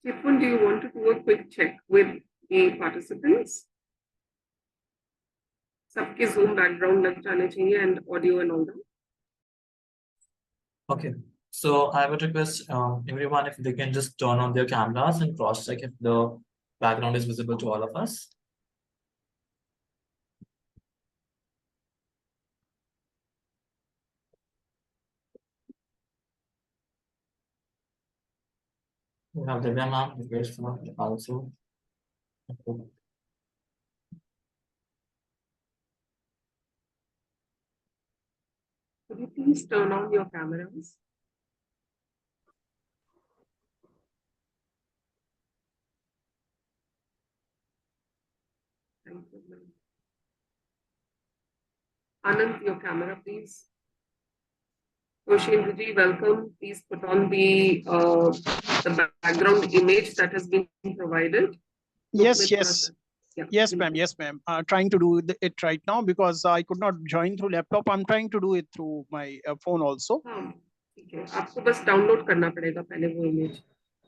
Chitvan, do you want to do a quick check with the participants? सबके Zoom background लग जाने चाहिए and audio and all that. Okay, so I would request everyone if they can just turn on their cameras and cross-check if the background is visible to all of us. We have Divya ma'am, request also. Could you please turn on your cameras? Thank you, ma'am. Anand, your camera, please. Toshendra, welcome. Please put on the background image that has been provided. Yes, yes. Yeah. Yes, ma'am. Yes, ma'am. Trying to do it right now because I could not join through laptop. I'm trying to do it through my phone also. ठीक है आपको बस download करना पड़ेगा पहले वो image.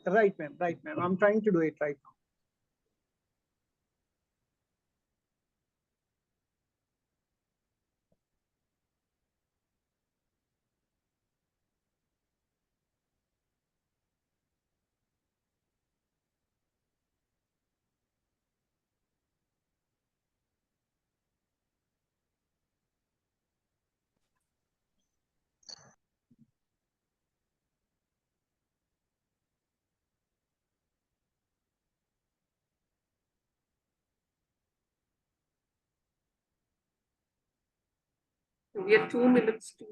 Right, ma'am. Right, ma'am. I'm trying to do it right now. So we have 2 minutes to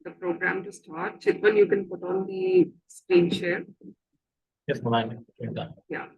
the program to start. Chitvan, you can put on the screen share. Yes, ma'am. Yeah.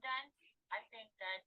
done, I think that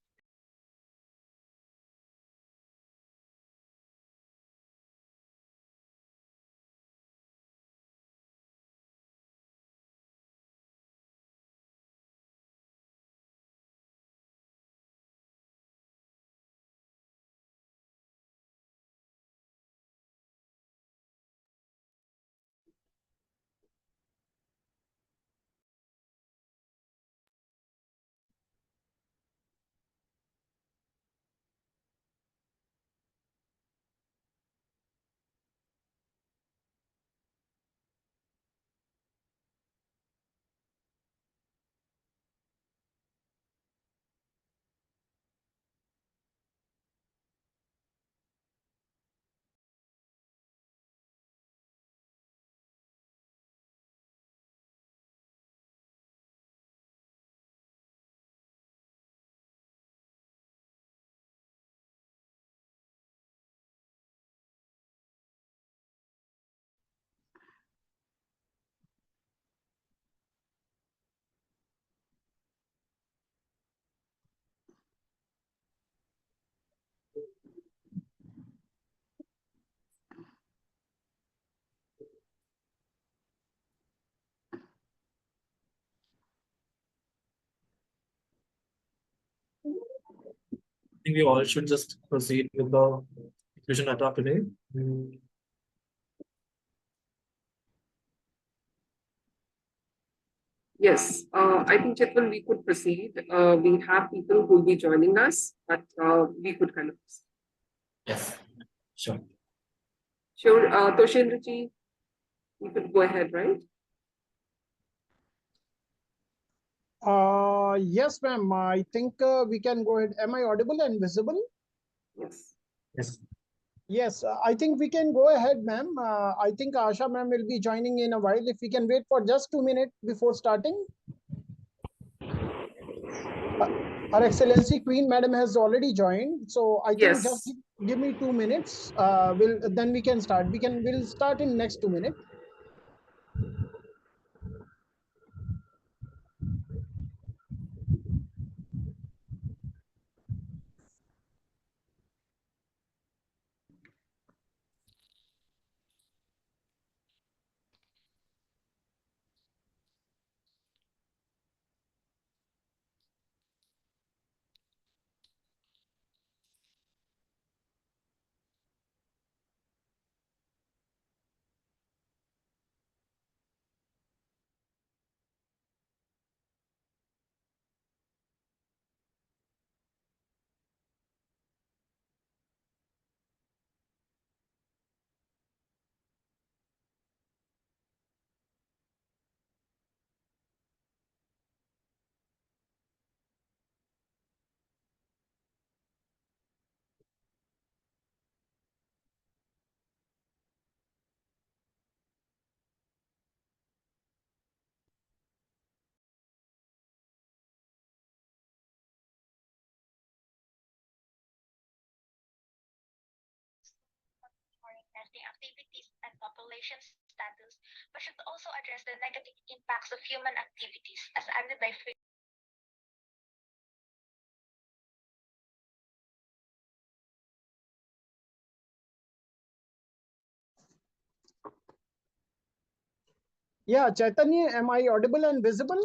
I think we all should just proceed with the inclusion data today. Yes, I think Chitvan, we could proceed. We have people who will be joining us, but we could kind of. Yes, sure. Sure, Toshendra ji, you could go ahead, right? Yes, ma'am. I think we can go ahead. Am I audible and visible? Yes. Yes. Yes, I think we can go ahead, ma'am. I think Asha ma'am will be joining in a while. If we can wait for just 2 minutes before starting. Her Excellency Queen Madam has already joined, so I think just Yes. give me 2 minutes. Then we can start. We'll start in next 2 minutes. testing activities and population status, but should also address the negative impacts of human activities as added by free. Yeah, Chaitanya, am I audible and visible?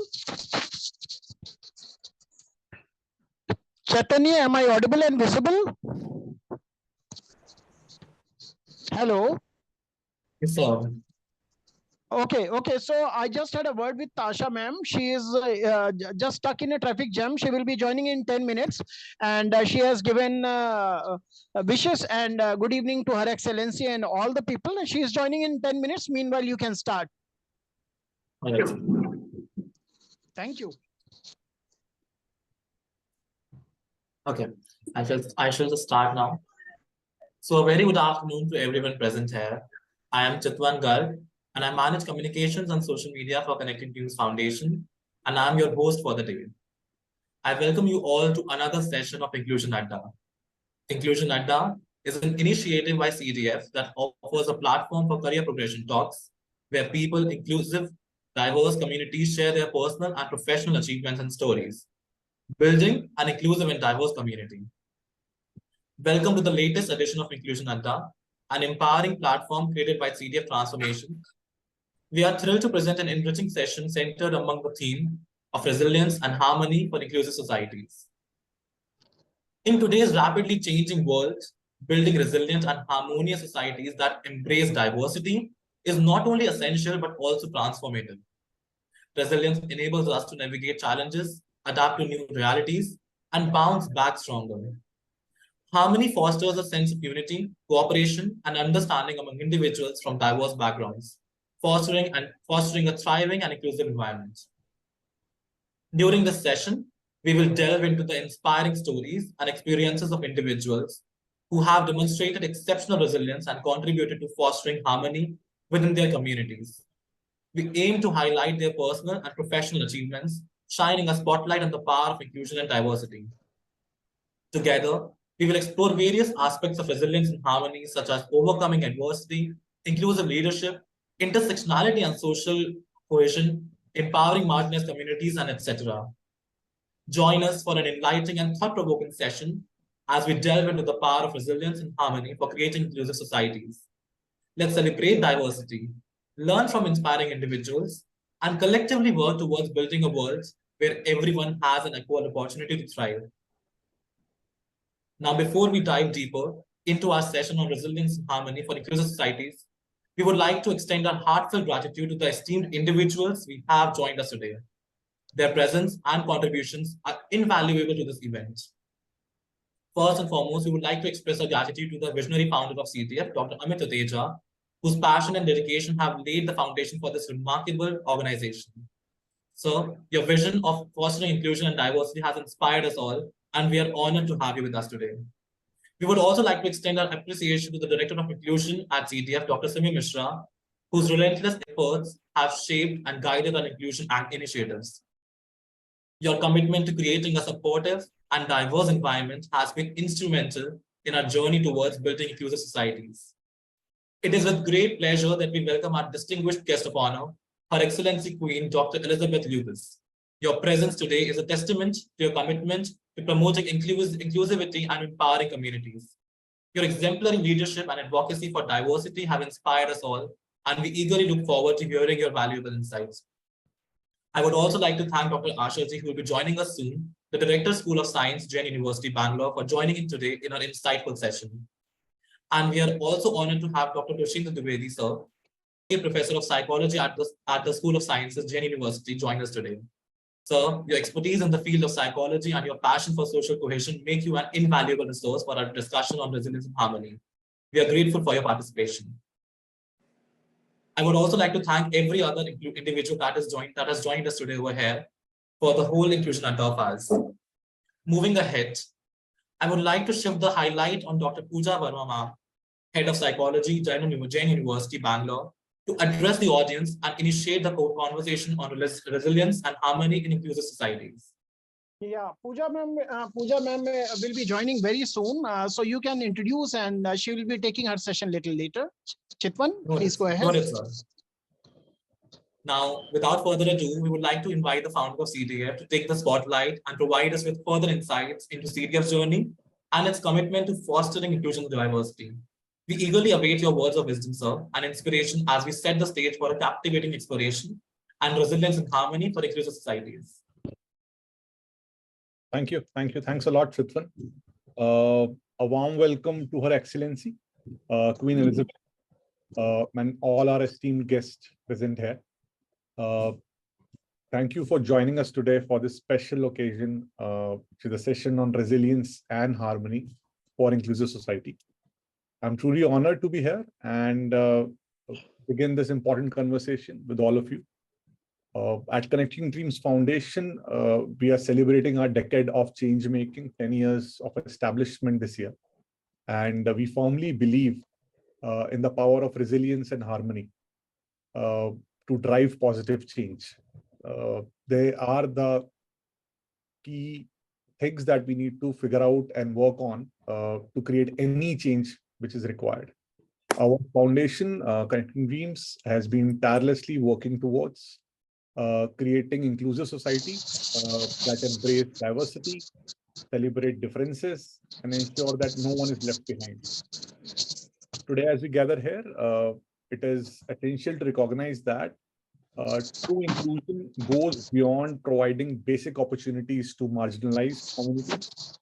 Chaitanya, am I audible and visible? Hello. Yes, sir. Okay. So I just had a word with Tasha ma'am. She is just stuck in a traffic jam. She will be joining in 10 minutes. And she has given wishes and good evening to Her Excellency and all the people. And she is joining in 10 minutes. Meanwhile, you can start. All right. Thank you. Okay, I shall just start now. So a very good afternoon to everyone present here. I am Chitvan and I manage communications and social media for Connected News Foundation, and I'm your host for the day. I welcome you all to another session of Inclusion Adda. Inclusion Adda is an initiative by CDF that offers a platform for career progression talks where inclusive, diverse communities share their personal and professional achievements and stories. Building an inclusive and diverse community. Welcome to the latest edition of Inclusion Adda, an empowering platform created by CDF Transformation. We are thrilled to present an enriching session centered among the theme of resilience and harmony for inclusive societies. In today's rapidly changing world, building resilient and harmonious societies that embrace diversity is not only essential but also transformative. Resilience enables us to navigate challenges, adapt to new realities, and bounce back stronger. Harmony fosters a sense of unity, cooperation, and understanding among individuals from diverse backgrounds, fostering a thriving and inclusive environment. During this session, we will delve into the inspiring stories and experiences of individuals who have demonstrated exceptional resilience and contributed to fostering harmony within their communities. We aim to highlight their personal and professional achievements, shining a spotlight on the power of inclusion and diversity. Together, we will explore various aspects of resilience and harmony, such as overcoming adversity, inclusive leadership, intersectionality and social cohesion, empowering marginalized communities, and etc. Join us for an enlightening and thought-provoking session as we delve into the power of resilience and harmony for creating inclusive societies. Let's celebrate diversity, learn from inspiring individuals, and collectively work towards building a world where everyone has an equal opportunity to thrive. Now, before we dive deeper into our session on resilience and harmony for inclusive societies, we would like to extend our heartfelt gratitude to the esteemed individuals we have joined us today. Their presence and contributions are invaluable to this event. First and foremost, we would like to express our gratitude to the visionary founder of CTF, Dr. Amit Ateja, whose passion and dedication have laid the foundation for this remarkable organization. So, your vision of fostering inclusion and diversity has inspired us all, and we are honored to have you with us today. We would also like to extend our appreciation to the Director of Inclusion at CTF, Dr. Simi Mishra, whose relentless efforts have shaped and guided our inclusion initiatives. Your commitment to creating a supportive and diverse environment has been instrumental in our journey towards building inclusive societies. It is with great pleasure that we welcome our distinguished guest of honor, Her Excellency Queen Dr. Elizabeth Lucas. Your presence today is a testament to your commitment to promoting inclusivity and empowering communities. Your exemplary leadership and advocacy for diversity have inspired us all, and we eagerly look forward to hearing your valuable insights. I would also like to thank Dr. Ashaji, who will be joining us soon, the Director School of Science, Jain University, Bangalore, for joining in today in our insightful session. And we are also honored to have Dr. Tosendra Dwivedi, sir, a professor of psychology at the School of Sciences, Jain University, join us today. Sir, your expertise in the field of psychology and your passion for social cohesion make you an invaluable resource for our discussion on resilience and harmony. We are grateful for your participation. I would also like to thank every other individual that has joined us today over here for the whole Inclusion Adda of us. Moving ahead, I would like to shift the highlight on Dr. Pooja Verma, Head of Psychology, Jain University, Bangalore, to address the audience and initiate the conversation on resilience and harmony in inclusive societies. Yeah, Pooja ma'am will be joining very soon. So you can introduce, and she will be taking her session little later. Chitvan, please go ahead. Sir. Now, without further ado, we would like to invite the founder of CDF to take the spotlight and provide us with further insights into CDF's journey and its commitment to fostering inclusion and diversity. We eagerly await your words of wisdom, sir, and inspiration as we set the stage for a captivating exploration and resilience and harmony for inclusive societies. Thank you. Thanks a lot, Chitvan. A warm welcome to Her Excellency, Queen Elizabeth, and all our esteemed guests present here. Thank you for joining us today for this special occasion, which is a session on resilience and harmony for inclusive society. I'm truly honored to be here and begin this important conversation with all of you. At Connecting Dreams Foundation, we are celebrating our decade of change making, 10 years of establishment this year. And we firmly believe in the power of resilience and harmony to drive positive change. They are the key things that we need to figure out and work on to create any change which is required. Our foundation, Connecting Dreams, has been tirelessly working towards creating inclusive society that embrace diversity, celebrate differences, and ensure that no one is left behind. Today, as we gather here, it is essential to recognize that true inclusion goes beyond providing basic opportunities to marginalized communities.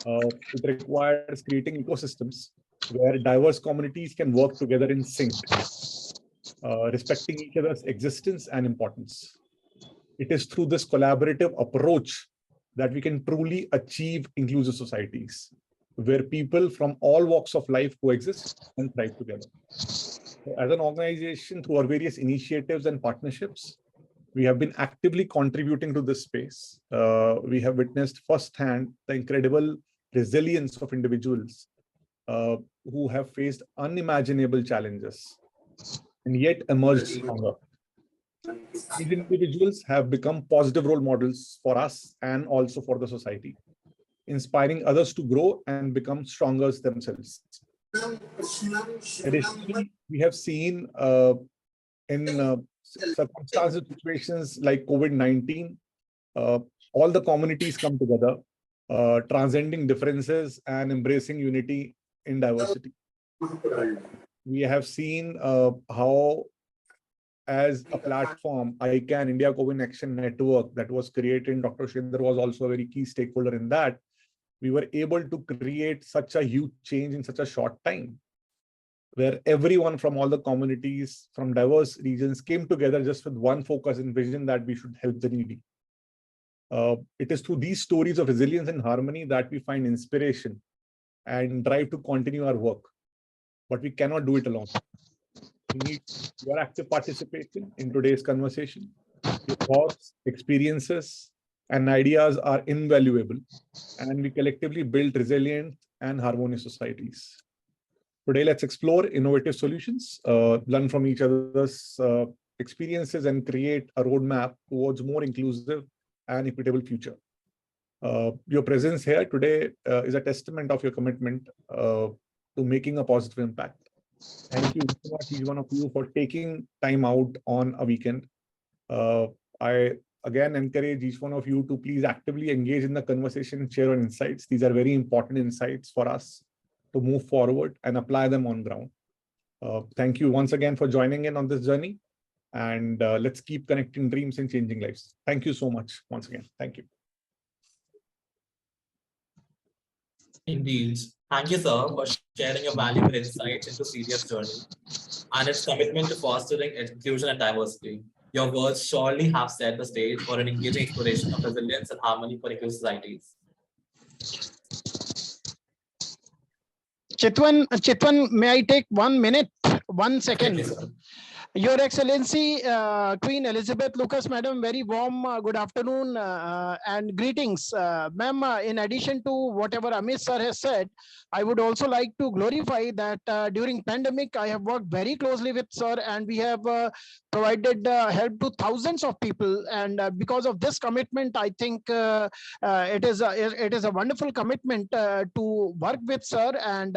It requires creating ecosystems where diverse communities can work together in sync, respecting each other's existence and importance. It is through this collaborative approach that we can truly achieve inclusive societies, where people from all walks of life coexist and thrive together. So as an organization, through our various initiatives and partnerships, we have been actively contributing to this space. We have witnessed firsthand the incredible resilience of individuals who have faced unimaginable challenges and yet emerged stronger. These individuals have become positive role models for us and also for the society, inspiring others to grow and become stronger themselves. Additionally, we have seen in circumstances, situations like COVID-19, all the communities come together, transcending differences and embracing unity in diversity. We have seen how, as a platform, ICANN, India COVID Action Network, that was created, Dr. Tosendra was also a very key stakeholder in that. We were able to create such a huge change in such a short time, where everyone from all the communities from diverse regions came together just with one focus and vision that we should help the needy. It is through these stories of resilience and harmony that we find inspiration and drive to continue our work. But we cannot do it alone. We need your active participation in today's conversation. Your thoughts, experiences, and ideas are invaluable, and we collectively build resilient and harmonious societies. Today, let's explore innovative solutions, learn from each other's experiences, and create a roadmap towards more inclusive and equitable future. Your presence here today is a testament of your commitment to making a positive impact. Thank you so much, each one of you, for taking time out on a weekend. I again encourage each one of you to please actively engage in the conversation and share your insights. These are very important insights for us to move forward and apply them on ground. Thank you once again for joining in on this journey, and let's keep connecting dreams and changing lives. Thank you so much once again. Thank you. Indeed. Thank you, sir, for sharing your valuable insights into CDF's journey and its commitment to fostering inclusion and diversity. Your words surely have set the stage for an engaging exploration of resilience and harmony for inclusive societies. Chitvan, may I take 1 minute, 1 second? Your Excellency, Queen Elizabeth Lucas, Madam, very warm good afternoon and greetings. Ma'am, in addition to whatever Amit sir has said, I would also like to glorify that during pandemic, I have worked very closely with sir, and we have provided help to thousands of people. And because of this commitment, I think it is a wonderful commitment to work with sir, and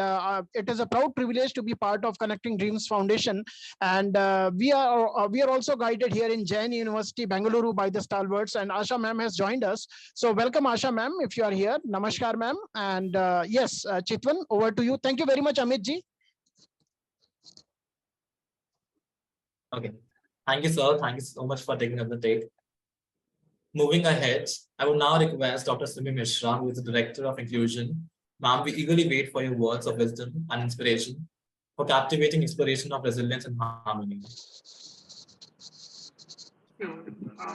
it is a proud privilege to be part of Connecting Dreams Foundation. And we are also guided here in Jain University, Bengaluru, by the stalwarts, and Asha ma'am has joined us. So welcome, Asha ma'am, if you are here. Namaskar, ma'am. And yes, Chitvan, over to you. Thank you very much, Amit ji. Okay. Thank you, sir. Thank you so much for taking up the take. Moving ahead, I will now request Dr. Simi Mishra, who is the Director of Inclusion. Ma'am, we eagerly wait for your words of wisdom and inspiration for captivating exploration of resilience and harmony.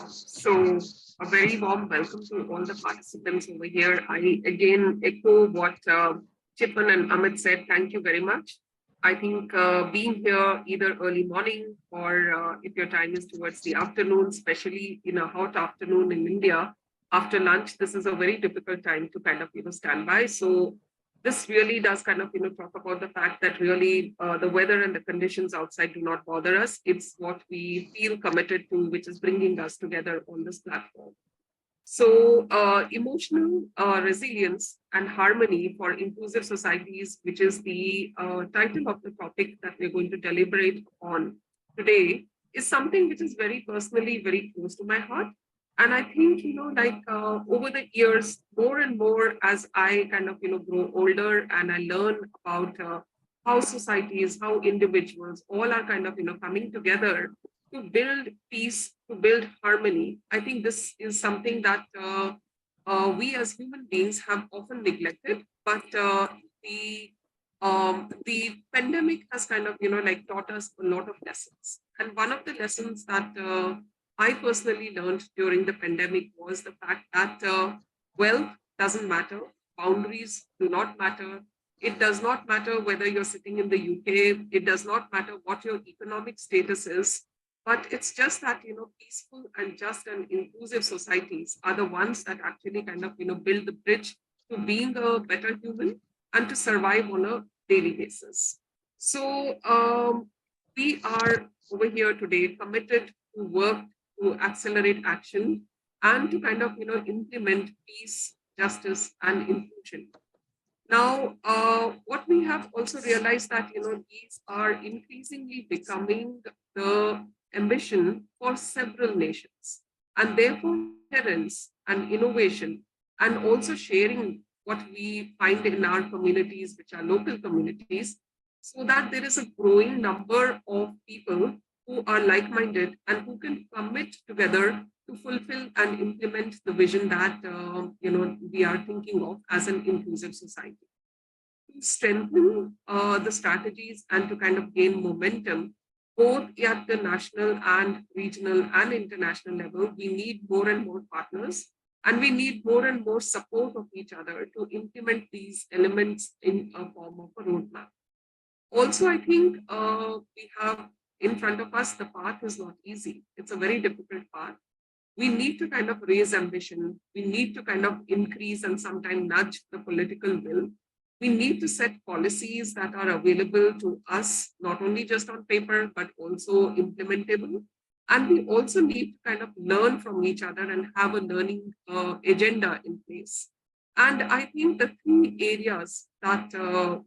So a very warm welcome to all the participants over here. I again echo what Chitvan and Amit said. Thank you very much. I think being here either early morning or if your time is towards the afternoon, especially in a hot afternoon in India, after lunch, this is a very difficult time to kind of, stand by. So this really does kind of, talk about the fact that really the weather and the conditions outside do not bother us. It's what we feel committed to, which is bringing us together on this platform. So emotional resilience and harmony for inclusive societies, which is the title of the topic that we're going to deliberate on today, is something which is very personally very close to my heart. And I think, over the years, more and more as I kind of, grow older and I learn about how societies, how individuals all are kind of, coming together to build peace, to build harmony. I think this is something that we as human beings have often neglected, but the pandemic has kind of, taught us a lot of lessons. And one of the lessons that I personally learned during the pandemic was the fact that wealth doesn't matter, boundaries do not matter. It does not matter whether you're sitting in the UK. It does not matter what your economic status is. But it's just that, peaceful and just and inclusive societies are the ones that actually kind of, build the bridge to being a better human and to survive on a daily basis. So we are over here today committed to work to accelerate action and to kind of, implement peace, justice, and inclusion. Now, what we have also realized that, these are increasingly becoming the ambition for several nations, and therefore coherence and innovation, and also sharing what we find in our communities, which are local communities, so that there is a growing number of people who are like-minded and who can commit together to fulfill and implement the vision that we are thinking of as an inclusive society. To strengthen the strategies and to kind of gain momentum, both at the national and regional and international level, we need more and more partners, and we need more and more support of each other to implement these elements in a form of a roadmap. Also, I think we have in front of us, the path is not easy. It's a very difficult path. We need to kind of raise ambition. We need to kind of increase and sometimes nudge the political will. We need to set policies that are available to us, not only just on paper, but also implementable. And we also need to kind of learn from each other and have a learning agenda in place. And I think the three areas that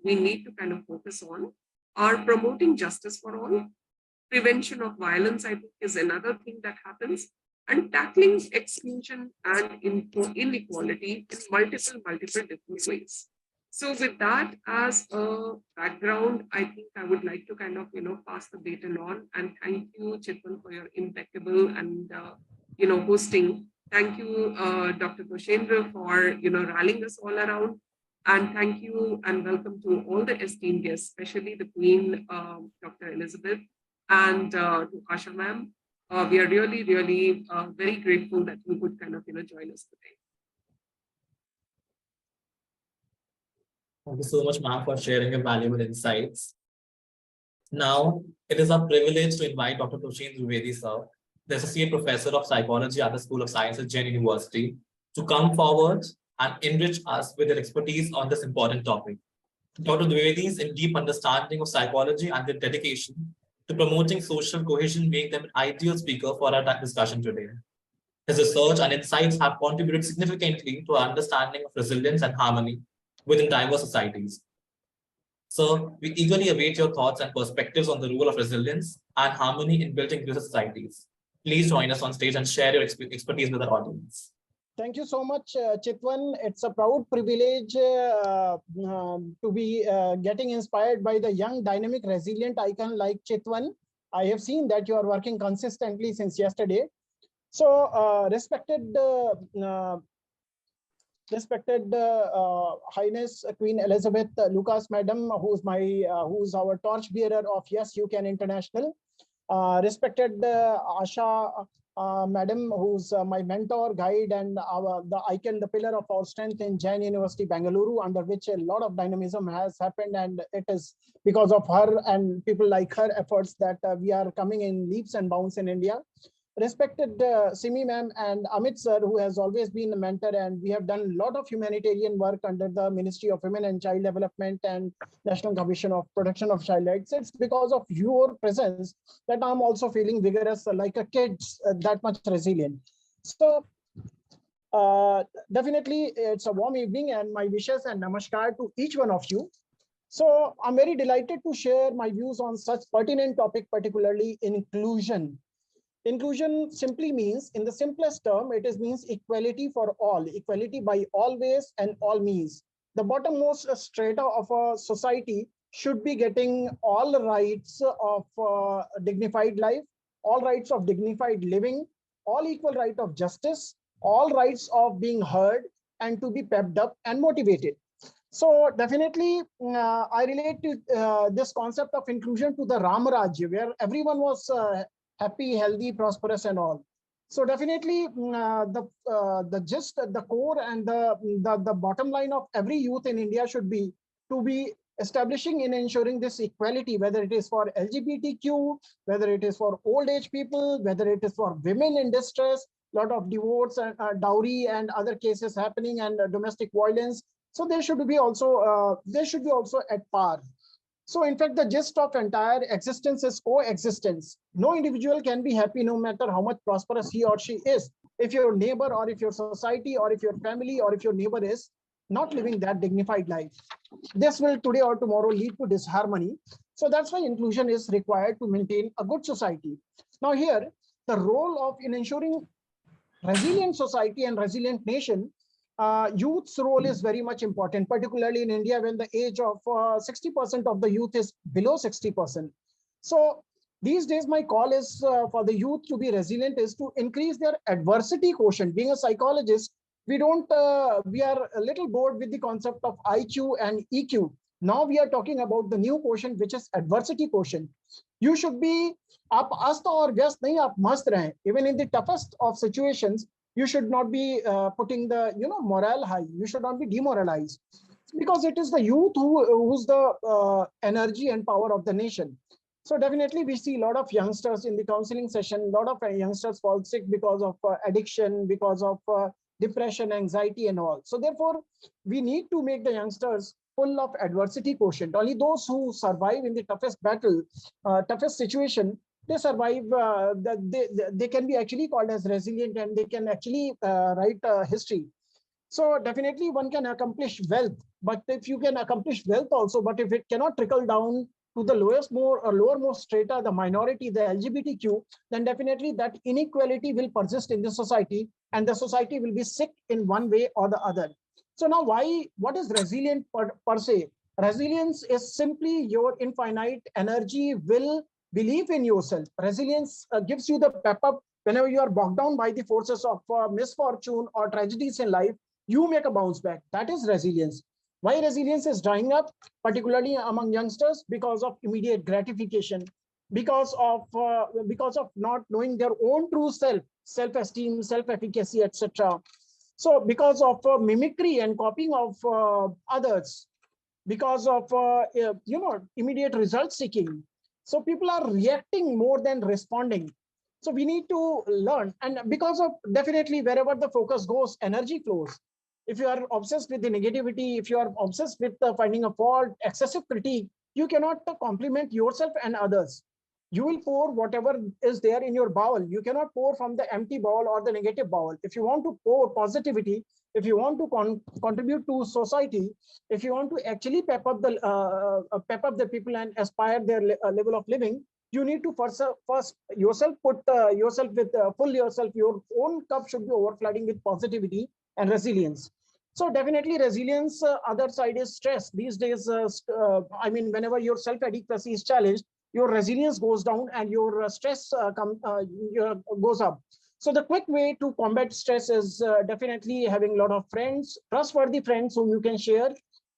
we need to kind of focus on are promoting justice for all. Prevention of violence, I think, is another thing that happens, and tackling exclusion and inequality in multiple different ways. So with that as a background, I think I would like to kind of, pass the baton on, and thank you, Chitvan, for your impeccable and, hosting. Thank you, Dr. Tosendra, for, rallying us all around. And thank you and welcome to all the esteemed guests, especially the Queen, Dr. Elizabeth, and to Asha ma'am. We are really, really very grateful that you could kind of, join us today. Thank you so much, ma'am, for sharing your valuable insights. Now, it is our privilege to invite Dr. Tosendra Dwivedi, sir, the Associate Professor of Psychology at the School of Science at Jain University, to come forward and enrich us with their expertise on this important topic. Dr. Dwivedi's in deep understanding of psychology and their dedication to promoting social cohesion make them an ideal speaker for our discussion today. His research and insights have contributed significantly to our understanding of resilience and harmony within diverse societies. So we eagerly await your thoughts and perspectives on the role of resilience and harmony in building inclusive societies. Please join us on stage and share your expertise with our audience. Thank you so much, Chitvan. It's a proud privilege to be getting inspired by the young, dynamic, resilient icon like Chitvan. I have seen that you are working consistently since yesterday. So, respected Highness Queen Elizabeth Lucas, Madam, who's our torchbearer of Yes You Can International. Respected Asha Madam, who's my mentor, guide, and the icon, the pillar of our strength in Jain University, Bengaluru, under which a lot of dynamism has happened, and it is because of her and people like her efforts that we are coming in leaps and bounds in India. Respected Simi ma'am and Amit sir, who has always been a mentor, and we have done a lot of humanitarian work under the Ministry of Women and Child Development and National Commission of Protection of Child Rights. It's because of your presence that I'm also feeling vigorous like a kid, that much resilient. So definitely it's a warm evening, and my wishes and namaskar to each one of you. So I'm very delighted to share my views on such pertinent topic, particularly inclusion. Inclusion simply means, in the simplest term, means equality for all, equality by all ways and all means. The bottommost strata of a society should be getting all the rights of dignified life, all rights of dignified living, all equal right of justice, all rights of being heard and to be pepped up and motivated. So definitely, I relate to this concept of inclusion to the Ram Rajya, where everyone was happy, healthy, prosperous, and all. So definitely, the gist, the core, and the bottom line of every youth in India should be to be establishing and ensuring this equality, whether it is for LGBTQ, whether it is for old age people, whether it is for women in distress, lot of divorce and dowry and other cases happening, and domestic violence. So they should be also at par. So in fact, the gist of entire existence is coexistence. No individual can be happy no matter how much prosperous he or she is. If your neighbor or if your society or if your family or if your neighbor is not living that dignified life, this will today or tomorrow lead to disharmony. So that's why inclusion is required to maintain a good society. Now here, the role of in ensuring resilient society and resilient nation, youth's role is very much important, particularly in India when the age of 60% of the youth is below 60%. So these days, my call is for the youth to be resilient is to increase their adversity quotient. Being a psychologist, we are a little bored with the concept of IQ and EQ. Now we are talking about the new quotient, which is adversity quotient. You should be आप अस्त और व्यस्त नहीं, आप मस्त रहें. Even in the toughest of situations, you should not be putting the morale high. You should not be demoralized, because it is the youth who's the energy and power of the nation. So definitely we see a lot of youngsters in the counseling session. A lot of youngsters fall sick because of addiction, because of depression, anxiety, and all. So therefore, we need to make the youngsters full of adversity quotient. Only those who survive in the toughest battle, toughest situation, they survive. They can be actually called as resilient, and they can actually write history. So definitely one can accomplish wealth, but if you can accomplish wealth also, but if it cannot trickle down to the lowermost strata, the minority, the LGBTQ, then definitely that inequality will persist in the society, and the society will be sick in one way or the other. So now what is resilient per se? Resilience is simply your infinite energy, will, belief in yourself. Resilience gives you the pep up whenever you are bogged down by the forces of misfortune or tragedies in life. You make a bounce back. That is resilience. Why resilience is drying up, particularly among youngsters? Because of immediate gratification, because of not knowing their own true self-esteem, self-efficacy, etc. So because of mimicry and copying of others, because of immediate result seeking. So people are reacting more than responding. So we need to learn, and because of definitely wherever the focus goes, energy flows. If you are obsessed with the negativity, if you are obsessed with finding a fault, excessive critique, you cannot compliment yourself and others. You will pour whatever is there in your bowl. You cannot pour from the empty bowl or the negative bowl. If you want to pour positivity, if you want to contribute to society, if you want to actually pep up the people and aspire their level of living, you need to first yourself put yourself with full yourself. Your own cup should be overflowing with positivity and resilience. So definitely resilience, other side is stress. These days, I mean, whenever your self-adequacy is challenged, your resilience goes down and your stress goes up. So the quick way to combat stress is definitely having a lot of friends, trustworthy friends whom you can share.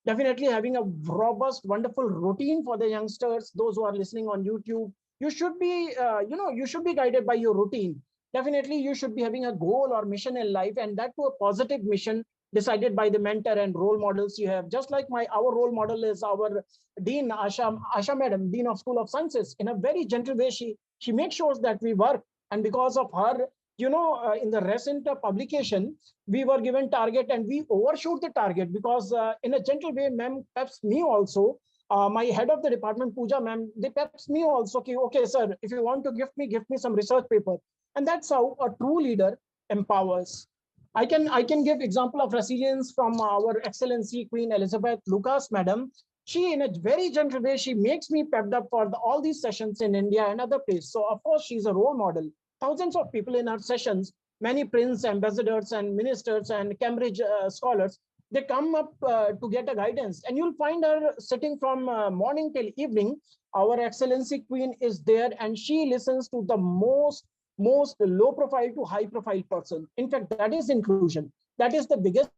Definitely having a robust, wonderful routine for the youngsters, those who are listening on YouTube. You should be, you should be guided by your routine. Definitely, you should be having a goal or mission in life, and that to a positive mission decided by the mentor and role models you have. Just like our role model is our Dean Asha Madam, Dean of School of Sciences. In a very gentle way, she makes sure that we work, and because of her, in the recent publication, we were given target and we overshoot the target, because in a gentle way, ma'am peps me also. My head of the department, Pooja ma'am, they peps me also. Okay, sir, if you want to give me some research paper. And that's how a true leader empowers. I can give example of resilience from our Excellency Queen Elizabeth Lucas, Madam. She, in a very gentle way, she makes me pepped up for all these sessions in India and other places. So of course, she's a role model. Thousands of people in our sessions, many prince, ambassadors and ministers and Cambridge scholars, they come up to get a guidance. And you'll find her sitting from morning till evening. Our Excellency Queen is there, and she listens to the most low profile to high profile person. In fact, that is inclusion. That is the biggest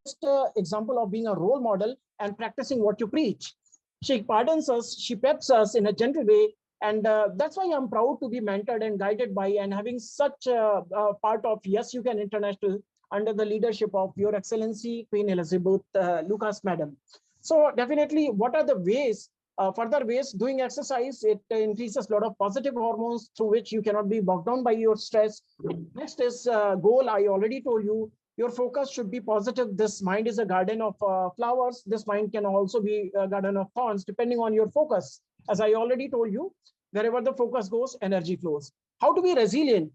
example of being a role model and practicing what you preach. She pardons us, she peps us in a gentle way. And that's why I'm proud to be mentored and guided by and having such a part of Yes You Can International under the leadership of Your Excellency Queen Elizabeth Lucas, Madam. So definitely, what are the ways, further ways? Doing exercise, it increases a lot of positive hormones through which you cannot be bogged down by your stress. Next is goal. I already told you, your focus should be positive. This mind is a garden of flowers. This mind can also be a garden of thorns, depending on your focus. As I already told you, wherever the focus goes, energy flows. How to be resilient?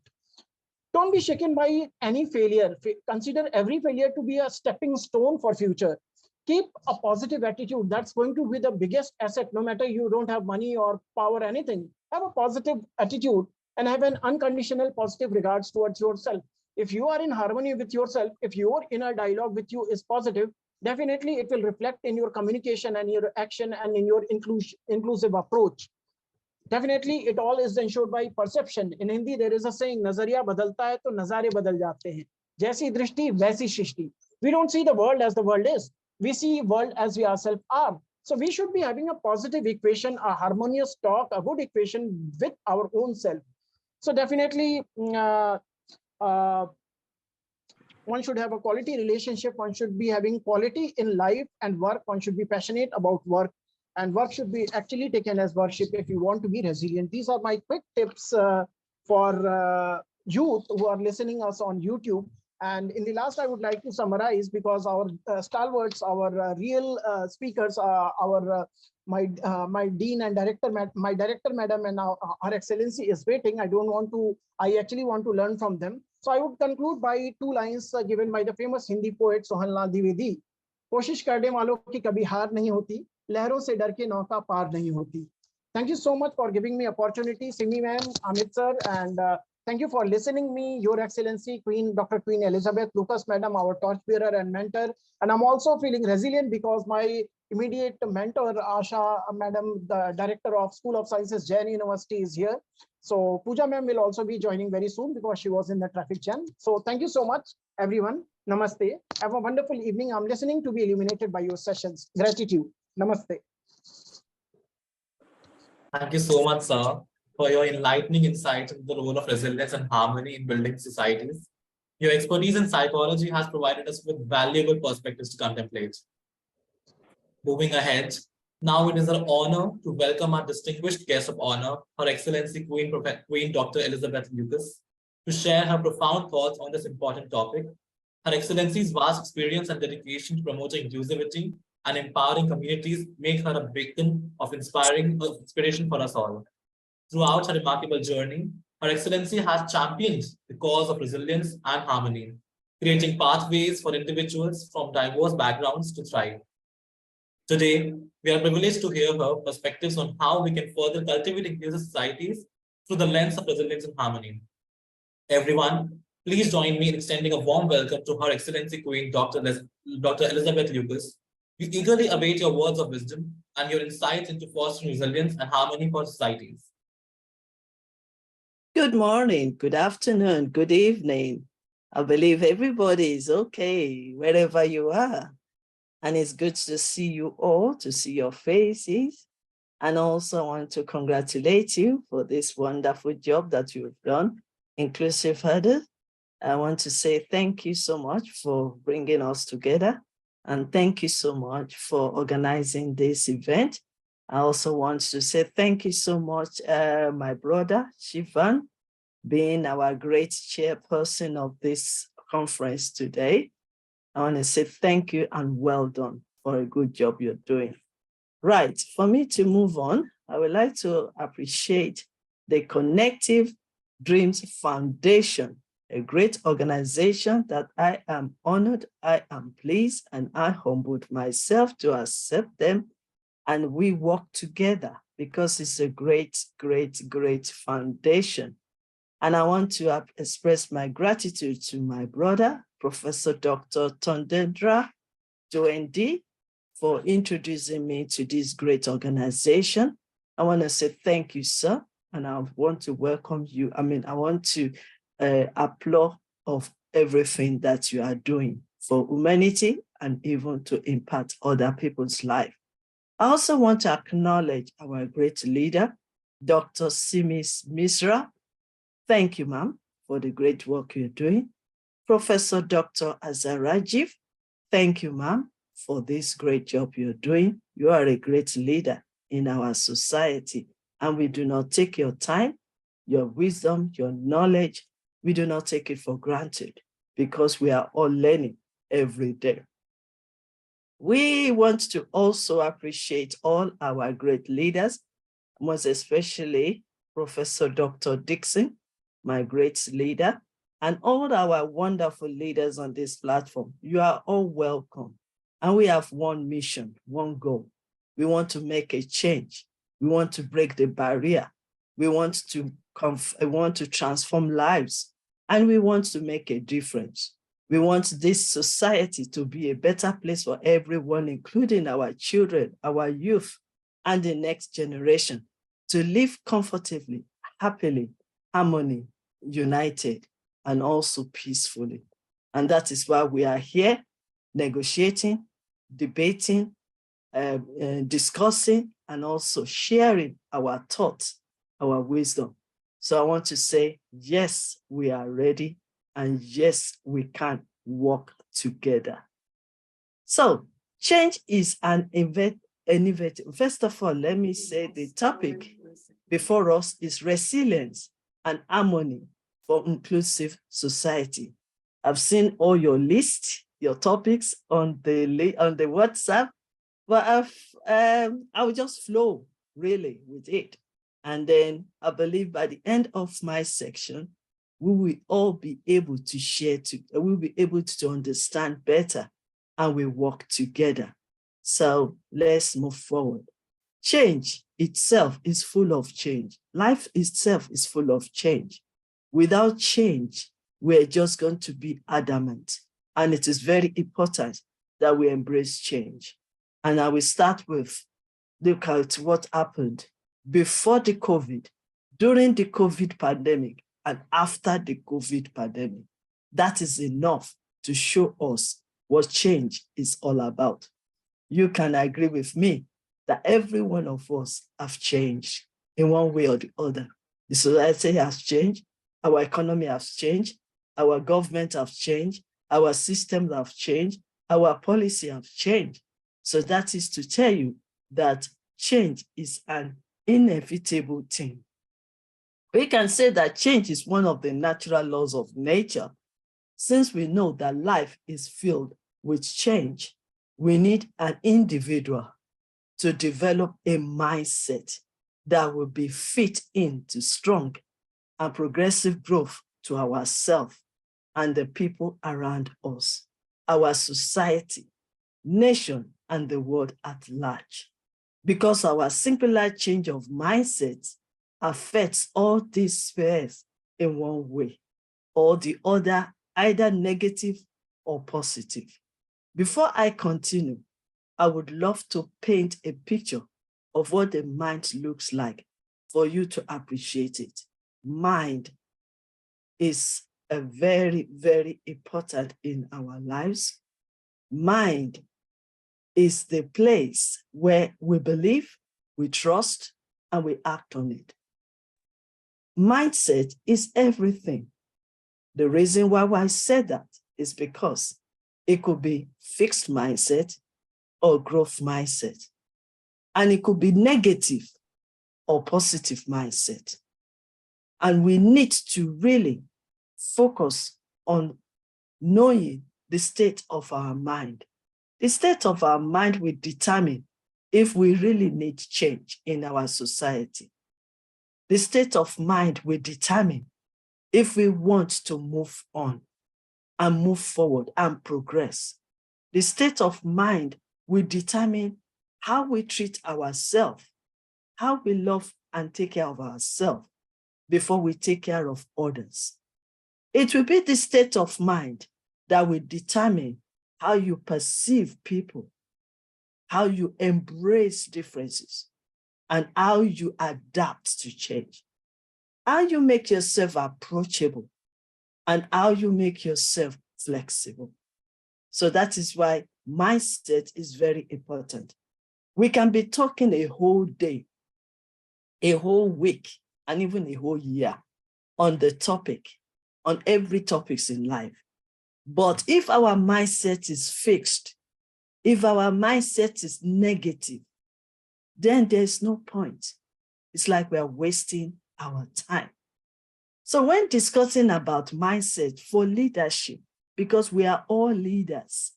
Don't be shaken by any failure. Consider every failure to be a stepping stone for future. Keep a positive attitude. That's going to be the biggest asset, no matter you don't have money or power or anything. Have a positive attitude and have an unconditional positive regards towards yourself. If you are in harmony with yourself, if your inner dialogue with you is positive, definitely it will reflect in your communication and your action and in your inclusive approach. Definitely, it all is ensured by perception. In Hindi, there is a saying, "Nazariya badalta hai to nazare badal jate hain. Jaisi drishti, vaisi shrishti." We don't see the world as the world is. We see world as we ourselves are. So we should be having a positive equation, a harmonious talk, a good equation with our own self. So definitely, one should have a quality relationship. One should be having quality in life and work. One should be passionate about work, and work should be actually taken as worship if you want to be resilient. These are my quick tips for youth who are listening us on YouTube. And in the last, I would like to summarize, because our stalwarts, our real speakers, my dean and director, my director madam, and our excellency is waiting. I actually want to learn from them. So I would conclude by two lines given by the famous Hindi poet Tosendra Dwivedi. कोशिश करने वालों की कभी हार नहीं होती, लहरों से डर के नौका पार नहीं होती. Thank you so much for giving me opportunity, Simi ma'am, Amit sir, and thank you for listening me, Your Excellency Queen Dr. Queen Elizabeth Lucas, Madam, our torchbearer and mentor. And I'm also feeling resilient because my immediate mentor, Asha, Madam, the Director of School of Sciences, Jain University, is here. So Pooja ma'am will also be joining very soon because she was in the traffic jam. So thank you so much, everyone. Namaste. Have a wonderful evening. I'm listening to be illuminated by your sessions. Gratitude. Namaste. Thank you so much, sir, for your enlightening insight into the role of resilience and harmony in building societies. Your expertise in psychology has provided us with valuable perspectives to contemplate. Moving ahead, now it is our honor to welcome our distinguished guest of honor, Her Excellency Queen Dr. Elizabeth Lucas, to share her profound thoughts on this important topic. Her Excellency's vast experience and dedication to promoting inclusivity and empowering communities make her a beacon of inspiration for us all. Throughout her remarkable journey, Her Excellency has championed the cause of resilience and harmony, creating pathways for individuals from diverse backgrounds to thrive. Today, we are privileged to hear her perspectives on how we can further cultivate inclusive societies through the lens of resilience and harmony. Everyone, please join me in extending a warm welcome to Her Excellency Queen Dr. Elizabeth Lucas. We eagerly await your words of wisdom and your insights into fostering resilience and harmony for societies. Good morning, good afternoon, good evening. I believe everybody is okay wherever you are. And it's good to see you all, to see your faces. And also I want to congratulate you for this wonderful job that you've done, Inclusion Adda. I want to say thank you so much for bringing us together. And thank you so much for organizing this event. I also want to say thank you so much, my brother, Chitvan, being our great chairperson of this conference today. I want to say thank you and well done for a good job you're doing. Right, for me to move on, I would like to appreciate the Connective Dreams Foundation, a great organization that I am honored, I am pleased, and I humbled myself to accept them and we work together because it's a great, great, great foundation. And I want to express my gratitude to my brother, Professor Dr. Tosendra Dwivedi, for introducing me to this great organization. I want to say thank you, sir, and I want to welcome you. I want to applaud of everything that you are doing for humanity and even to impact other people's life. I also want to acknowledge our great leader, Dr. Simi Mishra. Thank you, ma'am, for the great work you're doing. Professor Dr. Azarajiv, thank you, ma'am, for this great job you're doing. You are a great leader in our society, and we do not take your time, your wisdom, your knowledge. We do not take it for granted because we are all learning every day. We want to also appreciate all our great leaders, most especially Professor Dr. Dixon, my great leader, and all our wonderful leaders on this platform. You are all welcome. And we have one mission, one goal. We want to make a change. We want to break the barrier. We want to transform lives, and we want to make a difference. We want this society to be a better place for everyone, including our children, our youth, and the next generation, to live comfortably, happily, harmony, united, and also peacefully. And that is why we are here negotiating, debating, discussing, and also sharing our thoughts, our wisdom. So I want to say, yes, we are ready, and yes, we can work together. So change is an innovative. First of all, let me say the topic before us is resilience and harmony for inclusive society. I've seen all your lists, your topics on the WhatsApp, but I will just flow really with it. And then I believe by the end of my section, we will all be able to share, we'll be able to understand better, and we work together. So let's move forward. Change itself is full of change. Life itself is full of change. Without change, we're just going to be adamant. And it is very important that we embrace change. And I will start with, look at what happened before the COVID, during the COVID pandemic, and after the COVID pandemic. That is enough to show us what change is all about. You can agree with me that every one of us have changed in one way or the other. The society has changed, our economy has changed, our government has changed, our systems have changed, our policy have changed. So that is to tell you that change is an inevitable thing. We can say that change is one of the natural laws of nature. Since we know that life is filled with change, we need an individual to develop a mindset that will be fit into strong and progressive growth to ourselves and the people around us, our society, nation, and the world at large. Because our singular change of mindset affects all these spheres in one way or the other, either negative or positive. Before I continue, I would love to paint a picture of what the mind looks like for you to appreciate it. Mind is a very, very important in our lives. Mind is the place where we believe, we trust, and we act on it. Mindset is everything. The reason why I said that is because it could be fixed mindset or growth mindset. And it could be negative or positive mindset. And we need to really focus on knowing the state of our mind. The state of our mind will determine if we really need change in our society. The state of mind will determine if we want to move on and move forward and progress. The state of mind will determine how we treat ourselves, how we love and take care of ourselves before we take care of others. It will be the state of mind that will determine how you perceive people, how you embrace differences, and how you adapt to change, how you make yourself approachable, and how you make yourself flexible. So that is why mindset is very important. We can be talking a whole day, a whole week, and even a whole year on the topic, on every topics in life. But if our mindset is fixed, if our mindset is negative, then there's no point. It's like we're wasting our time. So when discussing about mindset for leadership, because we are all leaders,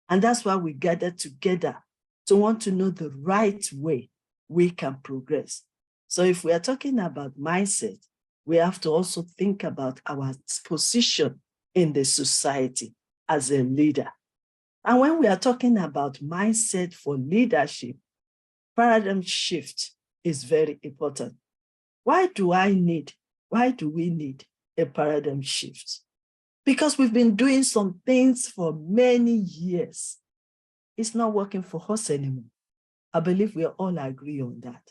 and that's why we gather together to want to know the right way we can progress. So if we are talking about mindset, we have to also think about our position in the society as a leader. And when we are talking about mindset for leadership, paradigm shift is very important. Why do we need a paradigm shift? Because we've been doing some things for many years. It's not working for us anymore. I believe we all agree on that.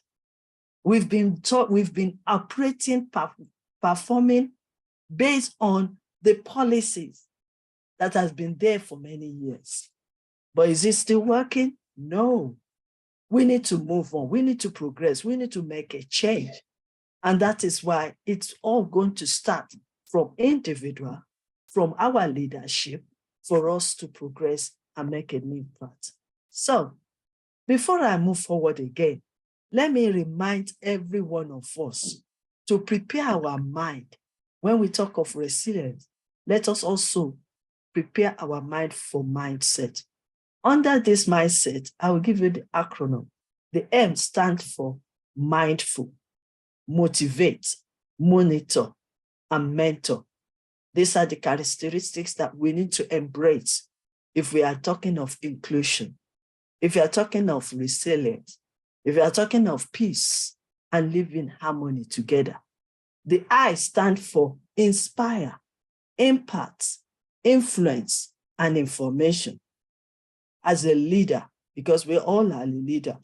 We've been operating, performing based on the policies that has been there for many years. But is it still working? No. We need to move on. We need to progress. We need to make a change. And that is why it's all going to start from individual, from our leadership, for us to progress and make an impact. So before I move forward again, let me remind every one of us to prepare our mind. When we talk of resilience, let us also prepare our mind for mindset. Under this mindset, I will give you the acronym. The M stands for mindful, motivate, monitor, and mentor. These are the characteristics that we need to embrace if we are talking of inclusion, if we are talking of resilience, if we are talking of peace and live in harmony together. The I stand for inspire, impact, influence, and information. As a leader, because we all are a leader,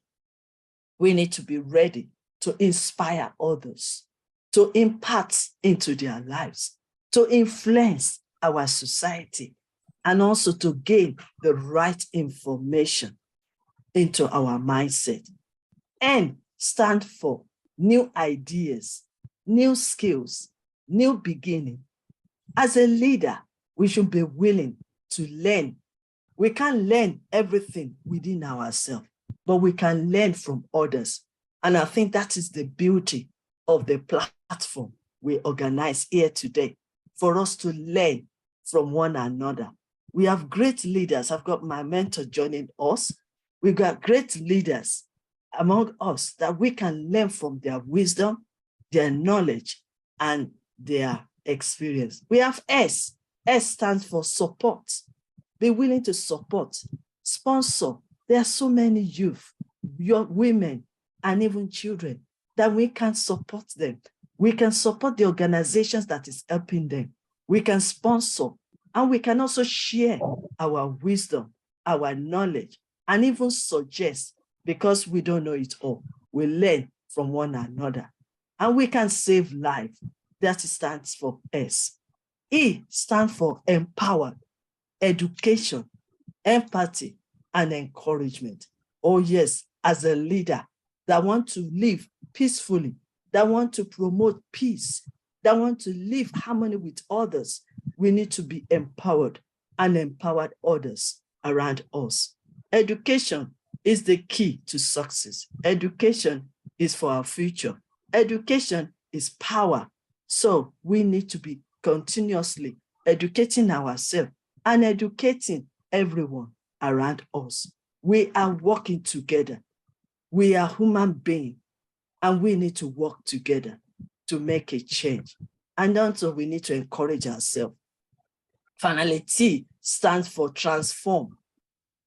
we need to be ready to inspire others, to impart into their lives, to influence our society, and also to gain the right information into our mindset. N stand for new ideas, new skills, new beginning. As a leader, we should be willing to learn. We can't learn everything within ourselves, but we can learn from others. And I think that is the beauty of the platform we organize here today, for us to learn from one another. We have great leaders. I've got my mentor joining us. We've got great leaders among us that we can learn from their wisdom, their knowledge, and their experience. We have S. S stands for support. Be willing to support, sponsor. There are so many youth, young women, and even children that we can support them. We can support the organizations that is helping them. We can sponsor, and we can also share our wisdom, our knowledge, and even suggest, because we don't know it all. We learn from one another, and we can save life. That stands for S. E stands for empowered, education, empathy, and encouragement. Oh yes, as a leader that want to live peacefully, that want to promote peace, that want to live harmony with others, we need to be empowered and empower others around us. Education is the key to success. Education is for our future. Education is power. So we need to be continuously educating ourselves and educating everyone around us. We are working together. We are human beings, and we need to work together to make a change. And also we need to encourage ourselves. Finally, T stands for transform.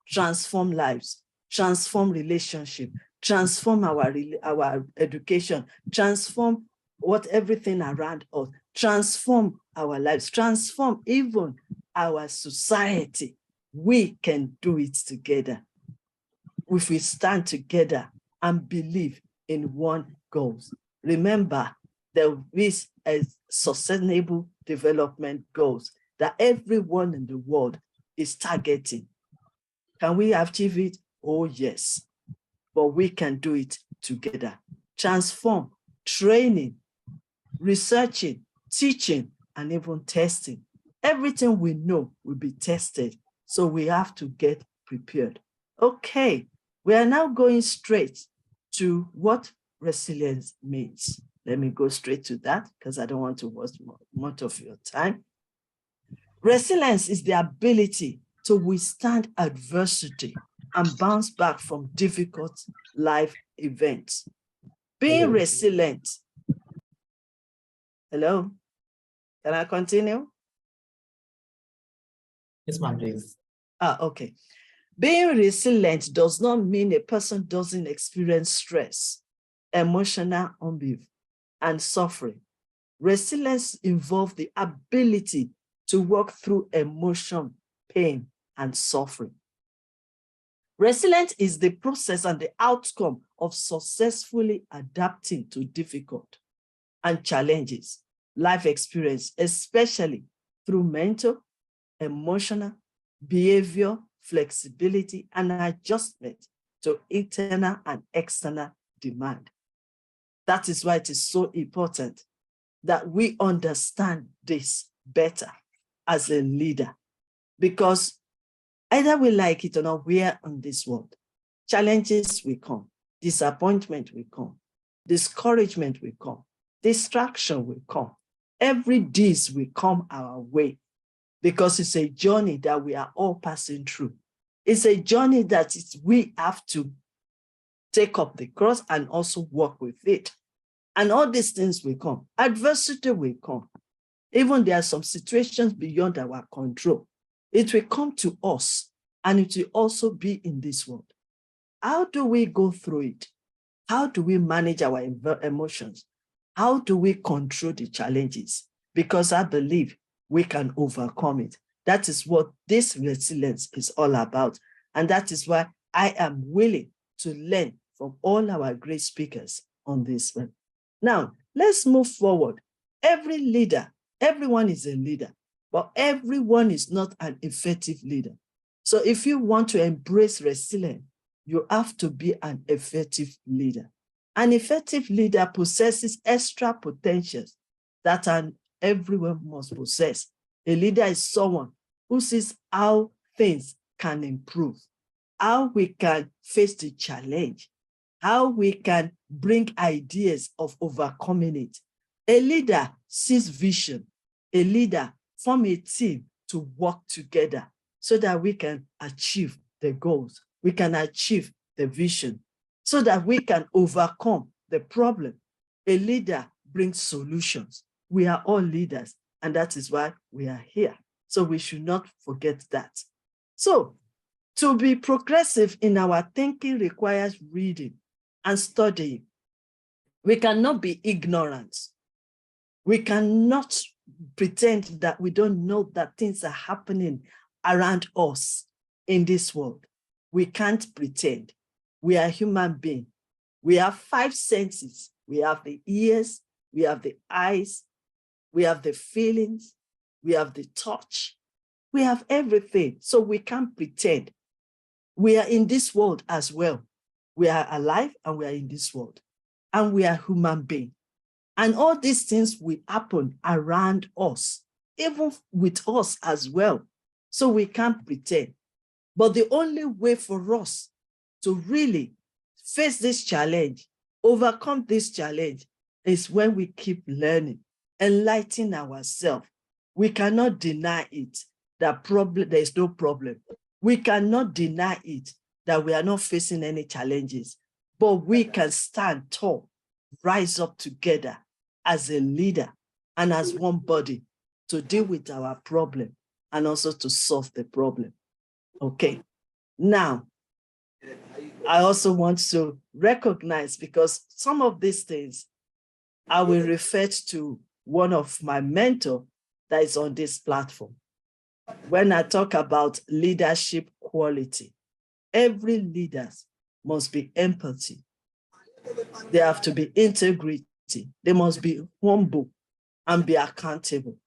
Transform lives, transform relationship, transform our education, transform everything around us, transform our lives, transform even our society. We can do it together if we stand together and believe in one goal. Remember, there is a sustainable development goals that everyone in the world is targeting. Can we achieve it? Oh, yes. But we can do it together. Transform, training, researching, teaching, and even testing. Everything we know will be tested. So we have to get prepared. Okay, we are now going straight to what resilience means. Let me go straight to that because I don't want to waste much of your time. Resilience is the ability to withstand adversity and bounce back from difficult life events. Being resilient. Hello? Can I continue? Yes, ma'am, please. Okay. Being resilient does not mean a person doesn't experience stress, emotional unbelief, and suffering. Resilience involves the ability to work through emotion, pain, and suffering. Resilience is the process and the outcome of successfully adapting to difficult and challenges, life experience, especially through mental, emotional, behavior, flexibility, and adjustment to internal and external demand. That is why it is so important that we understand this better as a leader, because either we like it or not, we are in this world. Challenges will come, disappointment will come, discouragement will come, distraction will come. Every disease will come our way because it's a journey that we are all passing through. It's a journey that we have to take up the cross and also work with it. And all these things will come. Adversity will come. Even there are some situations beyond our control. It will come to us and it will also be in this world. How do we go through it? How do we manage our emotions? How do we control the challenges? Because I believe we can overcome it. That is what this resilience is all about. And that is why I am willing to learn from all our great speakers on this one. Now, let's move forward. Every leader, everyone is a leader, but everyone is not an effective leader. So if you want to embrace resilience, you have to be an effective leader. An effective leader possesses extra potentials that everyone must possess. A leader is someone who sees how things can improve, how we can face the challenge, how we can bring ideas of overcoming it. A leader sees vision. A leader forms a team to work together so that we can achieve the goals. We can achieve the vision so that we can overcome the problem. A leader brings solutions. We are all leaders, and that is why we are here. So we should not forget that. So to be progressive in our thinking requires reading and studying. We cannot be ignorant. We cannot pretend that we don't know that things are happening around us in this world. We can't pretend. We are human beings. We have 5 senses. We have the ears, we have the eyes, we have the feelings, we have the touch, we have everything. So we can't pretend. We are in this world as well. We are alive and we are in this world. And we are human beings. And all these things will happen around us, even with us as well. So we can't pretend. But the only way for us to really face this challenge, overcome this challenge, is when we keep learning, enlightening ourselves. We cannot deny it, that there is no problem. We cannot deny it, that we are not facing any challenges, but we can stand tall, rise up together as a leader and as one body to deal with our problem and also to solve the problem. Okay, now, I also want to recognize, because some of these things I will refer to one of my mentors that is on this platform. When I talk about leadership quality, every leader must be empathy. They have to be integrity. They must be humble and be accountable.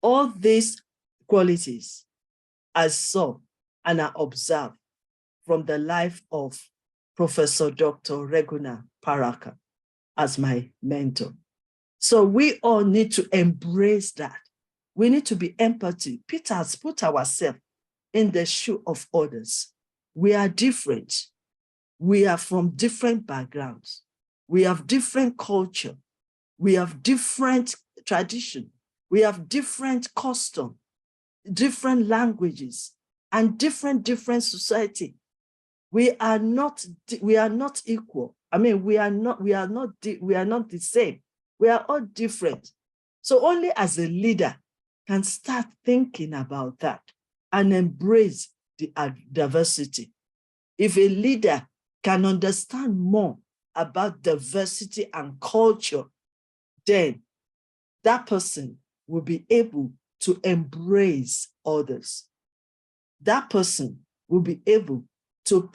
All these qualities I saw and I observed from the life of Professor Dr. Reguna Paraka as my mentor. So we all need to embrace that. We need to be empathy. Peter has put ourselves in the shoe of others. We are different. We are from different backgrounds. We have different culture. We have different tradition. We have different custom, different languages, and different society. We are not equal. I mean, we are not the same. We are all different. So only as a leader can start thinking about that and embrace the diversity. If a leader can understand more about diversity and culture, then that person will be able to embrace others. That person will be able to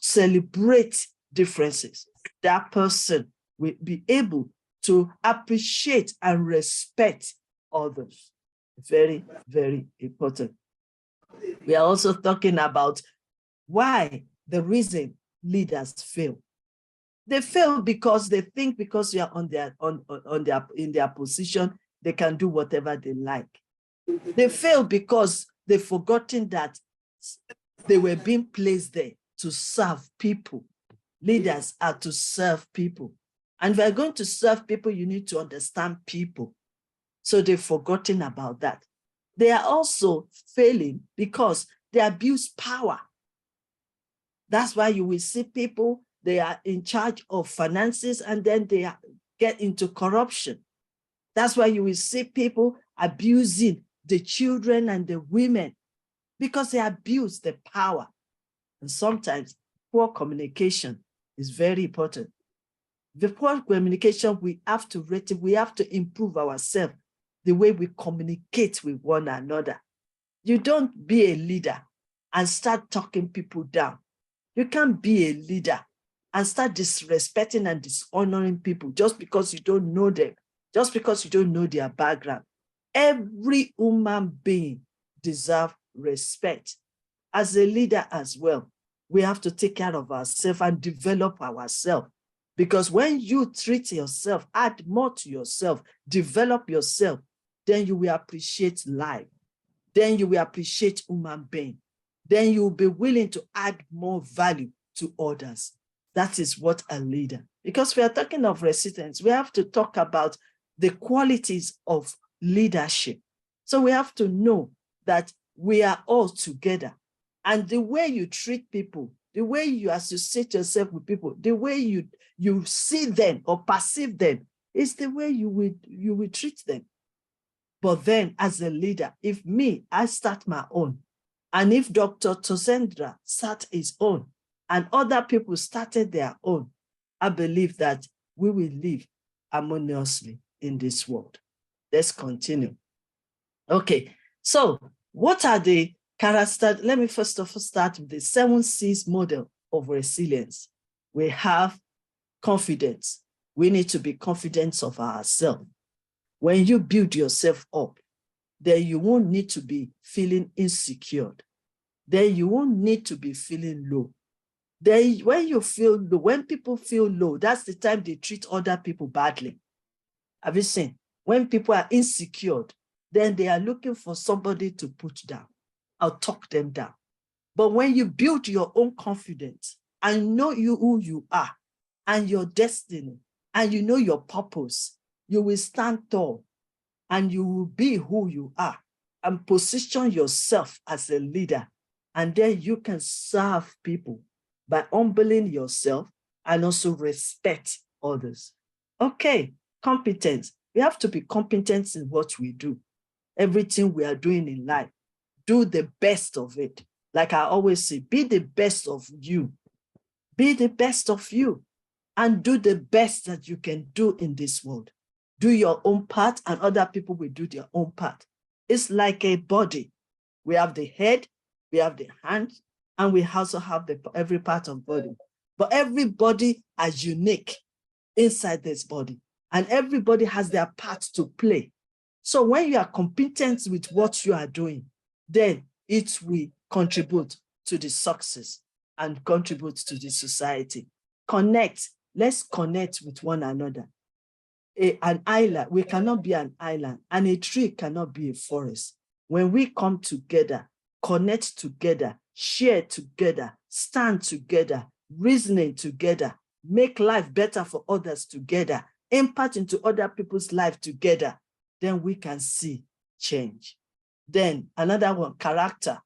celebrate differences. That person will be able to appreciate and respect others. Very, very important. We are also talking about why the reason leaders fail. They fail because they think because you are in their position, they can do whatever they like. They fail because they've forgotten that they were being placed there to serve people. Leaders are to serve people. And if you're going to serve people, you need to understand people. So they've forgotten about that. They are also failing because they abuse power. That's why you will see people, they are in charge of finances and then they get into corruption. That's why you will see people abusing the children and the women because they abuse the power. And sometimes poor communication is very important. The poor communication, we have to rate it, we have to improve ourselves, the way we communicate with one another. You don't be a leader and start talking people down. You can't be a leader and start disrespecting and dishonoring people just because you don't know them, just because you don't know their background. Every human being deserves respect. As a leader as well, we have to take care of ourselves and develop ourselves. Because when you treat yourself, add more to yourself, develop yourself, then you will appreciate life. Then you will appreciate human being. Then you will be willing to add more value to others. That is what a leader. Because we are talking of resilience, we have to talk about the qualities of leadership. So we have to know that we are all together. And the way you treat people, the way you associate yourself with people, the way you see them or perceive them is the way you will treat them. But then as a leader, if I start my own, and if Dr. Tosendra start his own, and other people started their own, I believe that we will live harmoniously in this world. Let's continue. Okay, so what are the characteristics? Let me first of all start with the 7 C's model of resilience. We have confidence. We need to be confident of ourselves. When you build yourself up, then you won't need to be feeling insecure. Then you won't need to be feeling low. Then when you feel low, when people feel low, that's the time they treat other people badly. Have you seen? When people are insecure, then they are looking for somebody to put down or talk them down. But when you build your own confidence and know who you are and your destiny, and you know your purpose, you will stand tall and you will be who you are and position yourself as a leader. And then you can serve people by humbling yourself and also respect others. Okay, competence. We have to be competent in what we do. Everything we are doing in life, do the best of it. Like I always say, be the best of you. Be the best of you and do the best that you can do in this world. Do your own part and other people will do their own part. It's like a body. We have the head, we have the hand, and we also have every part of body. But everybody is unique inside this body, and everybody has their part to play. So when you are competent with what you are doing, then it will contribute to the success and contribute to the society. Connect. Let's connect with one another. An island, we cannot be an island, and a tree cannot be a forest. When we come together, connect together, share together, stand together, reasoning together, make life better for others together, impact into other people's life together, then we can see change. Then another one, character.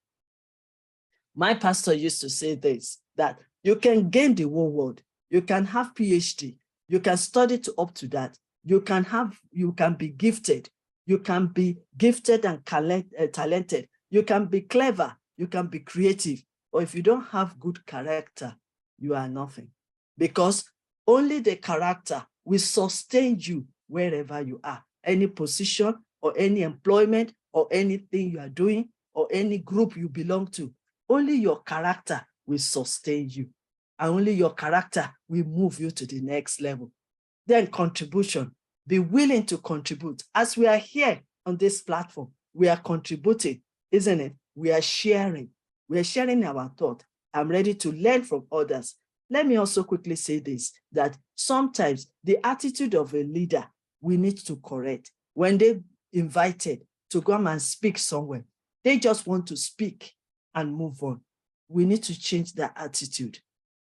My pastor used to say this, that you can gain the whole world. You can have PhD. You can study up to that. You can be gifted. You can be gifted and talented. You can be clever. You can be creative. Or if you don't have good character, you are nothing. Because only the character will sustain you wherever you are. Any position or any employment or anything you are doing or any group you belong to, only your character will sustain you. And only your character will move you to the next level. Then contribution. Be willing to contribute. As we are here on this platform, we are contributing, isn't it? We are sharing. We are sharing our thought. I'm ready to learn from others. Let me also quickly say this, that sometimes the attitude of a leader, we need to correct. When they invited to come and speak somewhere, they just want to speak and move on. We need to change that attitude.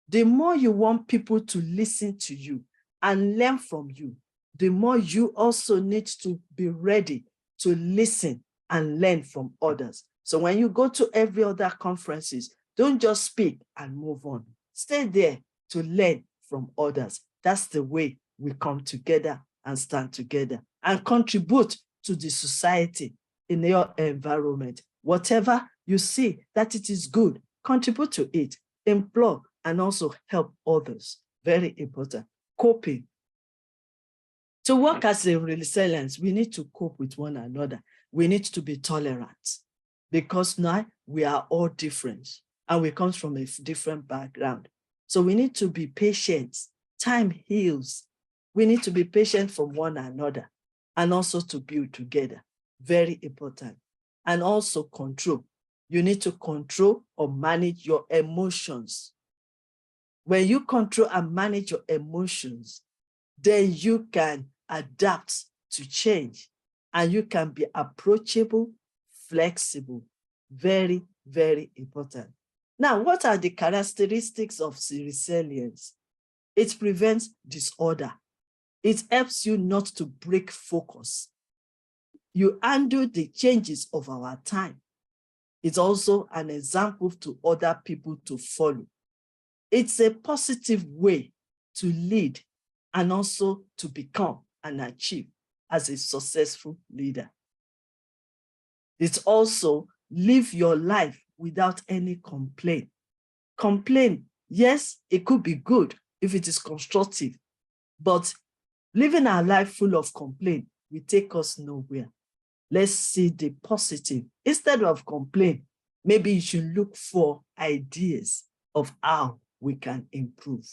The more you want people to listen to you and learn from you, the more you also need to be ready to listen and learn from others. So when you go to every other conferences, don't just speak and move on. Stay there to learn from others. That's the way we come together and stand together and contribute to the society in your environment. Whatever you see that it is good, contribute to it, employ, and also help others. Very important. Coping. To work as a resilience, we need to cope with one another. We need to be tolerant because now we are all different and we come from a different background. So we need to be patient. Time heals. We need to be patient from one another and also to build together. Very important. And also control. You need to control or manage your emotions. When you control and manage your emotions, then you can adapt to change and you can be approachable, flexible. Very, very important. Now, what are the characteristics of resilience? It prevents disorder. It helps you not to break focus. You handle the changes of our time. It's also an example to other people to follow. It's a positive way to lead and also to become and achieve as a successful leader. It's also live your life without any complaint. Complaint, yes, it could be good if it is constructive, but living our life full of complaint will take us nowhere. Let's see the positive. Instead of complaint, maybe you should look for ideas of how we can improve.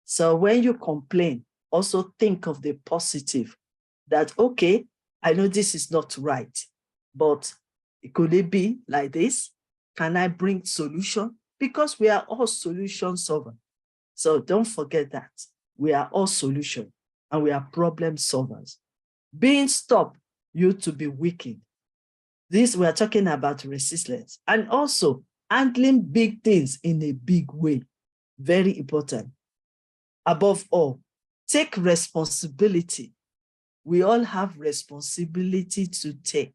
So when you complain, also think of the positive that, okay, I know this is not right, but could it be like this? Can I bring solution? Because we are all solution solvers. So don't forget that we are all solution and we are problem solvers. Being stopped you to be weakened. This we are talking about resistance and also handling big things in a big way. Very important. Above all, take responsibility. We all have responsibility to take.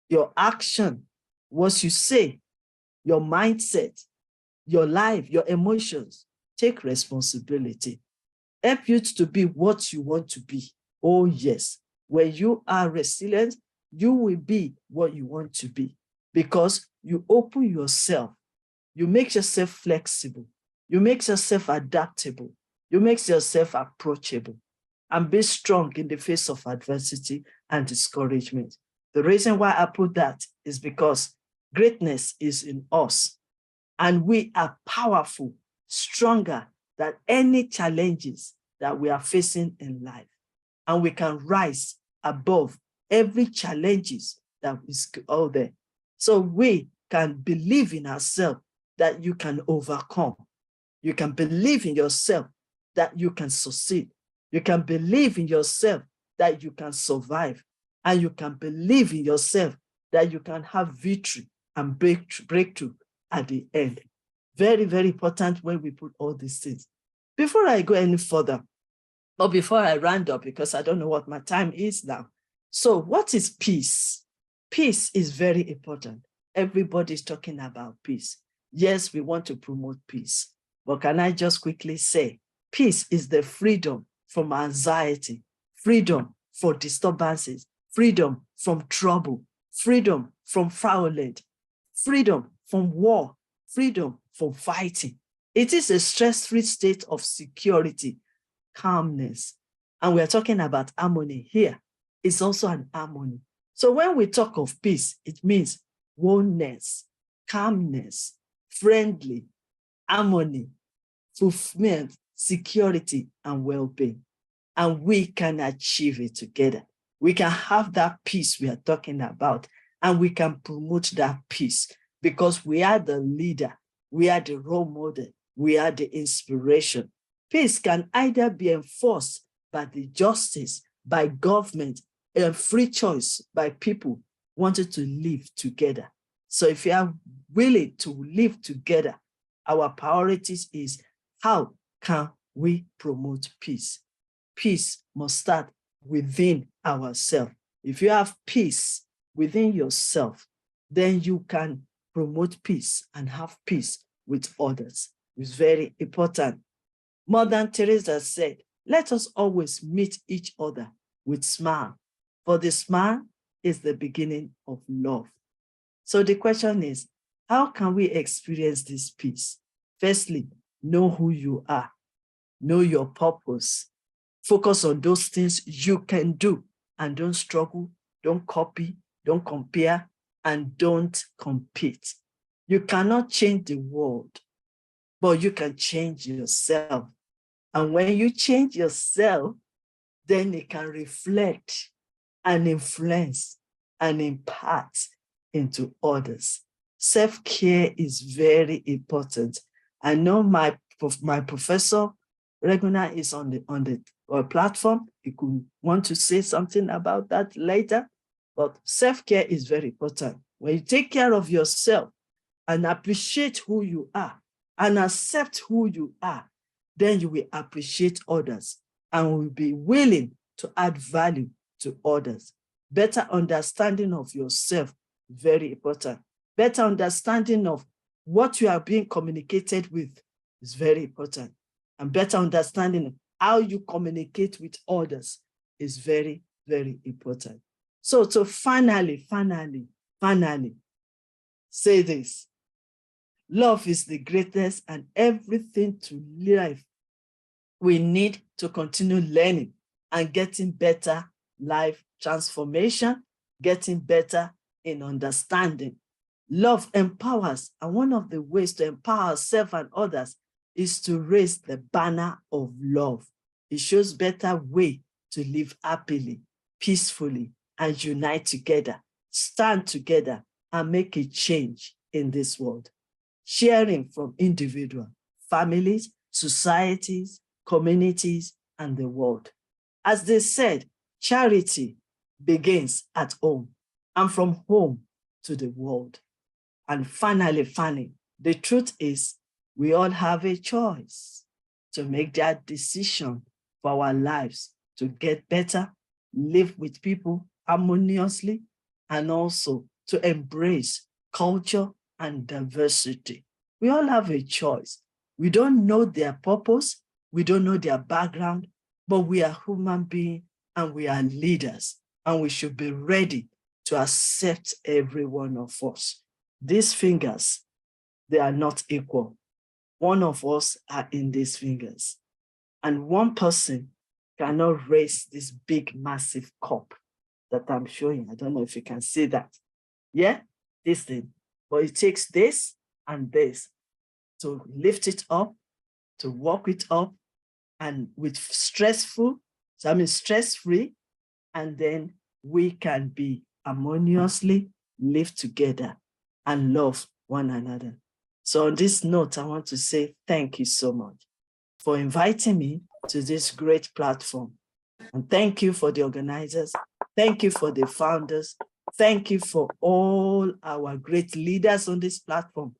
Your action, what you say, your mindset, your life, your emotions, take responsibility. Help you to be what you want to be. Oh yes, when you are resilient, you will be what you want to be because you open yourself You make yourself flexible. You make yourself adaptable. You make yourself approachable, and be strong in the face of adversity and discouragement. The reason why I put that is because greatness is in us, and we are powerful, stronger than any challenges that we are facing in life. And we can rise above every challenges that is out there. So we can believe in ourselves that you can overcome. You can believe in yourself that you can succeed. You can believe in yourself that you can survive. And you can believe in yourself that you can have victory and breakthrough at the end. Very, very important when we put all these things. Before I go any further, or before I round up, because I don't know what my time is now. So what is peace? Peace is very important. Everybody's talking about peace. Yes, we want to promote peace. But can I just quickly say, peace is the freedom from anxiety, freedom for disturbances, freedom from trouble, freedom from violence, freedom from war, freedom from fighting. It is a stress-free state of security, calmness. And we're talking about harmony here. It's also an harmony. So when we talk of peace, it means oneness, calmness, friendly, harmony, fulfillment, security, and well-being. And we can achieve it together. We can have that peace we are talking about, and we can promote that peace because we are the leader, we are the role model, we are the inspiration. Peace can either be enforced by the justice, by government, and free choice by people wanting to live together. So if you are willing to live together, our priorities is how can we promote peace? Peace must start within ourselves. If you have peace within yourself, then you can promote peace and have peace with others. It's very important. Mother Teresa said, let us always meet each other with smile, for the smile is the beginning of love. So the question is, how can we experience this peace? Firstly, know who you are. Know your purpose. Focus on those things you can do and don't struggle, don't copy, don't compare, and don't compete. You cannot change the world, but you can change yourself. And when you change yourself, then it can reflect and influence and impact into others. Self-care is very important. I know my professor Regina is on the platform. You could want to say something about that later, but self-care is very important. When you take care of yourself and appreciate who you are and accept who you are, then you will appreciate others and will be willing to add value to others. Better understanding of yourself, very important. Better understanding of what you are being communicated with is very important. And better understanding of how you communicate with others is very, very important. So to finally say this, love is the greatest and everything to life. We need to continue learning and getting better life transformation, getting better in understanding. Love empowers, and one of the ways to empower ourselves and others is to raise the banner of love. It shows better way to live happily, peacefully, and unite together, stand together, and make a change in this world. Sharing from individual, families, societies, communities, and the world. As they said, charity begins at home and from home to the world. And finally, the truth is we all have a choice to make that decision for our lives to get better, live with people harmoniously, and also to embrace culture and diversity. We all have a choice. We don't know their purpose, we don't know their background, but we are human beings and we are leaders, and we should be ready to accept every one of us. These fingers, they are not equal. One of us are in these fingers. And one person cannot raise this big, massive cup that I'm showing. I don't know if you can see that. Yeah, this thing. But it takes this and this to lift it up, to walk it up, and with stress-free, and then we can be harmoniously live together and love one another. So on this note, I want to say thank you so much for inviting me to this great platform. And thank you for the organizers. Thank you for the founders. Thank you for all our great leaders on this platform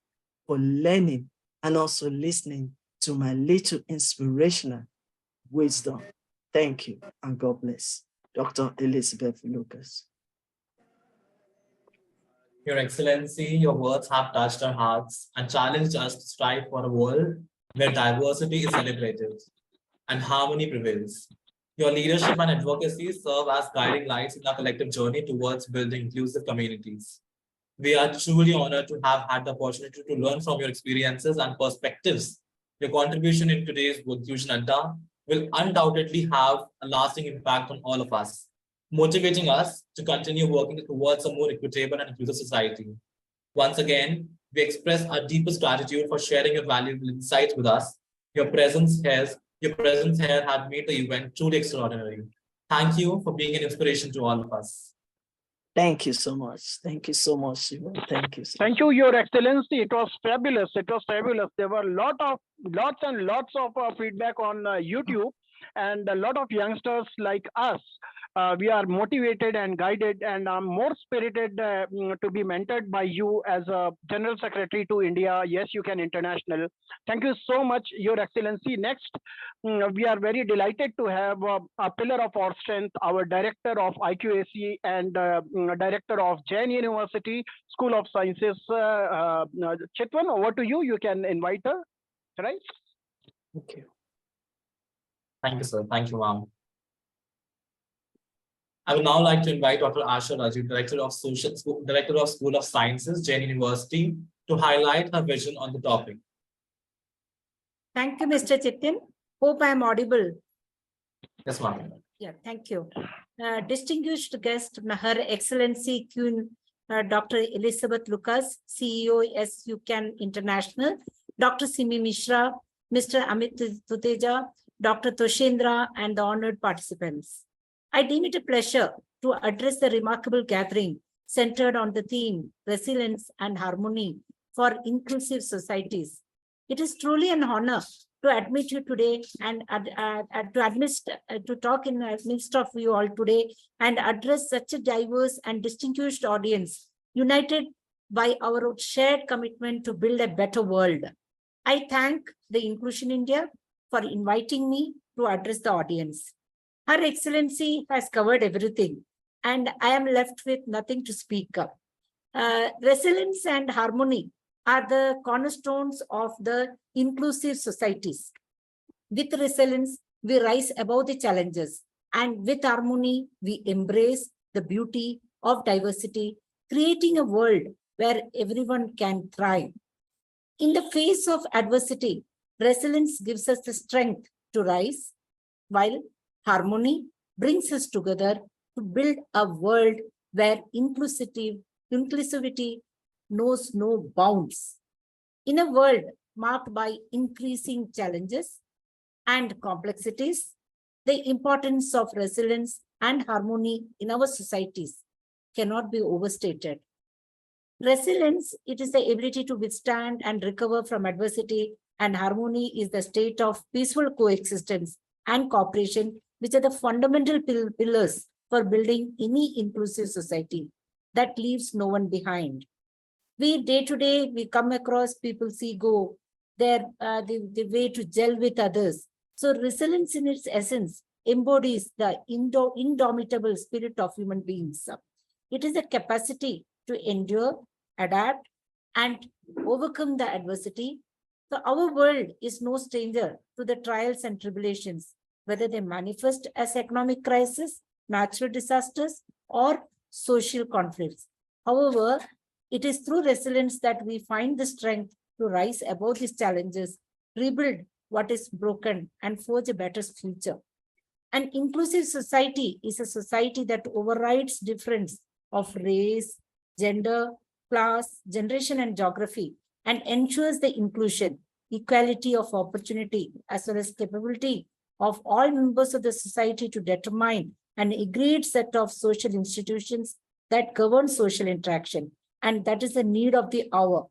for learning and also listening to my little inspirational wisdom. Thank you and God bless. Dr. Elizabeth Lucas. Your Excellency, your words have touched our hearts and challenged us to strive for a world where diversity is celebrated and harmony prevails. Your leadership and advocacy serve as guiding lights in our collective journey towards building inclusive communities. We are truly honored to have had the opportunity to learn from your experiences and perspectives. Your contribution in today's Inclusion Adda will undoubtedly have a lasting impact on all of us, motivating us to continue working towards a more equitable and inclusive society. Once again, we express our deepest gratitude for sharing your valuable insights with us. Your presence here had made the event truly extraordinary. Thank you for being an inspiration to all of us. Thank you so much. Thank you so much, Shiva. Thank you. Thank you, Your Excellency. It was fabulous. It was fabulous. There were lots and lots of feedback on YouTube, and a lot of youngsters like us. We are motivated and guided, and I'm more spirited to be mentored by you as a General Secretary to India. Yes, you can international. Thank you so much, Your Excellency. Next, we are very delighted to have a pillar of our strength, our Director of IQAC and Director of Jain University School of Sciences, Chitvan. Over to you. You can invite her, right? Okay. Thank you, sir. Thank you, ma'am. I would now like to invite Dr. Asha Raju, Director of School of Sciences, Jain University, to highlight her vision on the topic. Thank you, Mr. Chitvan. Hope I am audible. Yes, ma'am. Yeah, thank you. Distinguished guest, Her Excellency Queen Dr. Elizabeth Lucas, CEO SUCAN International, Dr. Simi Mishra, Mr. Amit Tuteja, Dr. Tosendra, and the honored participants. I deem it a pleasure to address the remarkable gathering centered on the theme Resilience and Harmony for Inclusive Societies. It is truly an honor to admit you today and to talk in the midst of you all today and address such a diverse and distinguished audience, united by our shared commitment to build a better world. I thank the Inclusion India for inviting me to address the audience. Her Excellency has covered everything, and I am left with nothing to speak up. Resilience and harmony are the cornerstones of the inclusive societies. With resilience, we rise above the challenges, and with harmony, we embrace the beauty of diversity, creating a world where everyone can thrive. In the face of adversity, resilience gives us the strength to rise, while harmony brings us together to build a world where inclusivity knows no bounds. In a world marked by increasing challenges and complexities, the importance of resilience and harmony in our societies cannot be overstated. Resilience, it is the ability to withstand and recover from adversity, and harmony is the state of peaceful coexistence and cooperation, which are the fundamental pillars for building any inclusive society that leaves no one behind. Day to day, we come across people's ego, the way to gel with others. So resilience in its essence embodies the indomitable spirit of human beings. It is a capacity to endure, adapt, and overcome the adversity. So our world is no stranger to the trials and tribulations, whether they manifest as economic crisis, natural disasters, or social conflicts. However, it is through resilience that we find the strength to rise above these challenges, rebuild what is broken, and forge a better future. An inclusive society is a society that overrides difference of race, gender, class, generation, and geography, and ensures the inclusion, equality of opportunity, as well as capability of all members of the society to determine an agreed set of social institutions that govern social interaction. And that is the need of the hour.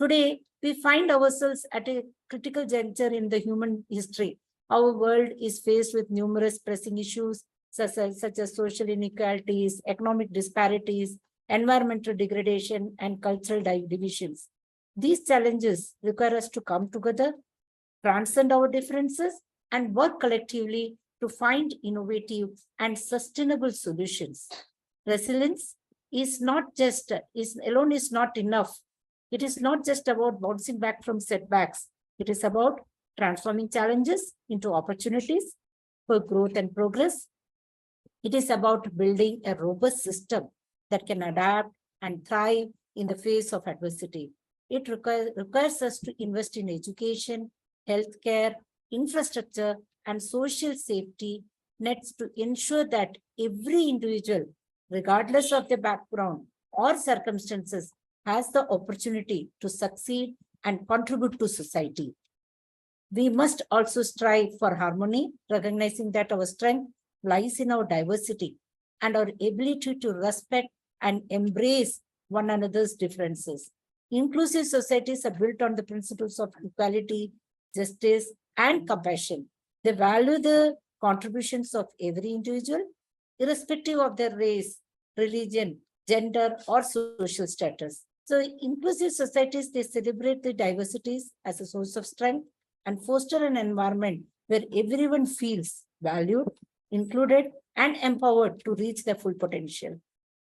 Today, we find ourselves at a critical juncture in the human history. Our world is faced with numerous pressing issues such as social inequalities, economic disparities, environmental degradation, and cultural divisions. These challenges require us to come together, transcend our differences, and work collectively to find innovative and sustainable solutions. Resilience is not enough. It is not just about bouncing back from setbacks. It is about transforming challenges into opportunities for growth and progress. It is about building a robust system that can adapt and thrive in the face of adversity. It requires us to invest in education, healthcare, infrastructure, and social safety nets to ensure that every individual, regardless of their background or circumstances, has the opportunity to succeed and contribute to society. We must also strive for harmony, recognizing that our strength lies in our diversity and our ability to respect and embrace one another's differences. Inclusive societies are built on the principles of equality, justice, and compassion. They value the contributions of every individual, irrespective of their race, religion, gender, or social status. So inclusive societies, they celebrate the diversities as a source of strength and foster an environment where everyone feels valued, included, and empowered to reach their full potential.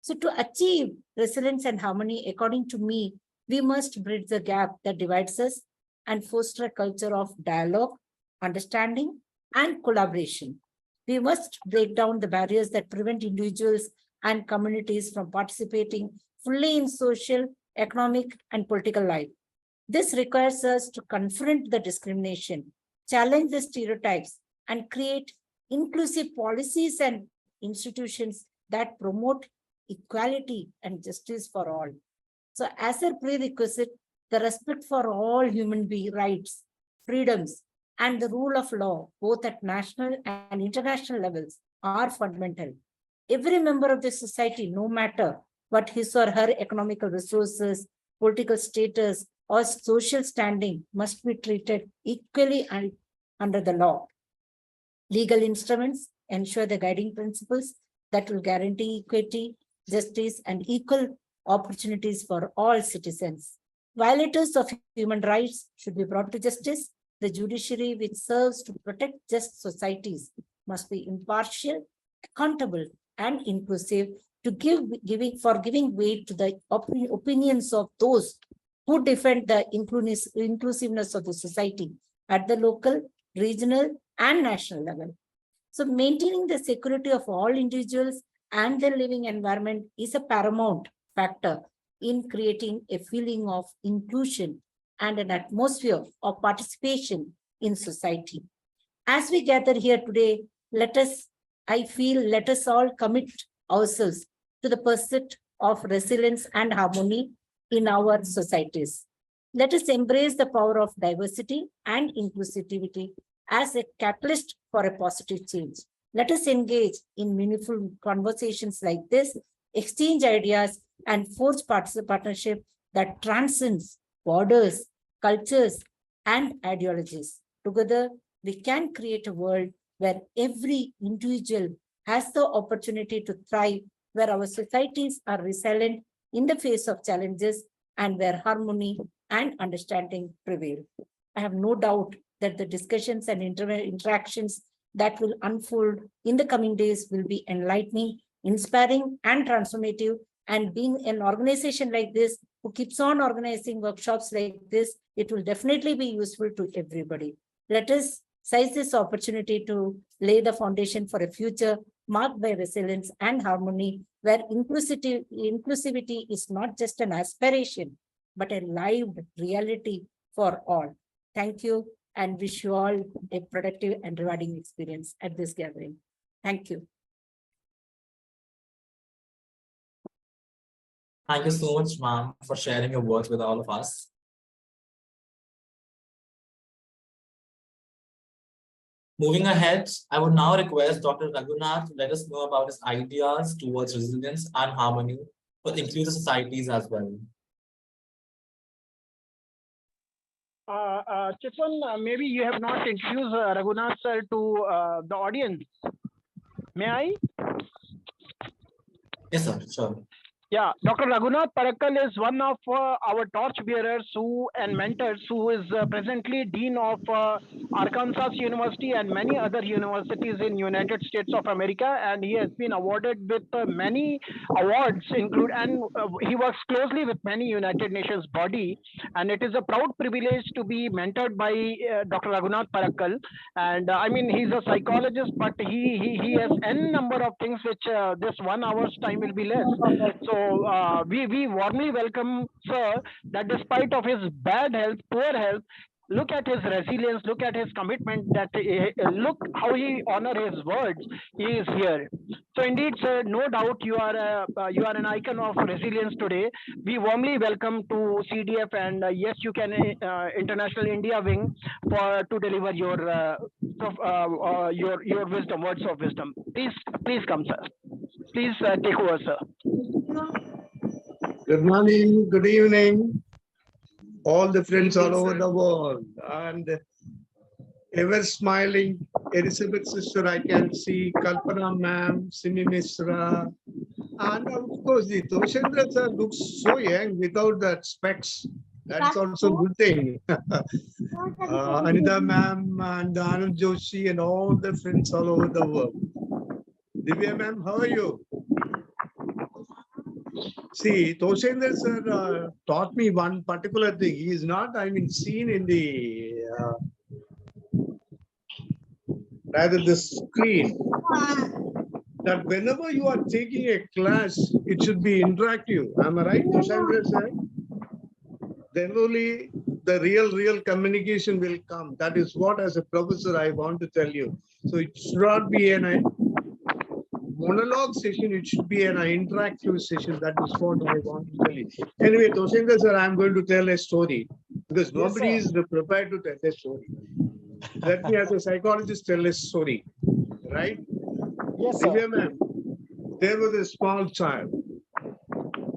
So to achieve resilience and harmony, according to me, we must bridge the gap that divides us and foster a culture of dialogue, understanding, and collaboration. We must break down the barriers that prevent individuals and communities from participating fully in social, economic, and political life. This requires us to confront the discrimination, challenge the stereotypes, and create inclusive policies and institutions that promote equality and justice for all. So as a prerequisite, the respect for all human rights, freedoms, and the rule of law, both at national and international levels, are fundamental. Every member of the society, no matter what his or her economical resources, political status, or social standing, must be treated equally under the law. Legal instruments ensure the guiding principles that will guarantee equity, justice, and equal opportunities for all citizens. Violators of human rights should be brought to justice. The judiciary, which serves to protect just societies, must be impartial, accountable, and inclusive to giving weight to the opinions of those who defend the inclusiveness of the society at the local, regional, and national level. So maintaining the security of all individuals and their living environment is a paramount factor in creating a feeling of inclusion and an atmosphere of participation in society. As we gather here today, let us all commit ourselves to the pursuit of resilience and harmony in our societies. Let us embrace the power of diversity and inclusivity as a catalyst for a positive change. Let us engage in meaningful conversations like this, exchange ideas, and forge partnership that transcends borders, cultures, and ideologies. Together, we can create a world where every individual has the opportunity to thrive, where our societies are resilient in the face of challenges, and where harmony and understanding prevail. I have no doubt that the discussions and interactions that will unfold in the coming days will be enlightening, inspiring, and transformative. And being an organization like this, who keeps on organizing workshops like this, it will definitely be useful to everybody. Let us seize this opportunity to lay the foundation for a future marked by resilience and harmony, where inclusivity is not just an aspiration, but a lived reality for all. Thank you and wish you all a productive and rewarding experience at this gathering. Thank you. Thank you so much, ma'am, for sharing your words with all of us. Moving ahead, I would now request Dr. Raghunath to let us know about his ideas towards resilience and harmony for inclusive societies as well. Chitvan, maybe you have not introduced Raghunath sir to the audience. May I? Yes, sir, sure. Yeah, Dr. Raghunath Parakkal is one of our torchbearers and mentors who is presently Dean of Arkansas University and many other universities in United States of America, and he has been awarded with many awards, and he works closely with many United Nations body, and it is a proud privilege to be mentored by Dr. Raghunath Parakkal. And I mean, he's a psychologist, but he has n number of things which this 1 hour's time will be less. So we warmly welcome sir that despite of his bad health, poor health, look at his resilience, look at his commitment, that look how he honor his words. He is here. So indeed, sir, no doubt you are an icon of resilience today. We warmly welcome to CDF and yes, you can International India Wing to deliver your wisdom, words of wisdom. Please come, sir. Please take over, sir. Good morning, good evening, all the friends all over the world, and ever smiling Elizabeth sister, I can see Kalpana ma'am, Simi Mishra, and of course the Tosendra sir looks so young without that specs. That's also a good thing. Anita ma'am and Anand Joshi and all the friends all over the world. Divya ma'am, how are you? See, Tosendra sir taught me one particular thing. He is not, I mean, seen in the rather the screen. That whenever you are taking a class, it should be interactive. Am I right, Tosendra sir? Then only the real communication will come. That is what, as a professor, I want to tell you. So it should not be an monologue session, it should be an interactive session. That is what I want to tell you. Anyway, Tosendra sir, I'm going to tell a story because nobody is prepared to tell a story. Let me, as a psychologist, tell a story, right? Yes, sir. Divya ma'am, there was a small child,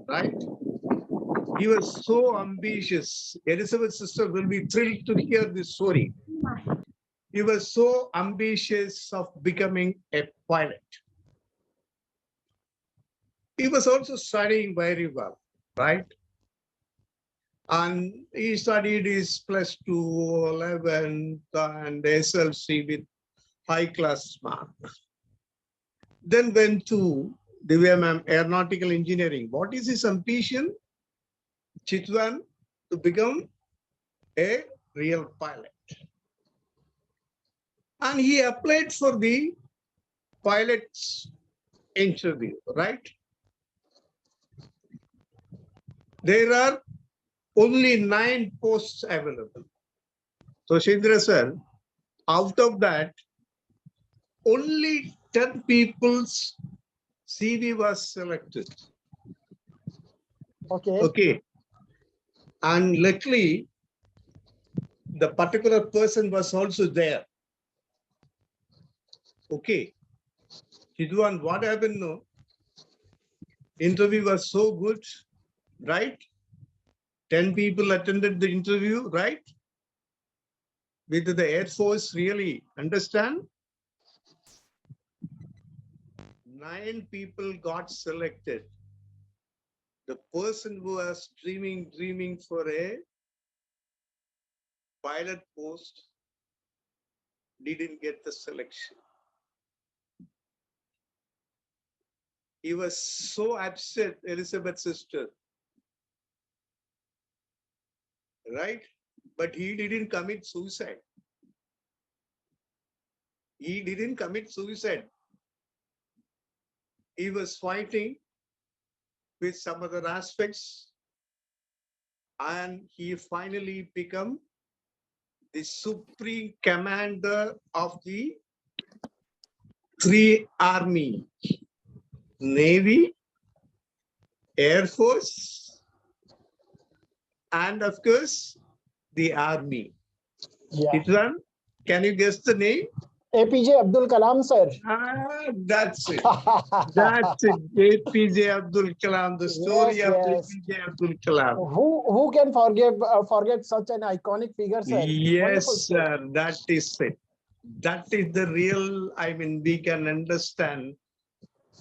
right? He was so ambitious. Elizabeth's sister will be thrilled to hear this story. He was so ambitious of becoming a pilot. He was also studying very well, right? And he studied his +2, 11th, and SLC with high-class marks. Then went to Divya ma'am, aeronautical engineering. What is his ambition? Chitvan, to become a real pilot. And he applied for the pilot's interview, right? There are only 9 posts available. So, Tosendra sir, out of that, only 10 people's CV was selected. Okay. Okay. And luckily, the particular person was also there. Okay. Chitvan, what happened? No, interview was so good, right? 10 people attended the interview, right? With the Air Force, really, understand? 9 people got selected. The person who was dreaming for a pilot post didn't get the selection. He was so upset, Elizabeth's sister, right? But he didn't commit suicide. He didn't commit suicide. He was fighting with some other aspects. and he finally become the supreme commander of the three army, Navy, Air Force, and of course, the army. Yeah. Chitvan, can you guess the name? APJ Abdul Kalam, sir. That's it. That's it. APJ Abdul Kalam, the story Yes, of yes. APJ Abdul Kalam. Who can forget such an iconic figure, sir? Wonderful Yes, story. sir. That is it. That is the real, I mean, we can understand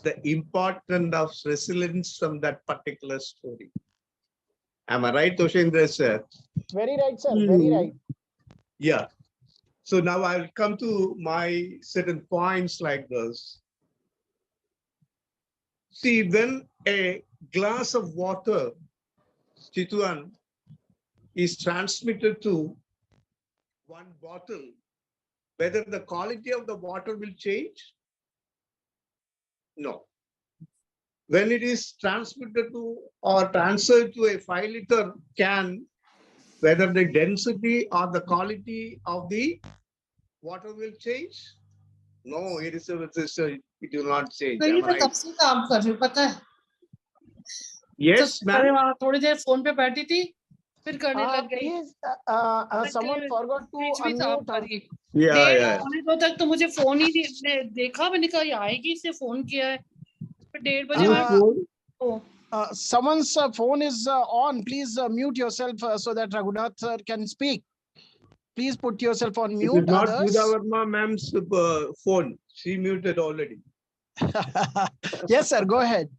the importance of resilience from that particular story. Am I right, Toshendra, sir? Very right, sir. Very right. Yeah. So now I'll come to my certain points like this. See, when a glass of water, Chitvan, is transmitted to one bottle, whether the quality of the water will change? No. When it is transmitted to or transferred to a 5-liter can, whether the density or the quality of the water will change? No, it will not change. Am I right? Yes, ma'am. थोड़ी देर phone पे बैठी थी फिर करने लग गई Please, someone forgot to बीच में साफ unmute. करी Yeah, डेढ़ yeah. पौने दो तक तो मुझे फोन ही देखा मैंने कहा ये आएगी इससे फोन किया है फिर 1:30 बजे मैं Someone's phone is on. Please mute yourself so that Raghunath sir can speak. Please put yourself on It mute. is not Others. Sudha ma'am's phone. She muted already. Yes, sir. Go ahead.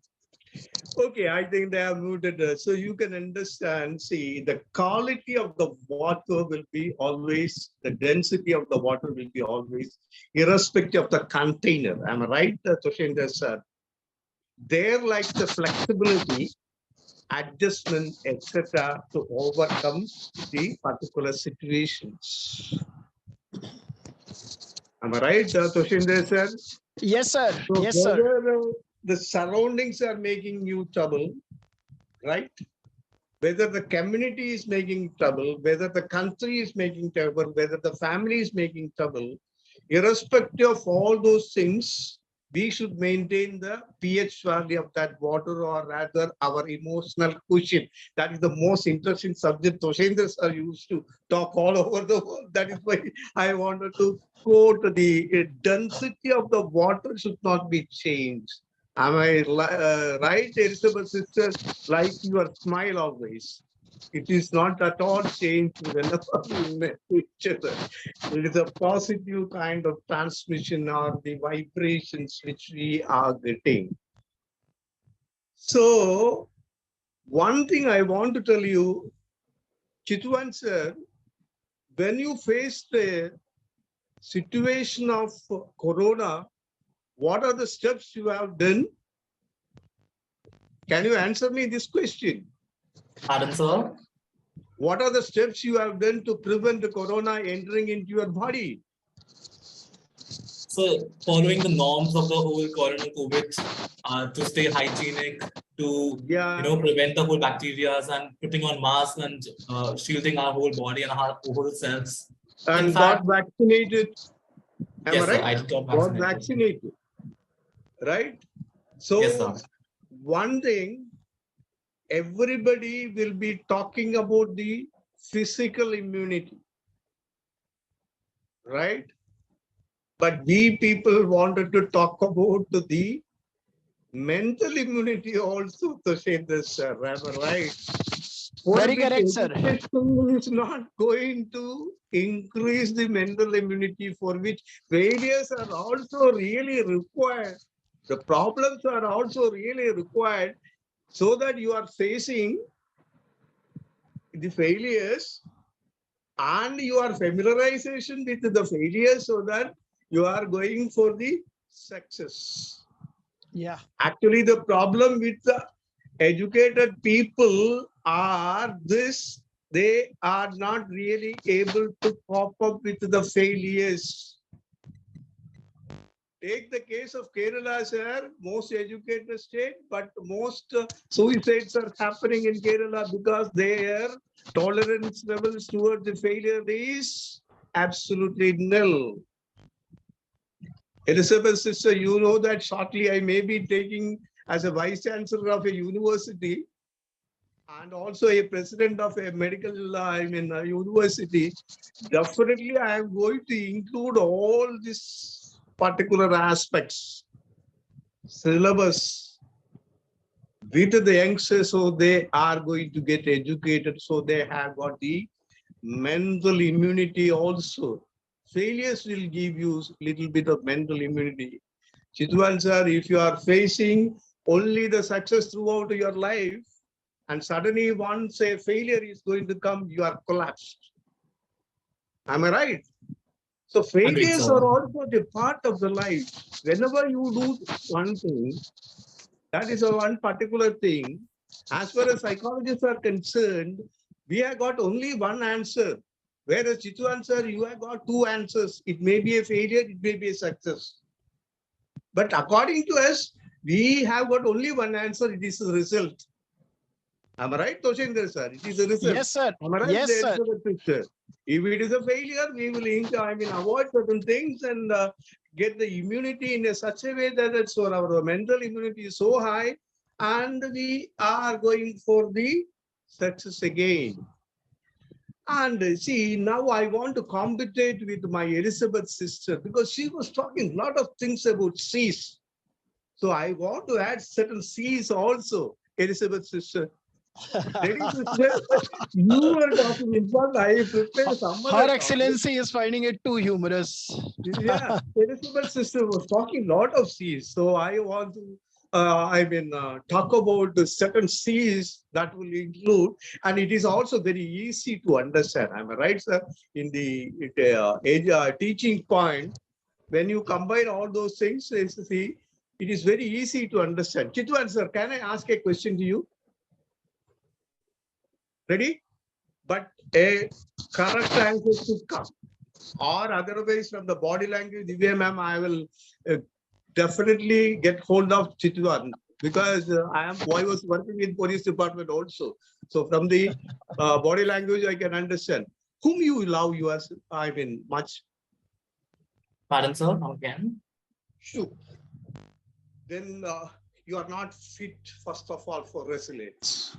Okay, I think they have muted her. So you can understand, see, the quality of the water will be always, the density of the water will be always, irrespective of the container. Am I right, Toshendra sir? There lies the flexibility, adjustment, etc., to overcome the particular situations. Am I right, Toshendra sir? Yes, sir. So Yes, sir. whether the surroundings are making you trouble, right? Whether the community is making trouble, whether the country is making trouble, whether the family is making trouble, irrespective of all those things, we should maintain the pH value of that water, or rather our emotional quotient. That is the most interesting subject Toshendra sir used to talk all over the world. That is why I wanted to quote the density of the water should not be changed. Am I right, Elizabeth sister? Like your smile always. It is not at all changed whenever we met each other. It is a positive kind of transmission or the vibrations which we are getting. So, one thing I want to tell you, Chitvan sir, when you face the situation of corona, what are the steps you have done? Can you answer me this question? Pardon, sir? What are the steps you have done to prevent the corona entering into your body? So, following the norms of the whole corona COVID, to stay hygienic, to prevent the whole bacteria, and putting on masks and shielding our whole body and our whole cells. And got vaccinated. Am yes, I right? Sir, I got vaccinated. Right? So, yes, sir. One thing, everybody will be talking about the physical immunity, right? But we people wanted to talk about the mental immunity also, Toshendra sir, right? Very correct, sir. Is not going to increase the mental immunity, for which failures are also really required. The problems are also really required, so that you are facing the failures and you are familiarization with the failures, so that you are going for the success. Yeah. Actually, the problem with the educated people are this: they are not really able to cope up with the failures. Take the case of Kerala, sir, most educated state, but most suicides are happening in Kerala because their tolerance levels towards the failure is absolutely nil. Elizabeth, sister, you know that shortly I may be taking as a vice chancellor of a university and also a president of a medical university. Definitely, I am going to include all these particular aspects, syllabus, with the youngsters, so they are going to get educated, so they have got the mental immunity also. Failures will give you a little bit of mental immunity. Chitvan sir, if you are facing only the success throughout your life, and suddenly once a failure is going to come, you are collapsed. Am I right? So failures are also the part of the life. Whenever you do one thing, that is a one particular thing. As far as psychologists are concerned, we have got only one answer. Whereas Chitvan sir, you have got two answers. It may be a failure, it may be a success. But according to us, we have got only one answer. It is a result. Am I right, Tosendra sir? It is a result. Yes, sir. Am I right? Yes, sir. If it is a failure, we will avoid certain things and get the immunity in such a way that it's for our mental immunity is so high, and we are going for the success again. And see, now I want to compete with my Elizabeth sister because she was talking a lot of things about C's. So I want to add certain C's also, Elizabeth sister. You were talking, in fact, I prepared some other Her Excellency is finding it too humorous. Yeah, Elizabeth sister was talking a lot of C's. So I want to, talk about the certain C's that will include, and it is also very easy to understand. Am I right, sir? In the teaching point, when you combine all those things, see, it is very easy to understand. Chitvan, sir, can I ask a question to you? Ready? But a correct answer should come. Or otherwise, from the body language, Divya ma'am, I will definitely get hold of Chitvan because I was working in police department also. So from the body language, I can understand. Whom you love, much. Pardon, sir, again. Sure. Then you are not fit, first of all, for resilience.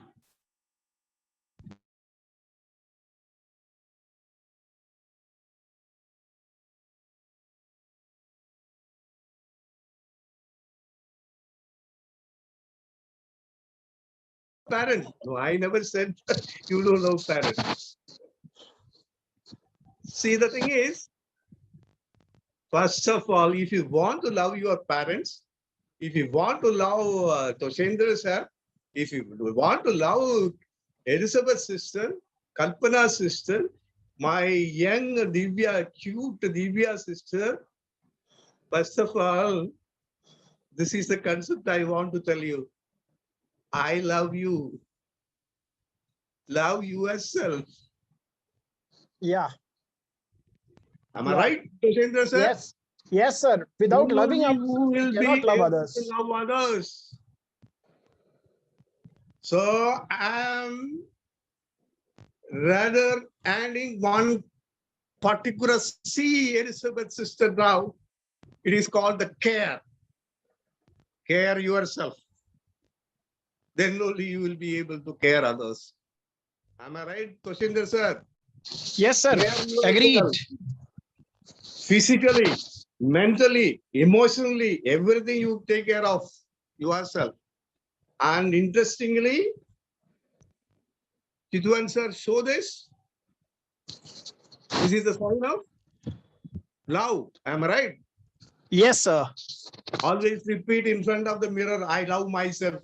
Parents. No, I never said you don't love parents. See, the thing is, first of all, if you want to love your parents, if you want to love Tosendra sir, if you want to love Elizabeth's sister, Kalpana's sister, my young Divya, cute Divya sister, first of all, this is the concept I want to tell you. I love you. Love yourself. Yeah. Am I right, Tosendra sir? Yes. Yes, sir. Without loving us, you cannot love others. Love others. So I am rather adding one particular C, Elizabeth sister now. It is called the care. Care yourself. Then only you will be able to care others. Am I right, Tosendra sir? Yes, sir. Agreed. Physically, mentally, emotionally, everything you take care of yourself. And interestingly, Chitvan sir, show this. This is the sign of love. Am I right? Yes, sir. Always repeat in front of the mirror, I love myself.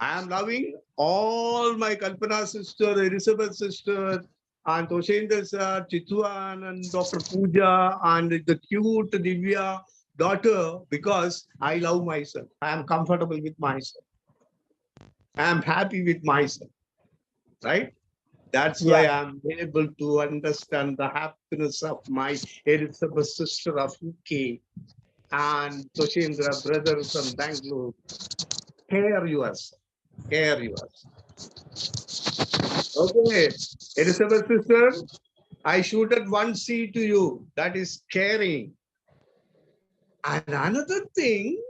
I am loving all my Kalpana sister, Elizabeth sister, and Tosendra sir, Chitvan, and Dr. Pooja, and the cute Divya daughter, because I love myself. I am comfortable with myself. I am happy with myself. Right? That's why I'm able to understand the happiness of my Elizabeth sister of UK and Tosendra brother from Bangalore. Care yours. Care yours. Okay. Elizabeth sister, I shooted 1C to you. That is caring. And another thing,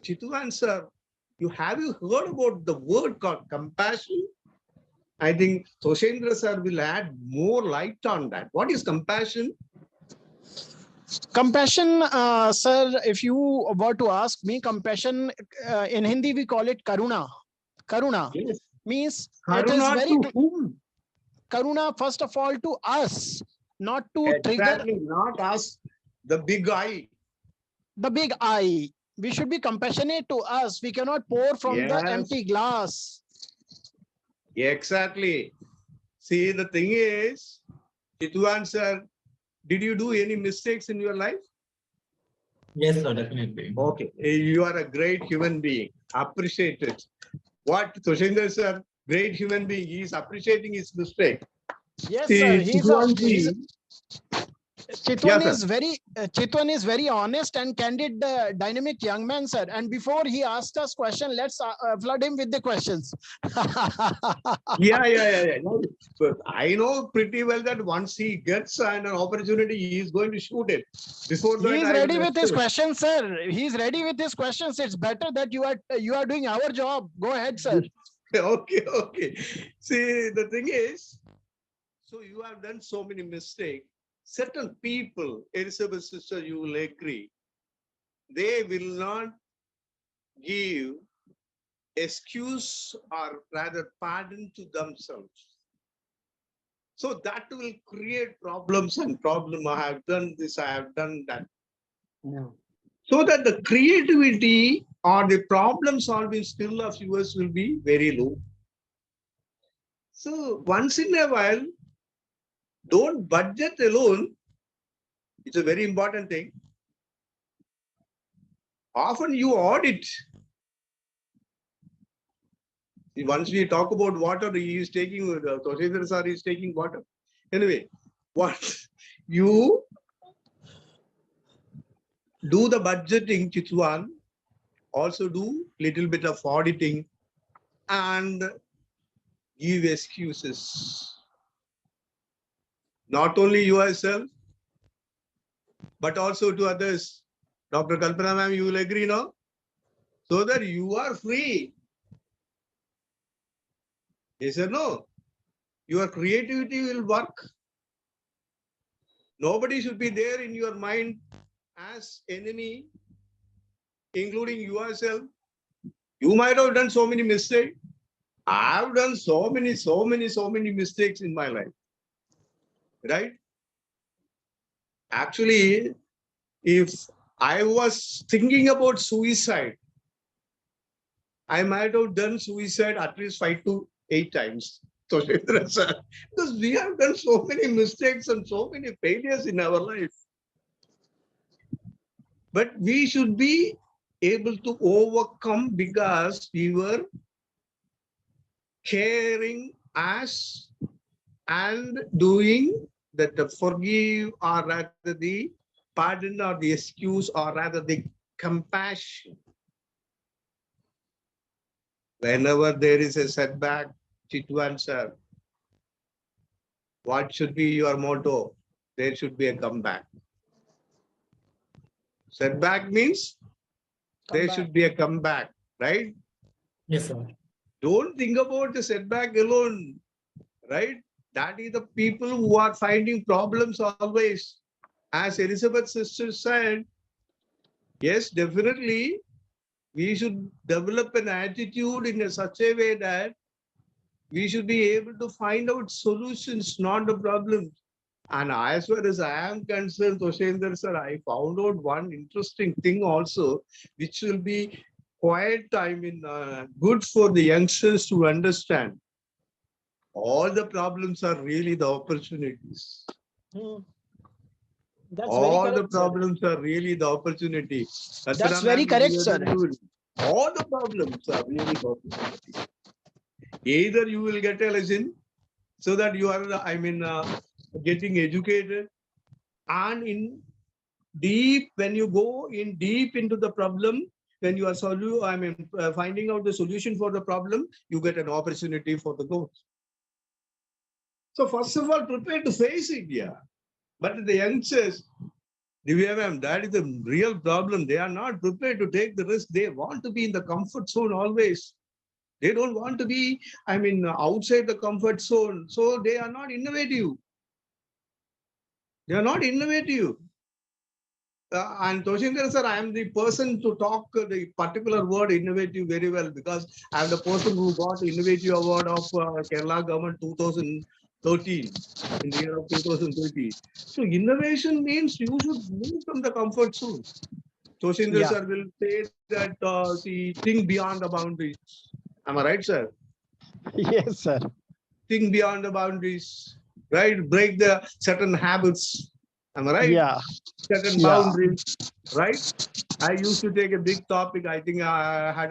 Chitvan sir, have you heard about the word called compassion? I think Tosendra sir will add more light on that. What is compassion? Compassion, sir, if you were to ask me, compassion, in Hindi we call it karuna. Karuna means it is Karuna very to whom? Karuna, first of all, to us, not to trigger. Not us, the big I. The big I. We should be compassionate to us. We cannot pour from the empty glass. Exactly. See, the thing is, Chitvan sir, did you do any mistakes in your life? Yes, sir, definitely. Okay. You are a great human being. Appreciate it. What Tosendra sir, great human being, he is appreciating his mistake. Yes, see, sir. Chitvan Chitvan is very honest and candid, dynamic young man, sir. And before he asked us question, let's flood him with the questions. Yeah. But I know pretty well that once he gets an opportunity, he is going to shoot it. Before that, he is ready with his questions, sir. He is ready with his questions. It's better that you are doing our job. Go ahead, sir. Okay. See, the thing is, so you have done so many mistakes. Certain people, Elizabeth sister, you will agree, they will not give excuse or rather pardon to themselves. So that will create problems and problem. I have done this, I have done that. No. So that the creativity or the problem solving skill of yours will be very low. So once in a while, don't budget alone. It's a very important thing. Often you audit. Once we talk about water, he is taking, Tosendra sir is taking water. Anyway, what you do the budgeting, Chitvan, also do little bit of auditing and give excuses. Not only yourself, but also to others. Dr. Kalpana ma'am, you will agree, no? So that you are free. Yes or no? Your creativity will work. Nobody should be there in your mind as enemy, including yourself. You might have done so many mistakes. I've done so many mistakes in my life. Right? Actually, if I was thinking about suicide, I might have done suicide at least 5 to 8 times. Because we have done so many mistakes and so many failures in our life. But we should be able to overcome because we were caring as and doing that the forgive or rather the pardon or the excuse or rather the compassion. Whenever there is a setback, Chitvan sir, what should be your motto? There should be a comeback. Setback means there should be a comeback, right? Yes, sir. Don't think about the setback alone, right? That is the people who are finding problems always. As Elizabeth's sister said, yes, definitely, we should develop an attitude in such a way that we should be able to find out solutions, not the problems. And as far as I am concerned, Tosendra sir, I found out one interesting thing also, which will be quiet time in good for the youngsters to understand. All the problems are really the opportunities. All the problems are really the opportunity. That's very correct, sir. All the problems are really the opportunity. Either you will get a lesson, so that you are, getting educated, and in deep, when you go in deep into the problem, when you are finding out the solution for the problem, you get an opportunity for the growth. So first of all, prepare to face it, yeah. But the youngsters, that is the real problem. They are not prepared to take the risk. They want to be in the comfort zone always. They don't want to be, outside the comfort zone. So they are not innovative. They are not innovative. And Tosendra sir, I am the person to talk the particular word innovative very well, because I am the person who got innovative award of Kerala government 2013, in the year of 2013. So innovation means you should move from the comfort zone. Tosendra sir will say that think beyond the boundaries. Am I right, sir? Yes, sir. Think beyond the boundaries, right? Break the certain habits. Am I right? Yeah. Certain boundaries, right? I used to take a big topic. I think I had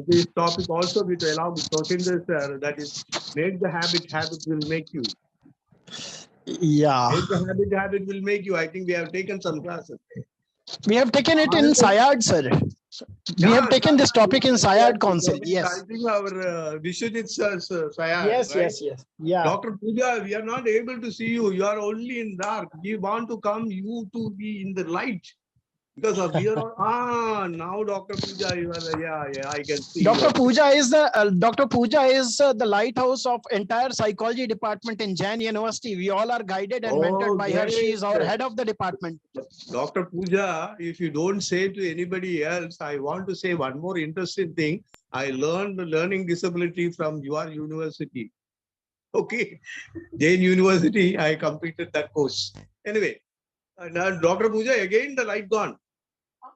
this topic also along with Tosendra sir, that is, make the habit will make you. Yeah. Make the habit will make you. I think we have taken some classes. We have taken it in SIAD, sir. We have taken this topic in SIAD Council. Yes. I think our Vishwajit sir's SIAD. Yes, right? yes. Yeah. Dr. Pooja, we are not able to see you. You are only in dark. We want to come you to be in the light. Because of we are now Dr. Pooja, you are, I can see. Dr. Pooja is the lighthouse of entire psychology department in Jain University. We all are guided and mentored by her. She is our head of the department. Dr. Pooja, if you don't say to anybody else, I want to say one more interesting thing. I learned learning disability from your university. Okay, Jain University, I completed that course. Anyway, now Dr. Pooja, again the light gone.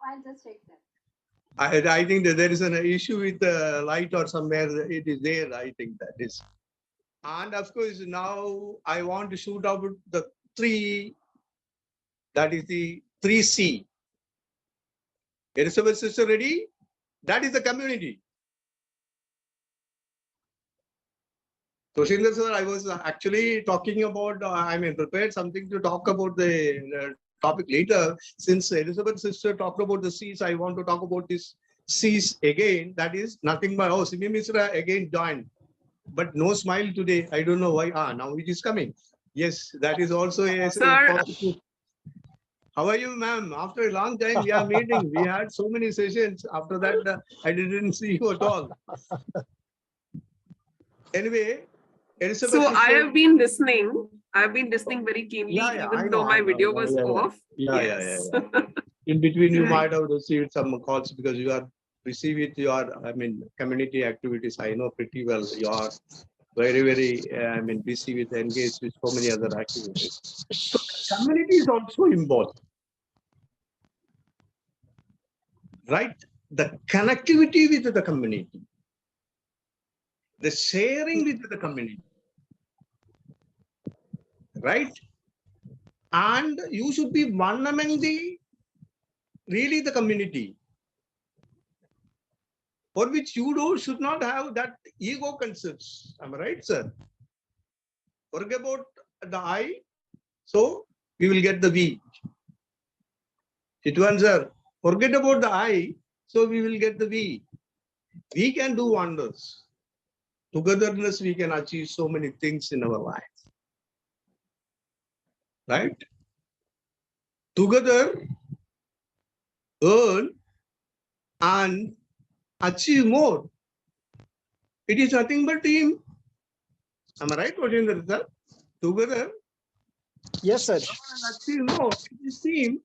I'll just take that. I think that there is an issue with the light or somewhere it is there. I think that is. And of course, now I want to shoot out the 3, that is the 3C. Elizabeth sister ready? That is the community. Tosendra sir, I was actually talking about, prepared something to talk about the topic later. Since Elizabeth sister talked about the C's, I want to talk about this C's again. That is nothing but, Simi Mishra again joined. But no smile today. I don't know why. Now it is coming. Yes, that is also a... Sir, how are you, ma'am? After a long time, we are meeting. We had so many sessions. After that, I didn't see you at all. Anyway, Elizabeth so sister, I have been listening. I've been listening very keenly, even though my video was off. Yeah. In between, you might have received some calls because you are busy with your, community activities. I know pretty well. You are very, very, busy with engaged with so many other activities. So community is also involved, right? The connectivity with the community, the sharing with the community, right? And you should be one among the community, for which you should not have that ego concepts. Am I right, sir? Forget about the I, so we will get the we. Chitvan sir, forget about the I, so we will get the we. We can do wonders. Togetherness, we can achieve so many things in our life. Right? Together, earn and achieve more. It is nothing but team. Am I right, Tosendra sir? Together. Yes, sir. Achieve more. It is team.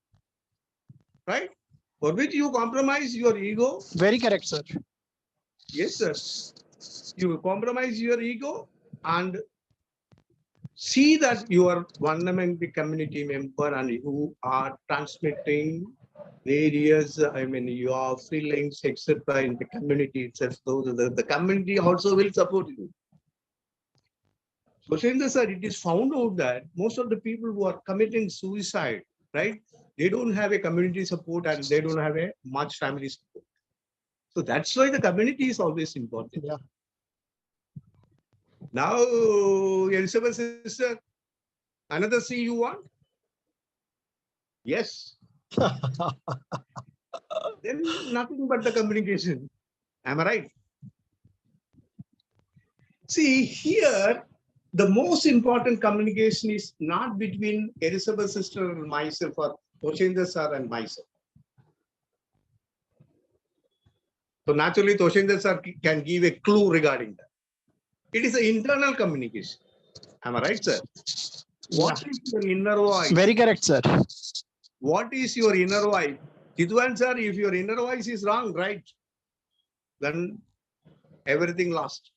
Right? For which you compromise your ego. Very correct, sir. Yes, sir. You compromise your ego and see that you are one among the community member and you are transmitting various, your feelings, etc. in the community itself. So the community also will support you. So, sir, it is found out that most of the people who are committing suicide, right? They don't have a community support and they don't have a much family support. So that's why the community is always important. Yeah. Now, Elizabeth sister, another C you want? Yes. Then nothing but the communication. Am I right? See, here, the most important communication is not between Elizabeth sister and myself, or Tosendra sir and myself. So naturally, Tosendra sir can give a clue regarding that. It is an internal communication. Am I right, sir? What is your inner voice? Very correct, sir. What is your inner voice? Chitvan sir, if your inner voice is wrong, right, then everything lost.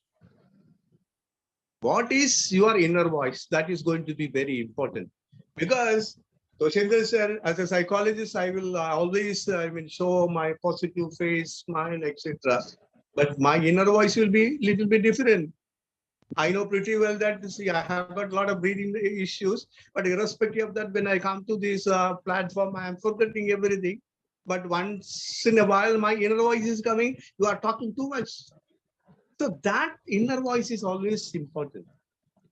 What is your inner voice? That is going to be very important. Because Tosendra sir, as a psychologist, I will always show my positive face, smile, etc. But my inner voice will be a little bit different. I know pretty well that, see, I have got a lot of breathing issues, but irrespective of that, when I come to this platform, I am forgetting everything. But once in a while, my inner voice is coming, you are talking too much. So that inner voice is always important.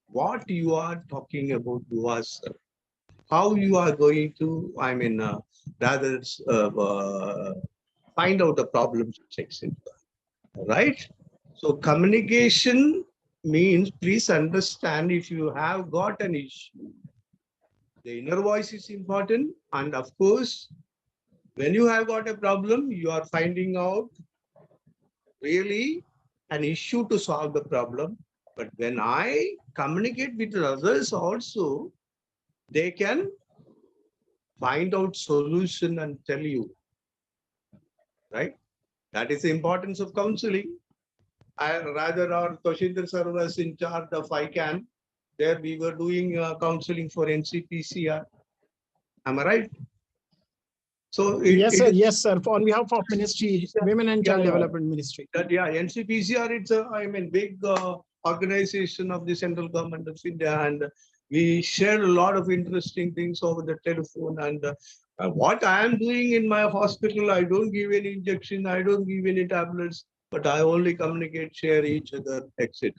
What you are talking about yourself, how you are going to, rather find out the problems, etc. Right? So communication means, please understand, if you have got an issue, the inner voice is important. And of course, when you have got a problem, you are finding out really an issue to solve the problem. But when I communicate with others also, they can find out solution and tell you, right? That is the importance of counseling. Rather, our Tosendra sir was in charge of ICANN. There we were doing counseling for NCPCR. Am I right? So yes, sir. Yes, sir. On behalf of Ministry, Women and Child Development Ministry. That, NCPCR, it's a big organization of the central government of India, and we share a lot of interesting things over the telephone. And what I am doing in my hospital, I don't give any injection, I don't give any tablets, but I only communicate, share each other, etc.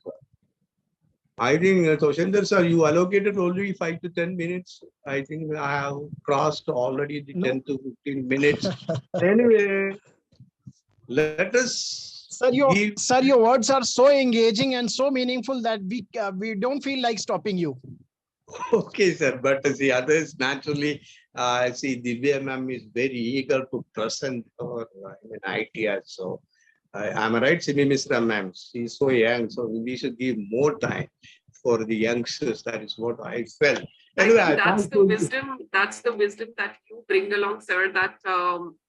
I think, Tosendra sir, you allocated only 5 to 10 minutes. I think I have crossed already the 10 to 15 minutes. Anyway, let us. Sir, your words are so engaging and so meaningful that we don't feel like stopping you. Okay, sir. But the others, naturally, see, Divya ma'am is very eager to present her ideas. So, am I right, Simi Mishra ma'am? She's so young, so we should give more time for the youngsters. That is what I felt. Anyway, I think that's the wisdom. That's the wisdom that you bring along, sir. That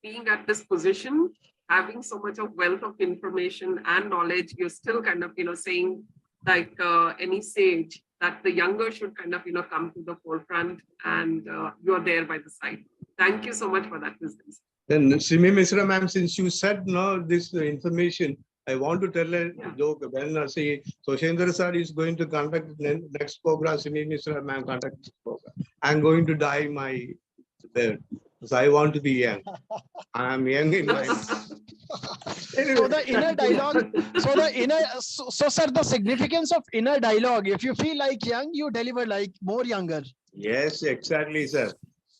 being at this position, having so much of wealth of information and knowledge, you're still kind of saying, like any sage, that the younger should kind of come to the forefront, and you're there by the side. Thank you so much for that wisdom. Then Simi Mishra ma'am, since you said this information, I want to tell a joke. When Tosendra sir is going to conduct the next program, Simi Mishra ma'am conduct this program. I'm going to dye my hair because I want to be young. I am young in my Anyway. So the inner dialogue, so sir, the significance of inner dialogue, if you feel like young, you deliver like more younger. Yes, exactly, sir.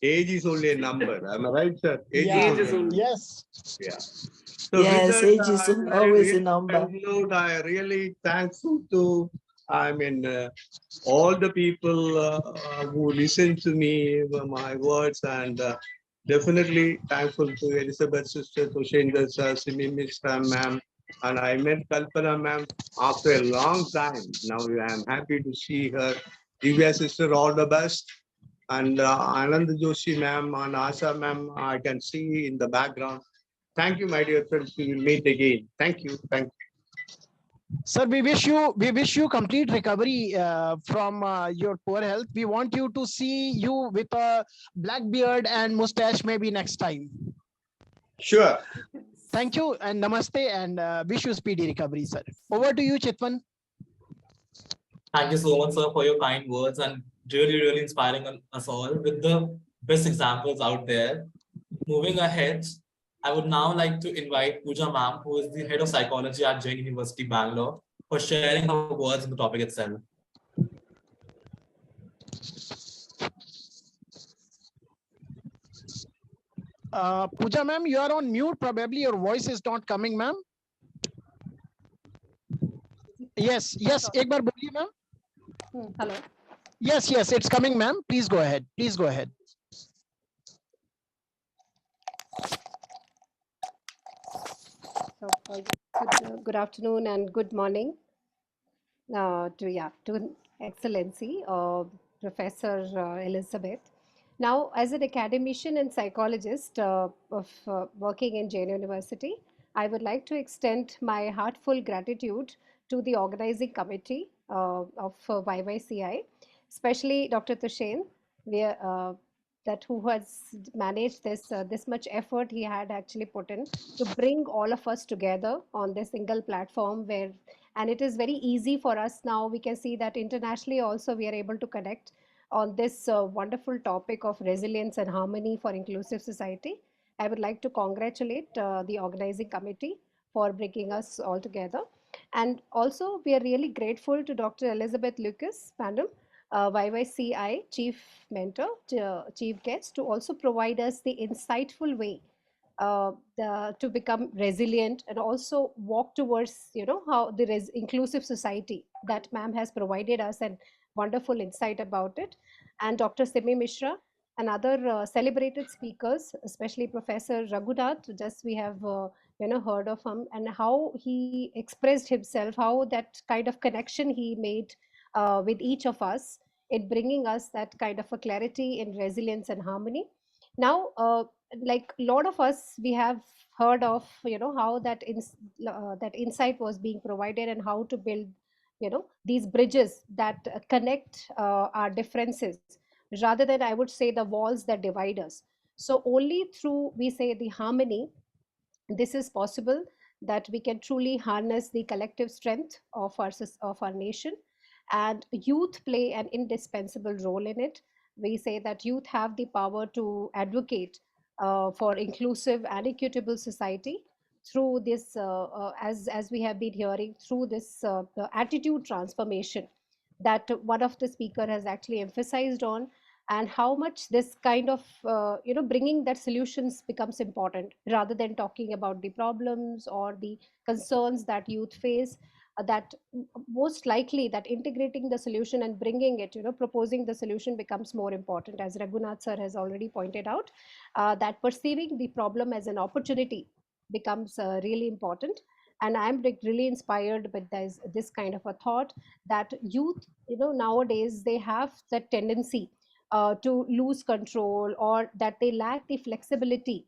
Age is only a number. Am I right, sir? Age is only. Yes. Yeah. So yes, age is always a number. I really thankful to, all the people who listen to me, my words, and definitely thankful to Elizabeth sister, Tosendra sir, Simi Mishra ma'am, and I met Kalpana ma'am after a long time. Now I am happy to see her. Divya sister, all the best. And Anand Joshi ma'am and Asha ma'am, I can see in the background. Thank you, my dear friends. We will meet again. Thank you. Thank you. Sir, we wish you complete recovery from your poor health. We want you to see you with a black beard and mustache maybe next time. Sure. Thank you and namaste, and wish you speedy recovery, sir. Over to you, Chitvan. Thank you so much, sir, for your kind words, and really inspiring us all with the best examples out there. Moving ahead, I would now like to invite Pooja ma'am, who is the head of psychology at Jain University, Bangalore, for sharing her words on the topic itself. Pooja ma'am, you are on mute. Probably your voice is not coming, ma'am. Yes, yes. एक बार बोलिए, ma'am. Hello. Yes, yes, it's coming, ma'am. Please go ahead. Please go ahead. So, good afternoon and good morning to Excellency, Professor Elizabeth. Now, as an academician and psychologist working in Jain University, I would like to extend my heartfelt gratitude to the organizing committee of YYCI, especially Dr. Tushen, that who has managed this much effort he had actually put in to bring all of us together on this single platform where, and it is very easy for us now. We can see that internationally also we are able to connect on this wonderful topic of resilience and harmony for inclusive society. I would like to congratulate the organizing committee for bringing us all together. And also we are really grateful to Dr. Elizabeth Lucas, madam, YYCI chief mentor, chief guest, to also provide us the insightful way to become resilient and also walk towards, how there is inclusive society that ma'am has provided us and wonderful insight about it. And Dr. Simi Mishra and other celebrated speakers, especially Professor Raghunath, just we have heard of him and how he expressed himself, how that kind of connection he made with each of us in bringing us that kind of a clarity in resilience and harmony. Now, like a lot of us, we have heard of how that that insight was being provided and how to build these bridges that connect our differences rather than, I would say, the walls that divide us. So only through, we say, the harmony, this is possible, that we can truly harness the collective strength of our nation. And youth play an indispensable role in it. We say that youth have the power to advocate for inclusive and equitable society through this, as we have been hearing, through this the attitude transformation that one of the speaker has actually emphasized on, and how much this kind of bringing that solutions becomes important rather than talking about the problems or the concerns that youth face. That most likely that integrating the solution and bringing it, proposing the solution becomes more important, as Raghunath sir has already pointed out, that perceiving the problem as an opportunity becomes really important. And I'm really inspired with this kind of a thought that youth, nowadays they have that tendency to lose control, or that they lack the flexibility,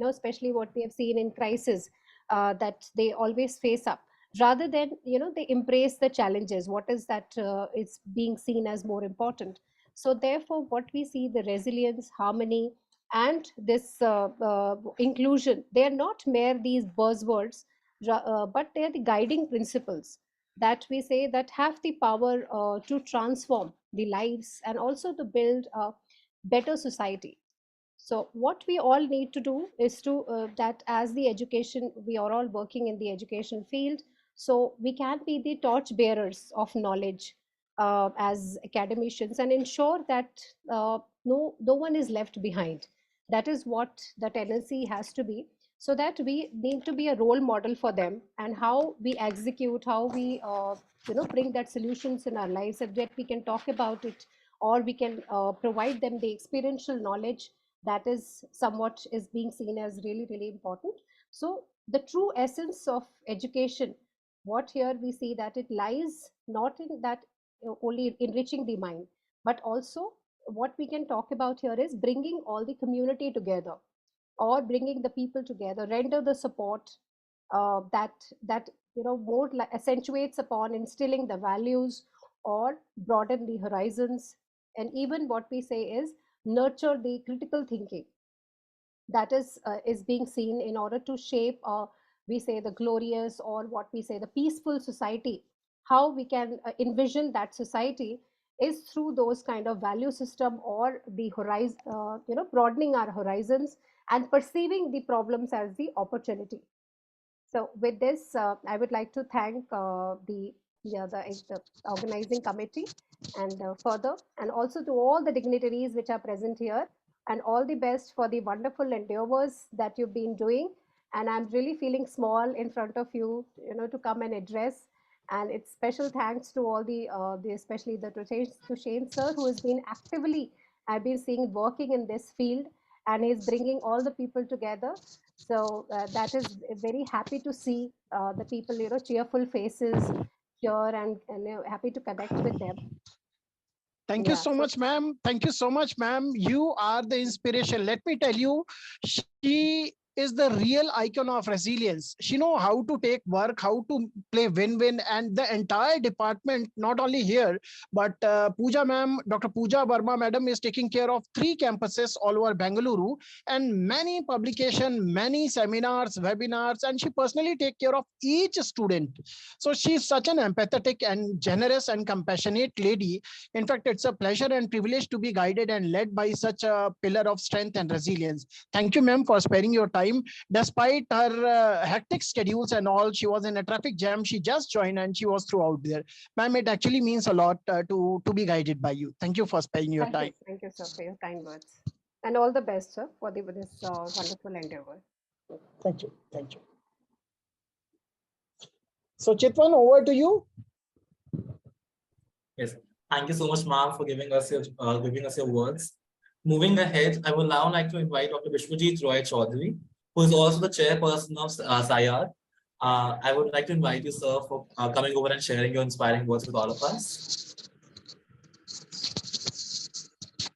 especially what we have seen in crisis, that they always face up rather than, they embrace the challenges. What is that is being seen as more important. So therefore, what we see, the resilience, harmony, and this inclusion, they are not mere these buzzwords, but they are the guiding principles that we say that have the power to transform the lives and also to build a better society. So what we all need to do is to that as the education, we are all working in the education field, so we can be the torch bearers of knowledge as academicians and ensure that no one is left behind. That is what the tendency has to be, so that we need to be a role model for them, and how we execute, how we bring that solutions in our lives, and that we can talk about it, or we can provide them the experiential knowledge that is somewhat is being seen as really, really important. So the true essence of education, what here we see, that it lies not in that only enriching the mind, but also what we can talk about here is bringing all the community together, or bringing the people together, render the support that more accentuates upon instilling the values, or broaden the horizons, and even what we say is nurture the critical thinking that is being seen in order to shape we say the glorious, or what we say the peaceful society. How we can envision that society is through those kind of value system, or the horizon, broadening our horizons and perceiving the problems as the opportunity. So with this, I would like to thank the organizing committee and further, and also to all the dignitaries which are present here, and all the best for the wonderful endeavors that you've been doing. And I'm really feeling small in front of you, to come and address. And it's special thanks to all the especially the Tushain sir, who has been actively, I've been seeing working in this field, and he's bringing all the people together. So that is very happy to see the people, cheerful faces here, and happy to connect with them. Thank you Yeah. so much, ma'am. Thank you so much, ma'am. You are the inspiration. Let me tell you, she is the real icon of resilience. She know how to take work, how to play win-win, and the entire department, not only here, but Pooja ma'am, Dr. Pooja Verma madam is taking care of 3 campuses all over Bengaluru, and many publication, many seminars, webinars, and she personally take care of each student. So she's such an empathetic and generous and compassionate lady. In fact, it's a pleasure and privilege to be guided and led by such a pillar of strength and resilience. Thank you, ma'am, for sparing your time. Despite her hectic schedules and all, she was in a traffic jam. She just joined and she was throughout there. Ma'am, it actually means a lot to be guided by you. Thank you for sparing your time. Thank you, sir, for your kind words. And all the best, sir, for this wonderful endeavor. Thank you. Thank you. So, Chitvan, over to you. Yes. Thank you so much, ma'am, for giving us your words. Moving ahead, I would now like to invite Dr. Vishwajit Roy Chaudhary, who is also the chairperson of SIAD. I would like to invite you, sir, for coming over and sharing your inspiring words with all of us.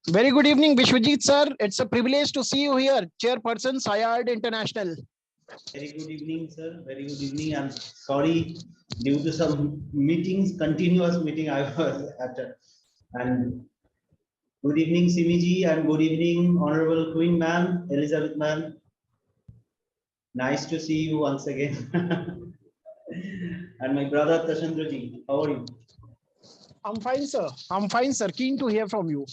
Very good evening, Vishwajit sir. It's a privilege to see you here, chairperson SIAD International. Very good evening, sir. Very good evening. I'm sorry, due to some meetings, continuous meeting I was at. And good evening, Simi ji, and good evening, Honorable Queen Ma'am, Elizabeth Ma'am. Nice to see you once again. And my brother Tosendra ji, how are you? I'm fine, sir. I'm fine, sir. Keen to hear from you.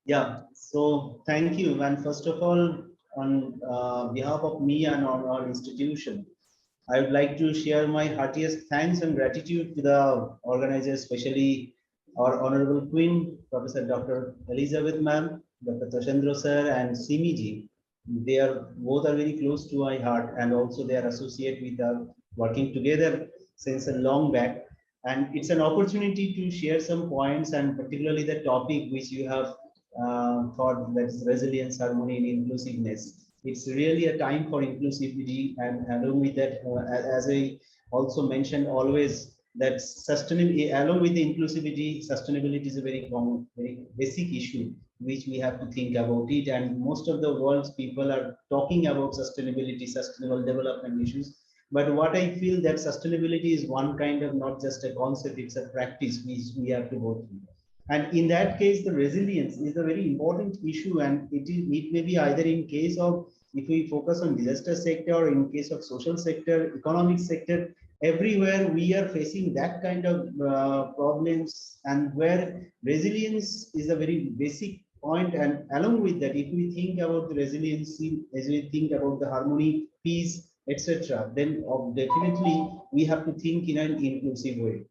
Yeah, so thank you. And first of all, on behalf of me and on our institution, I would like to share my heartiest thanks and gratitude to the organizers, especially our Honorable Queen, Professor Dr. Elizabeth Ma'am, Dr. Tosendra sir, and Simi ji. They are both are very close to my heart, and also they are associated with working together since a long back. And it's an opportunity to share some points, and particularly the topic which you have thought, that's resilience, harmony, and inclusiveness. It's really a time for inclusivity, and along with that, as I also mentioned always, that sustainability, along with the inclusivity, sustainability is a very common, very basic issue which we have to think about it. And most of the world's people are talking about sustainability, sustainable development issues. But what I feel that sustainability is one kind of, not just a concept, it's a practice which we have to go through. And in that case, the resilience is a very important issue, and it may be either in case of, if we focus on disaster sector, or in case of social sector, economic sector, everywhere we are facing that kind of problems, and where resilience is a very basic point. And along with that, if we think about the resiliency, as we think about the harmony, peace, etc., then definitely we have to think in an inclusive way.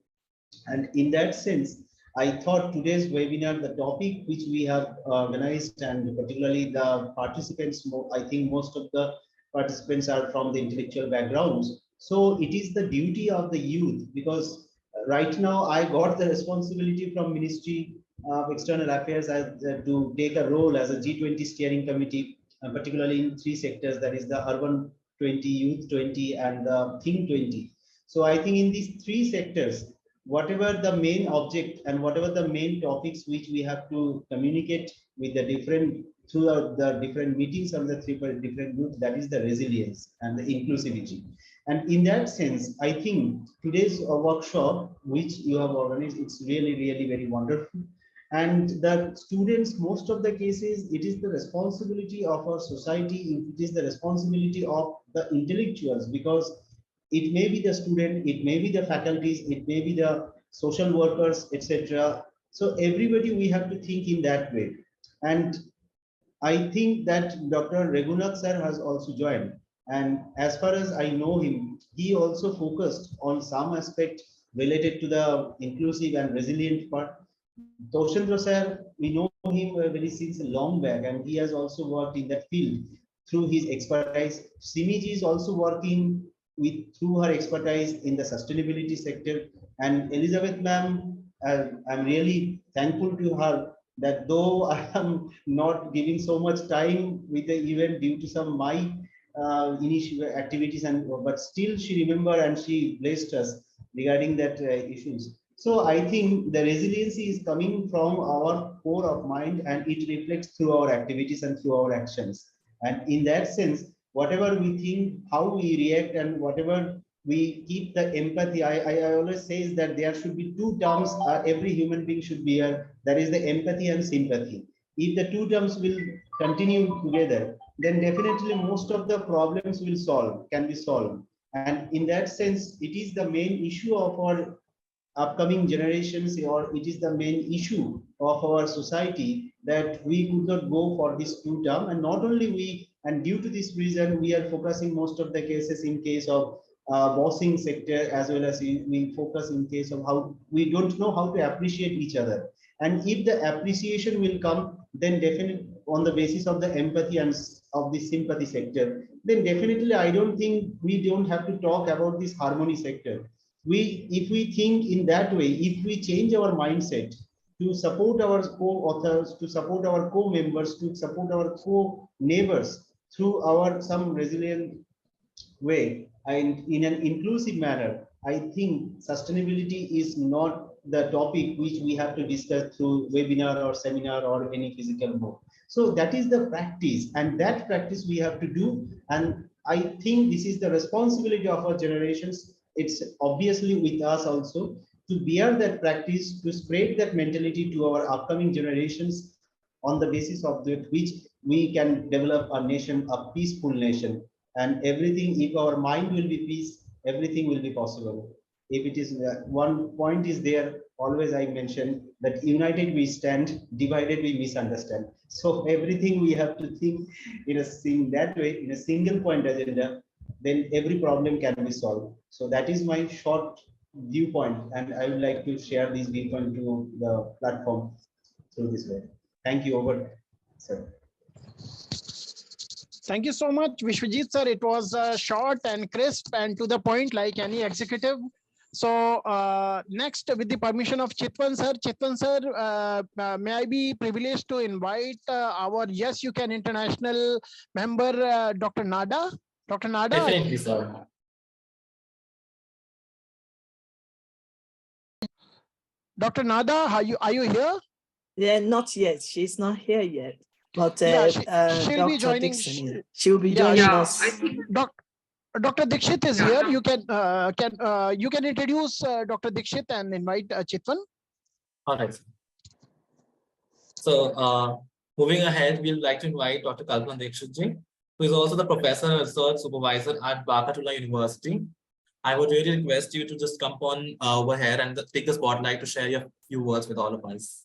And in that sense, I thought today's webinar, the topic which we have organized, and particularly the participants, I think most of the participants are from the intellectual backgrounds. So it is the duty of the youth, because right now I got the responsibility from Ministry of External Affairs to take a role as a G20 steering committee, particularly in 3 sectors, that is the Urban 20, Youth 20, and the Think 20. So I think in these 3 sectors, whatever the main object and whatever the main topics which we have to communicate with the different, throughout the different meetings of the 3 different groups, that is the resilience and the inclusivity. And in that sense, I think today's workshop which you have organized, it's really, really very wonderful. And the students, most of the cases, it is the responsibility of our society, it is the responsibility of the intellectuals, because it may be the student, it may be the faculties, it may be the social workers, etc. So everybody, we have to think in that way. And I think that Dr. Raghunath sir has also joined. And as far as I know him, he also focused on some aspect related to the inclusive and resilient part. Tosendra sir, we know him very since a long back, and he has also worked in that field through his expertise. Simi ji is also working through her expertise in the sustainability sector. And Elizabeth ma'am, I'm really thankful to her that though I am not giving so much time with the event due to some my initial activities, and but still she remember and she blessed us regarding that issues. So I think the resiliency is coming from our core of mind, and it reflects through our activities and through our actions. And in that sense, whatever we think, how we react, and whatever we keep the empathy. I always say that there should be two terms every human being should be here. That is the empathy and sympathy. If the two terms will continue together, then definitely most of the problems can be solved. And in that sense, it is the main issue of our upcoming generations, or it is the main issue of our society, that we could not go for this two term. And not only we, and due to this reason, we are focusing most of the cases in case of bossing sector, as well as we focus in case of how we don't know how to appreciate each other. And if the appreciation will come, then definitely on the basis of the empathy and of the sympathy sector, then definitely I don't think we don't have to talk about this harmony sector. If we think in that way, if we change our mindset to support our co-authors, to support our co-members, to support our co-neighbors through our some resilient way and in an inclusive manner, I think sustainability is not the topic which we have to discuss through webinar or seminar or any physical mode. So that is the practice, and that practice we have to do. And I think this is the responsibility of our generations. It's obviously with us also to bear that practice, to spread that mentality to our upcoming generations, on the basis of that which we can develop a nation, a peaceful nation. And everything, if our mind will be peace, everything will be possible. If it is one point is there, always I mention that united we stand, divided we misunderstand. So everything we have to think in that way, in a single point agenda, then every problem can be solved. So that is my short viewpoint, and I would like to share this viewpoint to the platform through this way. Thank you. Over, sir. Thank you so much, Vishwajit sir. It was short and crisp and to the point, like any executive. So next, with the permission of Chitvan sir, may I be privileged to invite our Yes You Can International member, Dr. Nada? Dr. Nada? Definitely, sir. Dr. Nada, are you here? Yeah, not yet. She's not here yet. But Yeah, she'll Dr. be joining. Dixon, she'll be joining us. I think Dr. Dixit is here. You can introduce Dr. Dixit and invite Chitvan. All right. So moving ahead, we'd like to invite Dr. Kalpana Dikshitji, who is also the professor and research supervisor at Barkatullah University. I would really request you to just come on over here and take the spotlight to share your few words with all of us.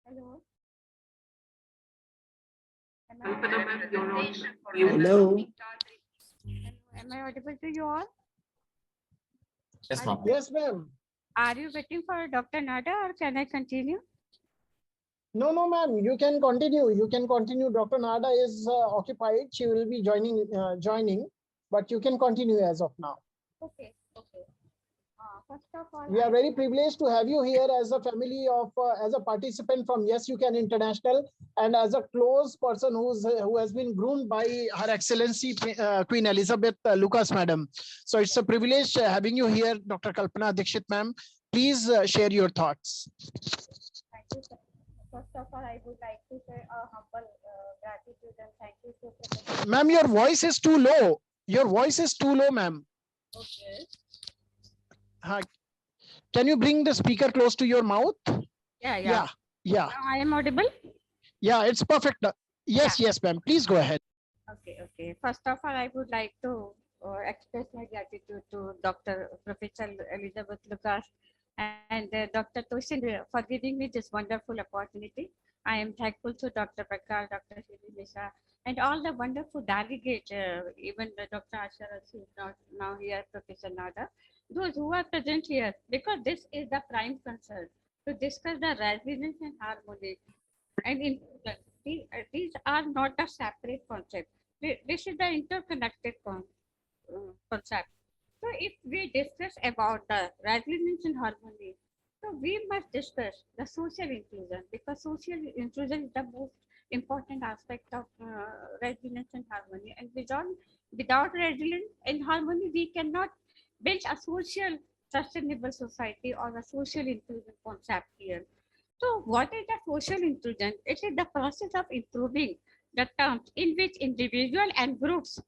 Hello. Hello. Hello. Am I audible to you all? Yes, ma'am. Yes, ma'am. Are you waiting for Dr. Nada, or can I continue? No, ma'am. You can continue. You can continue. Dr. Nada is occupied. She will be joining, but you can continue as of now. Okay. First of all, We are very privileged to have you here as a family of, as a participant from Yes You Can International, and as a close person who has been groomed by Her Excellency Queen Elizabeth Lucas, Madam. So it's a privilege having you here, Dr. Kalpana Dikshit, ma'am. Please share your thoughts. thank you, sir. First of all, I would like to say a humble gratitude and thank you to Professor. Ma'am, your voice is too low. Your voice is too low, ma'am. Okay. Can you bring the speaker close to your mouth? Yeah. Yeah. Now I am audible? Yeah, it's perfect. Yes, ma'am. Please go ahead. Okay. First of all, I would like to express my gratitude to Dr. Professor Elizabeth Lucas and Dr. Tosendra for giving me this wonderful opportunity. I am thankful to Dr. Prakar, Dr. Simi Mishra, and all the wonderful delegates, even the Dr. Ashara, who is not now here, Professor Nada, those who are present here, because this is the prime concern to discuss the resilience and harmony and inclusion. These are not a separate concept. This is the interconnected concept. So if we discuss about the resilience and harmony, so we must discuss the social inclusion, because social inclusion is the most important aspect of resilience and harmony. And without resilience and harmony, we cannot build a social sustainable society or a social inclusion concept here. So, what is the social inclusion? It is the process of improving the terms in which individual and groups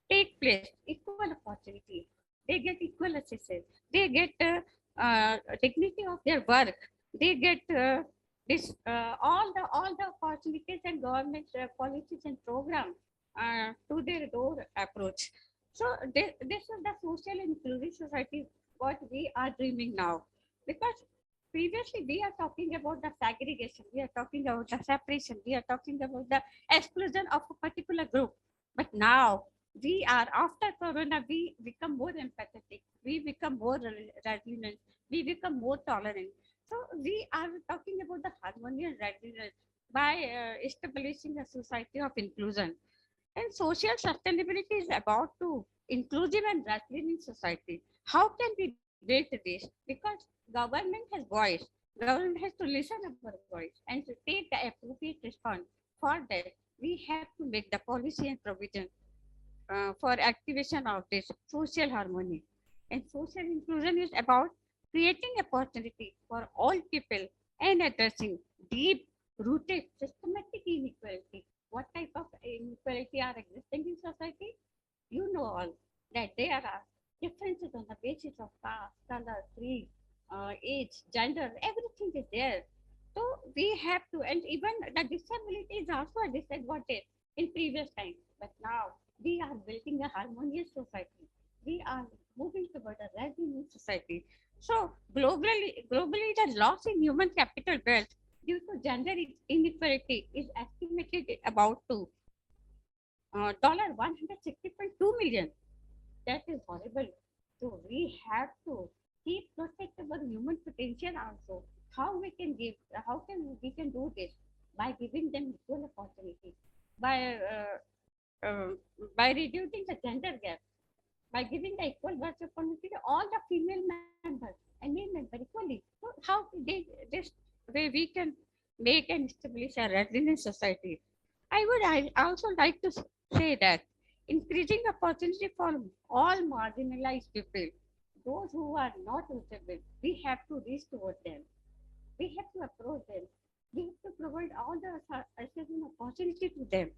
take place equal opportunity. They get equal access. They get dignity of their work. They get all the opportunities and government policies and programs to their door approach. So this is the social inclusive society what we are dreaming now, because previously we are talking about the segregation, we are talking about the separation, we are talking about the exclusion of a particular group. But now we are, after corona, we become more empathetic, we become more resilient, we become more tolerant. So we are talking about the harmony and resilience by establishing a society of inclusion. And social sustainability is about to inclusive and resilient society. How can we build this? Because government has voice. Government has to listen our voice and to take the appropriate response. For that, we have to make the policy and provision for activation of this social harmony. And social inclusion is about creating opportunity for all people and addressing deep rooted systematic inequality. What type of inequality are existing in society? You know all that there are differences on the basis of caste, color, creed, age, gender, everything is there. So we have to, and even the disability is also a disadvantage in previous times. But now we are building a harmonious society. We are moving toward a resilient society. So globally, the loss in human capital wealth due to gender inequality is estimated about to $160.2 million. That is horrible. So we have to keep protect our human potential also. How we can give? How can we can do this? By giving them equal opportunity, by uh, by reducing the gender gap, by giving the equal birth opportunity to all the female members and male members equally. So how this way we can make and establish a resilient society. I also like to say that increasing opportunity for all marginalized people, those who are not reachable, we have to reach towards them. We have to approach them. We have to provide all the access and opportunity to them.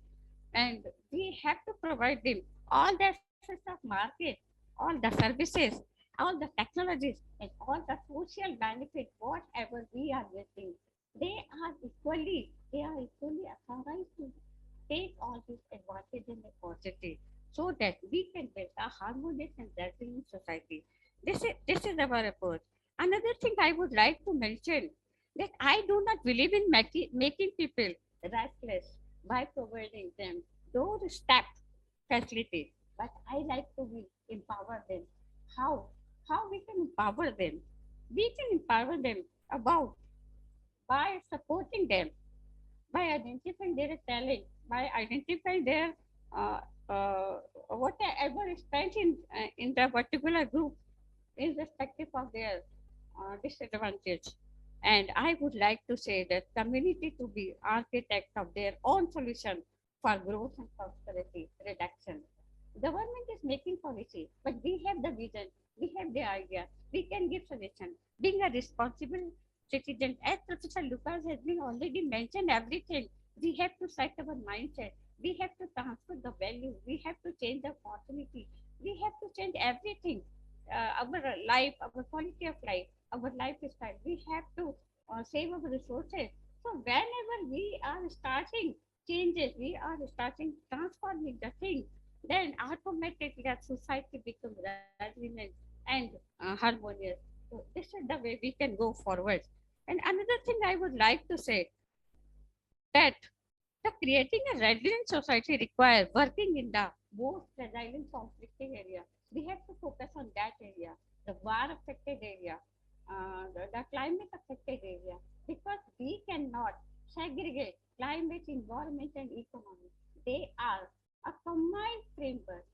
And we have to provide them all the access of market, all the services, all the technologies, and all the social benefits, whatever we are getting. They are equally authorized to take all these advantage and opportunity so that we can build a harmonious and resilient society. This is our approach. Another thing I would like to mention that I do not believe in making people restless by providing them those step facilities, but I like to empower them. How? How we can empower them? We can empower them about by supporting them, by identifying their talent, by identifying their uh, whatever strength in the particular group, irrespective of their disadvantage. And I would like to say that community to be architect of their own solution for growth and prosperity reduction. Government is making policy, but we have the vision, we have the idea, we can give solution. Being a responsible citizen, as Professor Lucas has been already mentioned everything, we have to set our mindset, we have to transfer the value, we have to change the opportunity, we have to change everything, our life, our quality of life, our lifestyle. We have to save our resources. So whenever we are starting changes, we are starting transforming the thing, then automatically that society becomes resilient and harmonious. So this is the way we can go forward. And another thing I would like to say that the creating a resilient society requires working in the most resilient conflicting area. We have to focus on that area, the war affected area, the climate affected area, because we cannot segregate climate, environment, and economy. They are a combined framework.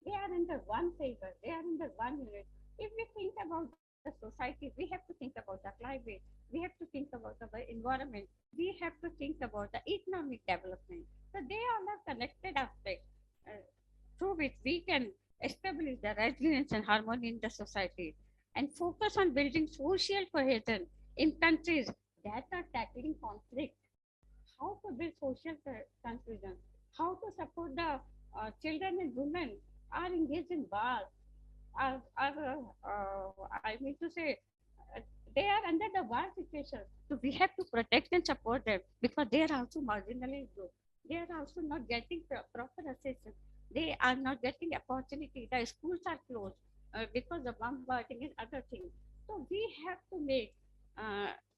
They are under one framework. They are under one unit. If we think about the society, we have to think about the climate. We have to think about the environment. We have to think about the economic development. So they all are connected aspects through which we can establish the resilience and harmony in the society and focus on building social cohesion in countries that are tackling conflict. How to build social confusion, how to support the children and women are engaged in wars, I mean to say, uh, they are under the war situation. So we have to protect and support them because they are also marginalized group. They are also not getting proper assistance. They are not getting opportunity. The schools are closed because of bombarding and other things. So we have to make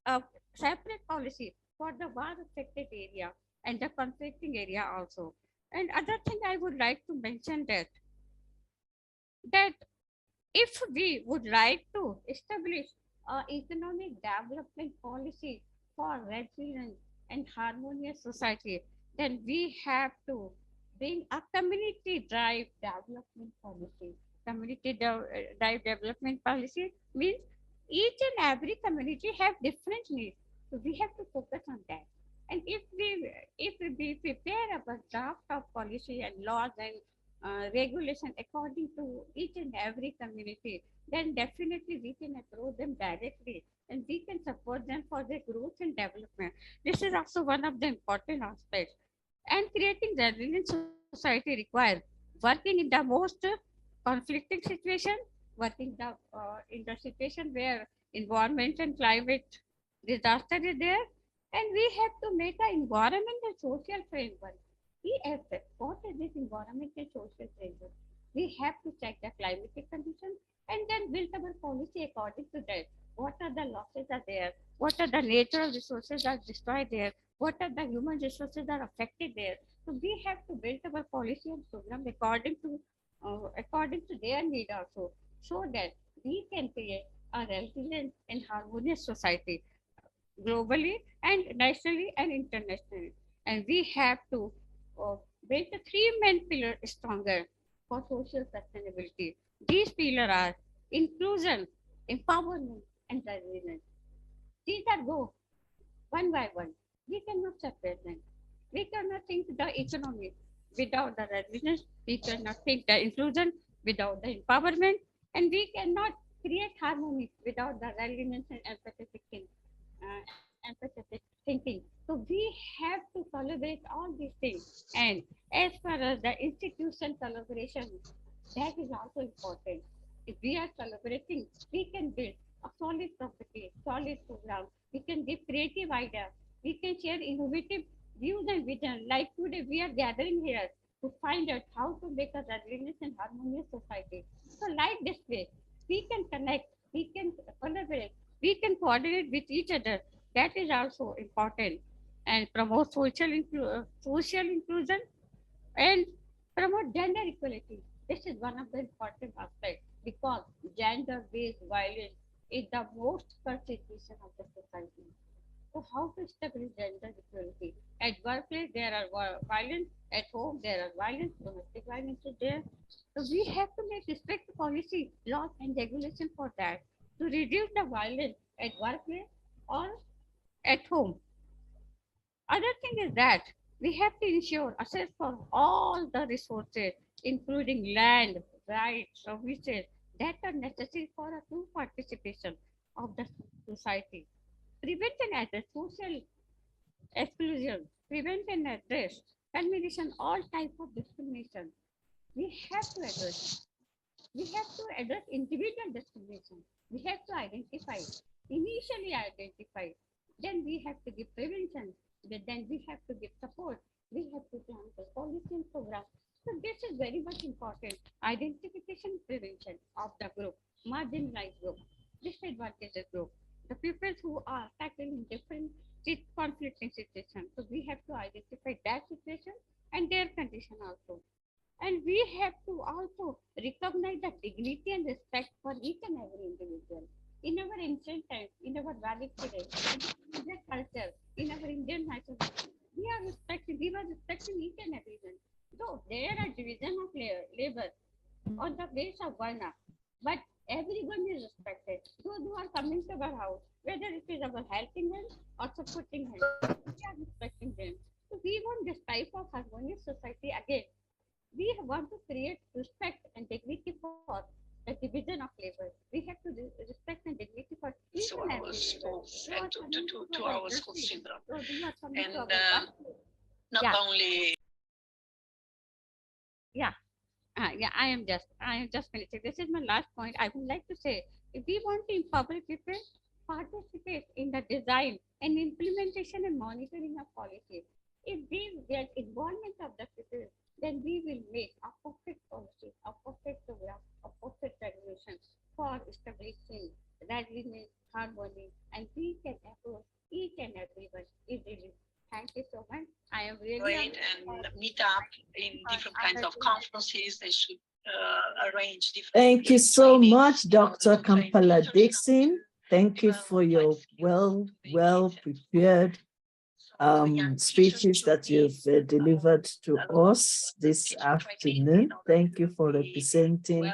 a separate policy for the war affected area and the conflicting area also. And other thing I would like to mention that if we would like to establish an economic development policy for resilient and harmonious society, then we have to bring a community drive development policy. Drive development policy means each and every community have different needs. So we have to focus on that. And if we prepare a draft of policy and laws and regulation according to each and every community, then definitely we can approach them directly and we can support them for their growth and development. This is also one of the important aspects. And creating resilient society requires working in the most conflicting situation, in the situation where environment and climate disaster is there, and we have to make an environment and social framework. EFF, what is this environment and social framework? We have to check the climatic conditions and then build our policy according to that. What are the losses are there? What are the natural resources are destroyed there? What are the human resources are affected there? So we have to build our policy and program according to their need also, so that we can create a resilient and harmonious society globally and nationally and internationally. And we have to uh, make the three main pillars stronger for social sustainability. These pillars are inclusion, empowerment, and resilience. These are go one by one. We cannot separate them. We cannot think the economy without the resilience. We cannot think the inclusion without the empowerment. And we cannot create harmony without the resilience and empathetic thinking. So we have to collaborate all these things. And as far as the institution collaboration, that is also important. If we are collaborating, we can build a solid property, solid program. We can give creative ideas. We can share innovative views and vision. Like today, we are gathering here to find out how to make a resilient and harmonious society. So, like this way, we can connect, we can collaborate, we can coordinate with each other. That is also important and promote social inclusion and promote gender equality. This is one of the important aspects because gender-based violence is the most persecution of the society. So how to establish gender equality? At workplace, there are violence. At home, there are violence. Domestic violence is there. So we have to make strict policy, laws, and regulation for that to reduce the violence at workplace or at home. Other thing is that we have to ensure access for all the resources, including land, rights, services that are necessary for a true participation of the society. Prevent and address social exclusion, prevent and address elimination all type of discrimination. We have to address. We have to address individual discrimination. We have to initially identify. Then we have to give prevention. Then we have to give support. We have to plan the policy and program. So this is very much important. Identification prevention of the group, marginalized group, disadvantaged group, the people who are tackling different conflicting situations. So we have to identify that situation and their condition also. And we have to also recognize the dignity and respect for each and every individual. In our ancient times, in our Vedic period, in Indian culture, in our Indian nationality, we were respecting each and everyone. Though there are division of labor on the base of Varna, but everyone is respected. Those who are coming to our house, whether it is our helping them or supporting them, we are respecting them. So we want this type of harmonious society again. We want to create respect and dignity for the division of labor. We have to respect and dignity for each and every labor. And to our school children. And not only. Yeah. Yeah, I am just finishing. This is my last point. I would like to say, if we want to empower people, participate in the design and implementation and monitoring of policies. If we get involvement of the people, then we will make a perfect policy, a perfect program, a perfect regulation for establishing readiness, harmony, and we can approach each and everyone easily. Thank you so much. I am really great and meet up in different kinds of conferences. They should arrange different. Thank you so much, Dr. Kampala Dixon. Thank you for your well prepared speeches that you've delivered to us this afternoon. Thank you for representing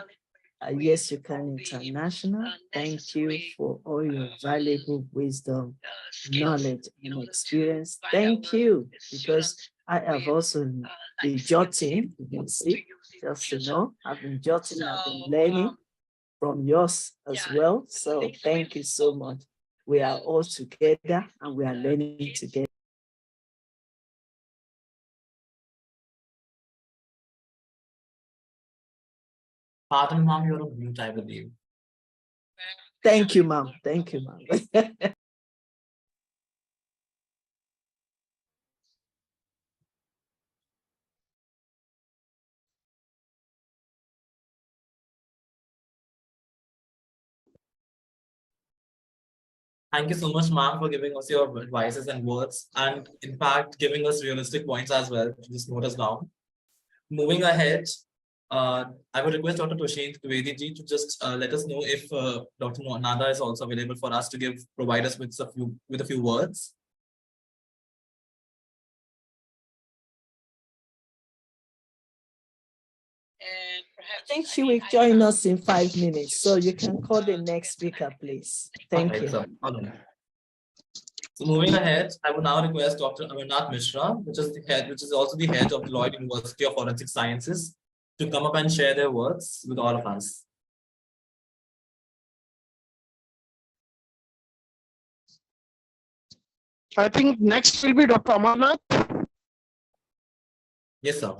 Yes You Can International. Thank you for all your valuable wisdom, knowledge, and experience. Thank you, because I have also been jotting, you can see, just to know, I've been jotting, I've been learning from yours as well. So thank you so much. We are all together and we are learning together. Pardon, ma'am, you're on mute, I believe. Thank you, ma'am. Thank you, ma'am. Thank you so much, ma'am, for giving us your advices and words, and in fact, giving us realistic points as well to just note us down. Moving ahead, I would request Dr. Tosendra Dwivedi ji to just let us know if Dr. Nanda is also available for us to provide us with a few words. I think she will join us in 5 minutes, so you can call the next speaker, please. Thank you. So moving ahead, I would now request Dr. Mishra, which is also the head of the Lloyd University of Forensic Sciences, to come up and share their words with all of us. I think next will be Dr. Amarnath. Yes, sir.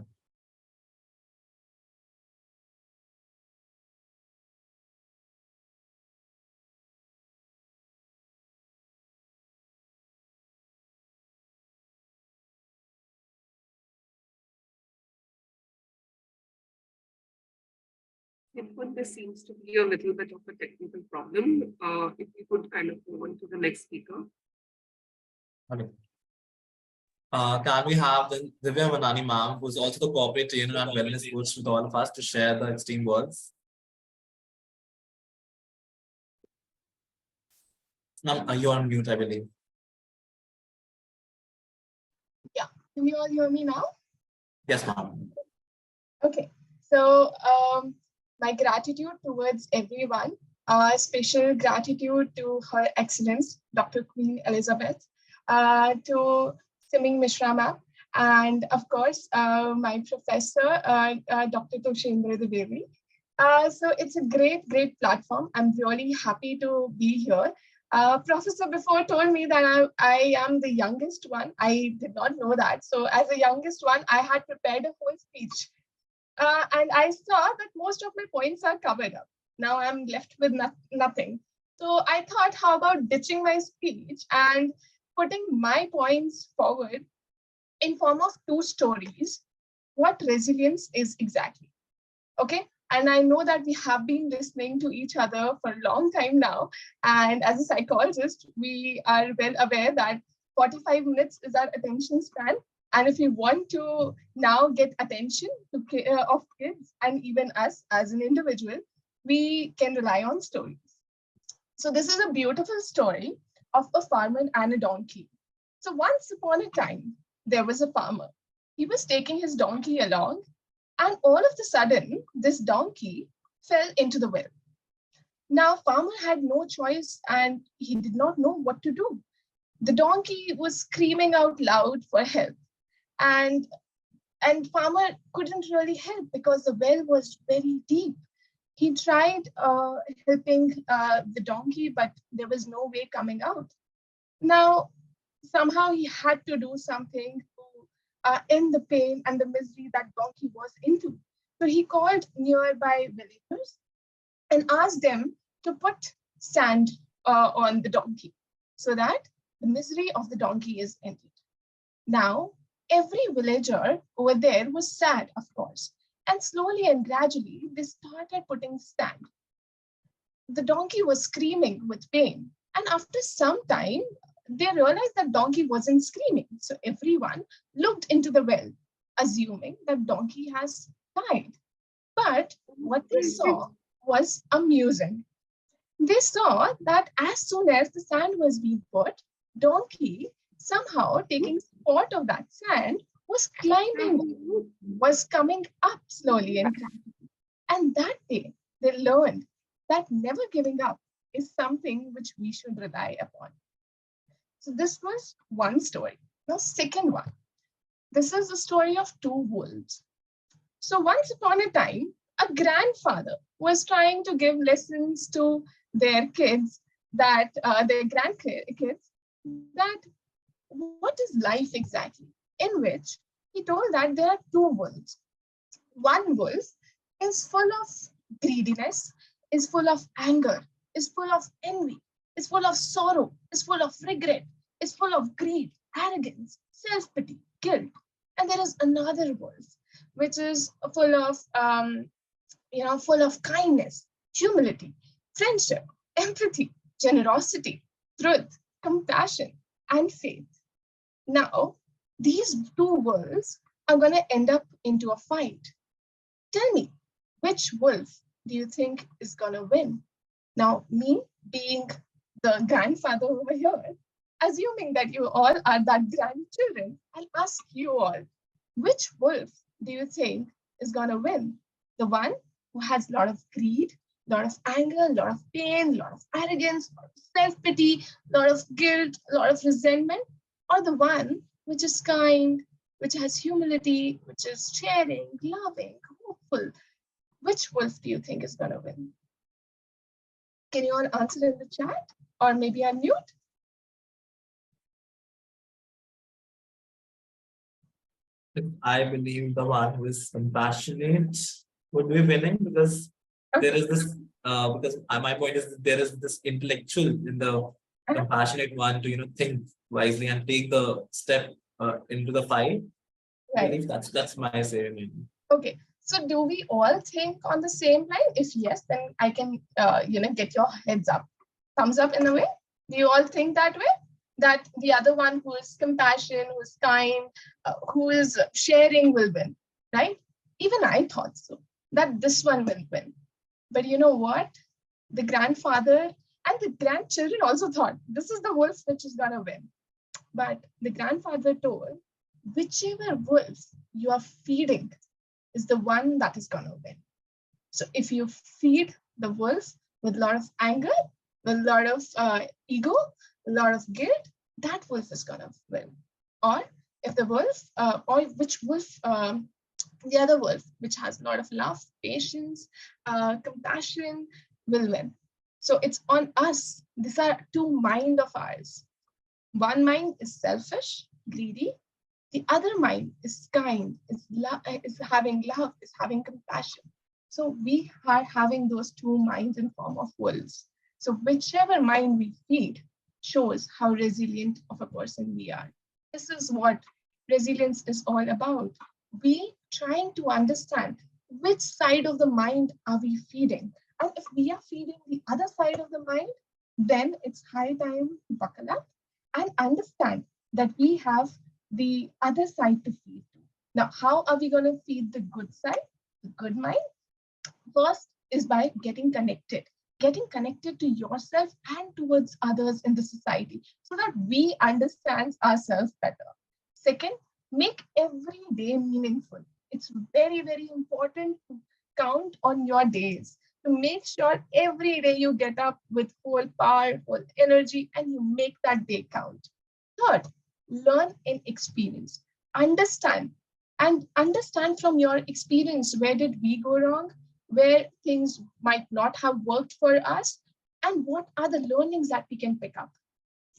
This seems to be a little bit of a technical problem. If we could kind of move on to the next speaker. Okay. Can we have the Divya Manani ma'am, who is also the corporate trainer and wellness coach with all of us, to share the esteemed words? Ma'am, you're on mute, I believe. Yeah, can you all hear me now? Yes, ma'am. Okay, so my gratitude towards everyone, special gratitude to Her Excellence, Dr. Queen Elizabeth, to Simi Mishra ma'am, and of course, my professor, Dr. Tosendra Dwivedi. So it's a great platform. I'm really happy to be here. Professor before told me that I am the youngest one. I did not know that. So as the youngest one, I had prepared a whole speech. And I saw that most of my points are covered up. Now I'm left with nothing. So I thought, how about ditching my speech and putting my points forward in form of two stories what resilience is exactly. Okay. And I know that we have been listening to each other for a long time now. And as a psychologist, we are well aware that 45 minutes is our attention span. And if we want to now get attention of kids and even us as an individual, we can rely on stories. So this is a beautiful story of a farmer and a donkey. So once upon a time, there was a farmer. He was taking his donkey along, and all of a sudden, this donkey fell into the well. Now, farmer had no choice and he did not know what to do. The donkey was screaming out loud for help, and farmer couldn't really help because the well was very deep. He tried helping the donkey, but there was no way coming out. Now, somehow he had to do something to end the pain and the misery that donkey was into. So he called nearby villagers and asked them to put sand on the donkey so that the misery of the donkey is ended. Now, every villager over there was sad, of course, and slowly and gradually they started putting sand. The donkey was screaming with pain, and after some time, they realized that donkey wasn't screaming. So everyone looked into the well, assuming that donkey has died. But what they saw was amusing. They saw that as soon as the sand was being put, donkey somehow taking spot of that sand was climbing, was coming up slowly and gradually. And that day they learned that never giving up is something which we should rely upon. So this was one story. Now, second one. This is the story of two wolves. So once upon a time, a grandfather was trying to give lessons to their kids, that their grandkids, that what is life exactly, in which he told that there are two wolves. One wolf is full of greediness, is full of anger, is full of envy, is full of sorrow, is full of regret, is full of greed, arrogance, self-pity, guilt. And there is another wolf, which is full of, full of kindness, humility, friendship, empathy, generosity, truth, compassion, and faith. Now, these two wolves are going to end up into a fight. Tell me, which wolf do you think is going to win? Now, me being the grandfather over here, assuming that you all are that grandchildren, I'll ask you all, which wolf do you think is going to win? The one who has a lot of greed, a lot of anger, a lot of pain, a lot of arrogance, a lot of self-pity, a lot of guilt, a lot of resentment, or the one which is kind, which has humility, which is sharing, loving, hopeful? Which wolf do you think is going to win? Can you all answer in the chat or maybe unmute? I believe the one who is compassionate would be winning, because there is this, my point is that there is this intellectual in the compassionate one to, think wisely and take the step into the fight. Right. I believe that's my say. Okay. So do we all think on the same line? If yes, then I can, get your heads up. Thumbs up in a way. Do you all think that way? That the other one who is compassion, who is kind, who is sharing will win, right? Even I thought so, that this one will win. But you know what? The grandfather and the grandchildren also thought this is the wolf which is gonna win. But the grandfather told, whichever wolf you are feeding is the one that is gonna win. So if you feed the wolf with a lot of anger, with a lot of ego, a lot of guilt, that wolf is gonna win. Or if the wolf, or which wolf, the other wolf, which has a lot of love, patience, compassion, will win. So it's on us. These are two minds of ours. One mind is selfish, greedy. The other mind is kind, is having love, is having compassion. So we are having those two minds in form of wolves. So whichever mind we feed shows how resilient of a person we are. This is what resilience is all about. We trying to understand which side of the mind are we feeding. And if we are feeding the other side of the mind, then it's high time to buckle up and understand that we have the other side to feed. Now, how are we going to feed the good side, the good mind? First is by getting connected to yourself and towards others in the society so that we understand ourselves better. Second, make every day meaningful. It's very, very important to count on your days, to make sure every day you get up with full power, full energy, and you make that day count. Third, learn and experience. Understand from your experience, where did we go wrong, where things might not have worked for us, and what are the learnings that we can pick up.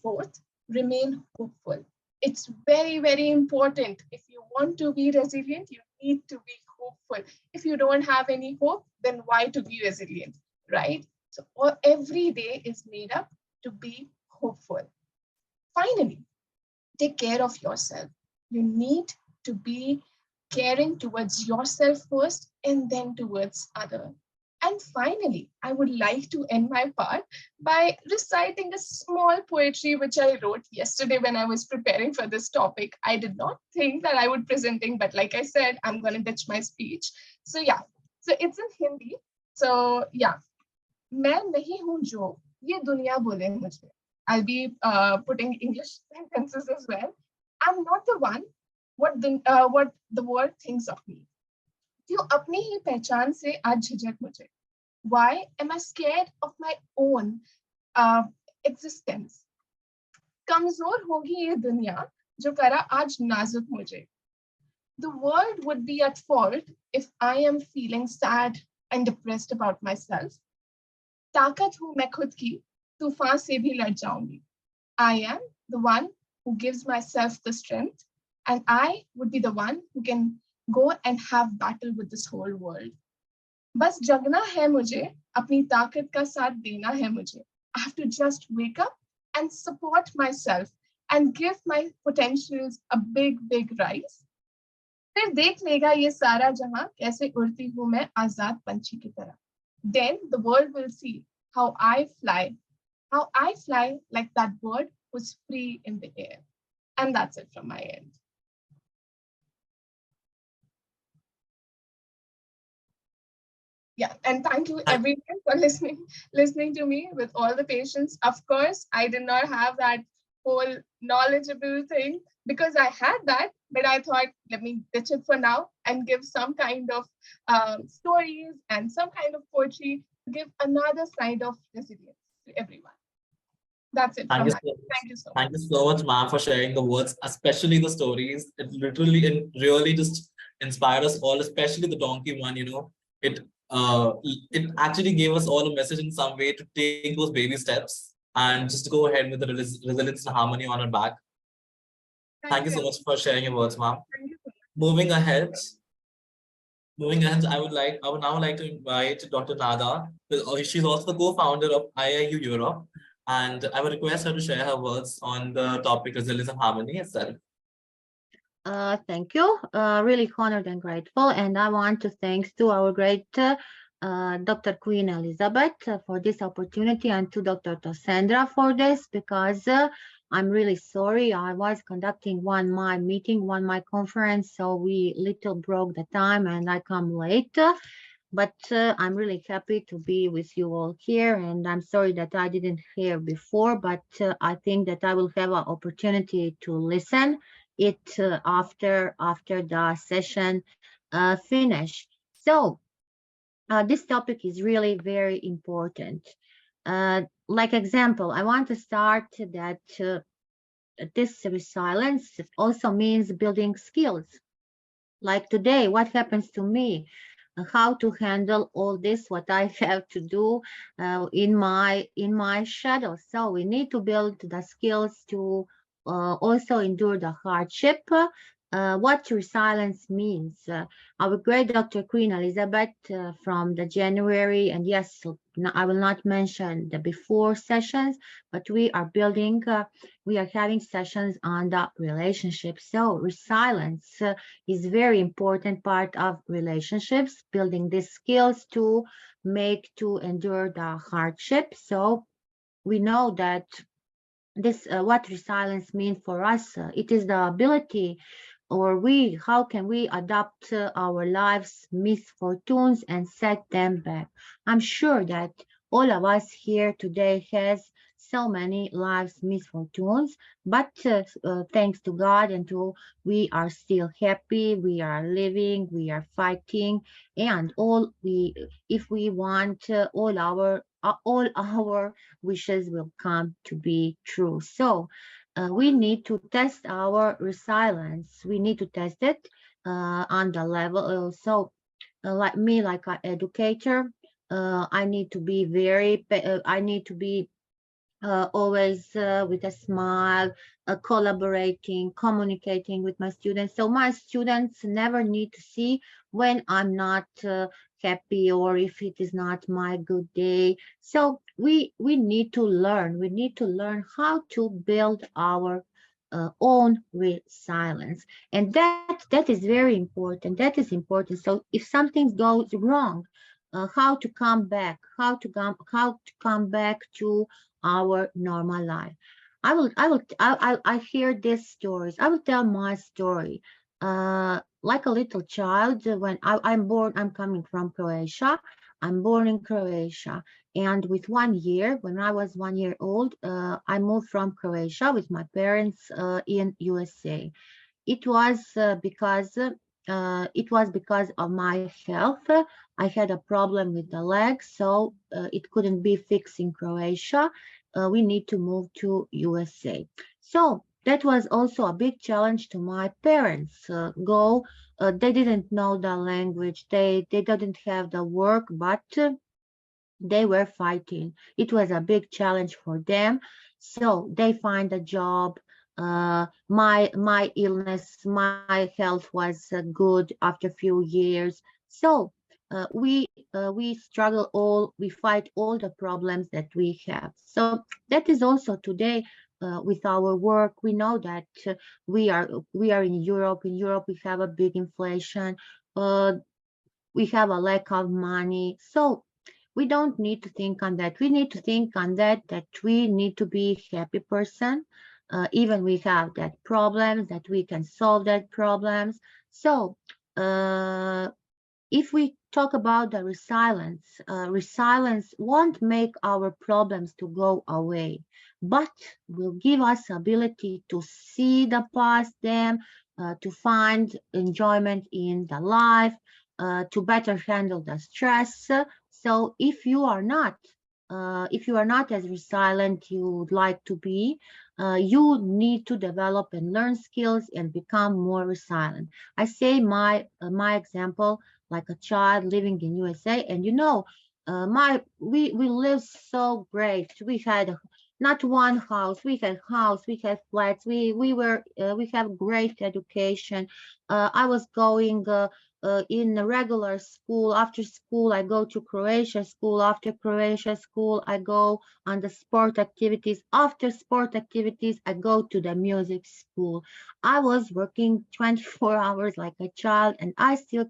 Fourth, remain hopeful. It's very, very important. If you want to be resilient, you need to be hopeful. If you don't have any hope, then why to be resilient, right? So every day is made up to be hopeful. Finally, take care of yourself. You need to be caring towards yourself first and then towards others. And finally, I would like to end my part by reciting a small poetry which I wrote yesterday when I was preparing for this topic. I did not think that I would presenting, but like I said, I'm going to ditch my speech. So yeah, so it's in Hindi. So yeah, मैं नहीं हूँ जो ये दुनिया बोले मुझे. I'll be putting English sentences as well. I'm not the one what the world thinks of me. क्यों अपनी ही पहचान से आज झिझक मुझे? Why am I scared of my own existence? कमजोर होगी ये दुनिया जो करा आज नाजुक मुझे. The world would be at fault if I am feeling sad and depressed about myself. ताकत हूँ मैं खुद की, तूफान से भी लड़ जाऊंगी. I am the one who gives myself the strength, and I would be the one who can go and have battle with this whole world. बस जगना है मुझे, अपनी ताकत का साथ देना है मुझे. I have to just wake up and support myself and give my potentials a big, big rise. फिर देख लेगा ये सारा जहां कैसे उड़ती हूँ मैं आजाद पंछी की तरह. Then the world will see how I fly like that bird who's free in the air. And that's it from my end. Yeah, and thank you everyone for listening to me with all the patience. Of course, I did not have that whole knowledgeable thing because I had that, but I thought, let me ditch it for now and give some kind of stories and some kind of poetry to give another side of resilience to everyone. That's it. Thank you so much. Thank you so much, ma'am, for sharing the words, especially the stories. It literally and really just inspired us all, especially the donkey one. You know, it actually gave us all a message in some way to take those baby steps and just go ahead with the resilience and harmony on our back. Thank you so much for sharing your words, ma'am. Moving ahead, I would now like to invite Dr. Nada. She's also the co-founder of IIU Europe, and I would request her to share her words on the topic resilience and harmony itself. Thank you. Really honored and grateful. And I want to thank to our great Dr. Queen Elizabeth for this opportunity, and to Dr. Tosendra for this, because I'm really sorry. I was conducting one my conference, so we little broke the time and I come late. But I'm really happy to be with you all here, and I'm sorry that I didn't hear before, but I think that I will have an opportunity to listen it after the session finish. So this topic is really very important. Like example, I want to start that this resilience also means building skills. Like today, what happens to me? How to handle all this, what I have to do in my shadow. So we need to build the skills to also endure the hardship, what resilience means. Our great Dr. Queen Elizabeth from the January, and yes, so I will not mention the before sessions, but we are building, we are having sessions on the relationship. So resilience is very important part of relationships, building these skills to endure the hardship. So we know that this what resilience means for us. It is the ability, or how can we adapt our lives misfortunes and set them back. I'm sure that all of us here today has so many lives misfortunes, but thanks to God and we are still happy, we are living, we are fighting, and if we want all our wishes will come to be true. So we need to test our resilience. We need to test it on the level. Like me, like an educator, I need to be always with a smile, collaborating, communicating with my students. So my students never need to see when I'm not happy or if it is not my good day. So we need to learn. We need to learn how to build our own resilience, and that is very important. That is important. So if something goes wrong, how to come back, how to come back to our normal life. I hear these stories. I will tell my story. Like a little child, when I'm born, I'm coming from Croatia. I'm born in Croatia. And with 1 year, when I was 1 year old, I moved from Croatia with my parents in USA. It was because of my health. I had a problem with the leg, so it couldn't be fixed in Croatia. We need to move to USA. So that was also a big challenge to my parents. They didn't know the language. They didn't have the work, but they were fighting. It was a big challenge for them. So they find a job. My illness, my health was good after a few years. So we struggle we fight all the problems that we have. So that is also today with our work. We know that we are in Europe. In Europe, we have a big inflation. We have a lack of money. So we don't need to think on that. We need to think on that we need to be a happy person. Even we have that problems, that we can solve that problems. So if we talk about the resilience won't make our problems to go away, but will give us ability to see the past them, to find enjoyment in the life, to better handle the stress. So if you are not as resilient you would like to be, you need to develop and learn skills and become more resilient. I say my example, like a child living in USA, and we live so great. We had not one house, we had flats, we have great education. I was going in a regular school. After school, I go to Croatia school. After Croatia school, I go on the sport activities. After sport activities, I go to the music school. I was working 24 hours like a child, and I still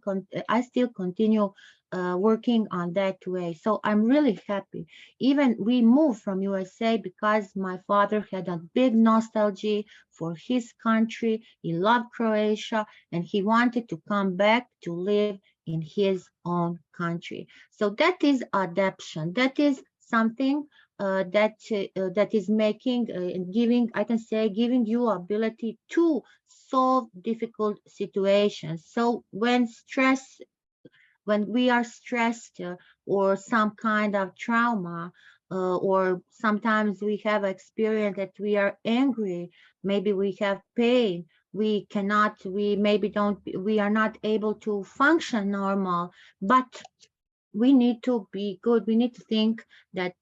continue working on that way. So I'm really happy. Even we moved from USA because my father had a big nostalgia for his country. He loved Croatia and he wanted to come back to live in his own country. So that is adaptation. That is something that is making and giving, I can say, giving you ability to solve difficult situations. So when we are stressed or some kind of trauma, or sometimes we have experience that we are angry, maybe we have pain, we are not able to function normal, but we need to be good. We need to think that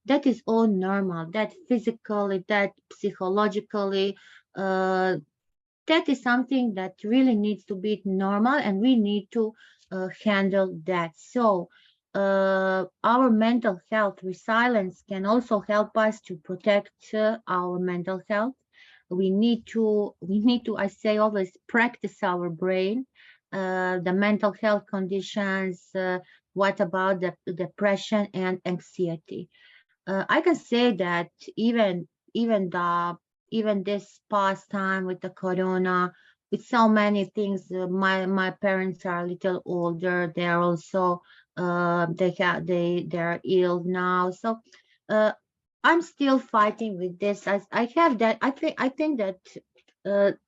that is all normal, that physically, that psychologically, that is something that really needs to be normal, and we need to handle that. So our mental health resilience can also help us to protect our mental health. We need to, I say always, practice our brain, the mental health conditions. What about the depression and anxiety? I can say that even this past time with the corona, with so many things, my parents are a little older. They are also they're ill now. So I'm still fighting with this. I have that. I think that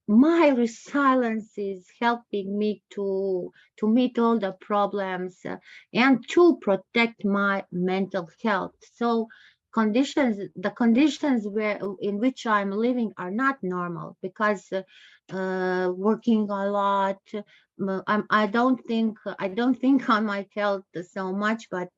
my resilience is helping me to meet all the problems and to protect my mental health. So the conditions in which I'm living are not normal, because working a lot. I don't think on my health so much, but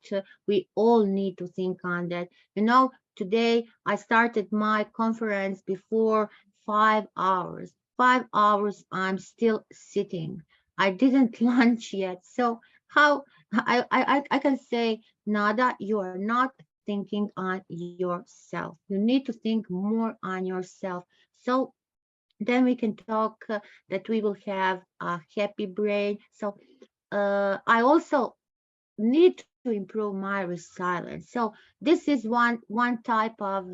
we all need to think on that. You know, today I started my conference before 5 hours. 5 hours I'm still sitting. I didn't lunch yet. So how I can say, Nada, you are not thinking on yourself. You need to think more on yourself. So then we can talk that we will have a happy brain. So I also need to improve my resilience. So this is one type of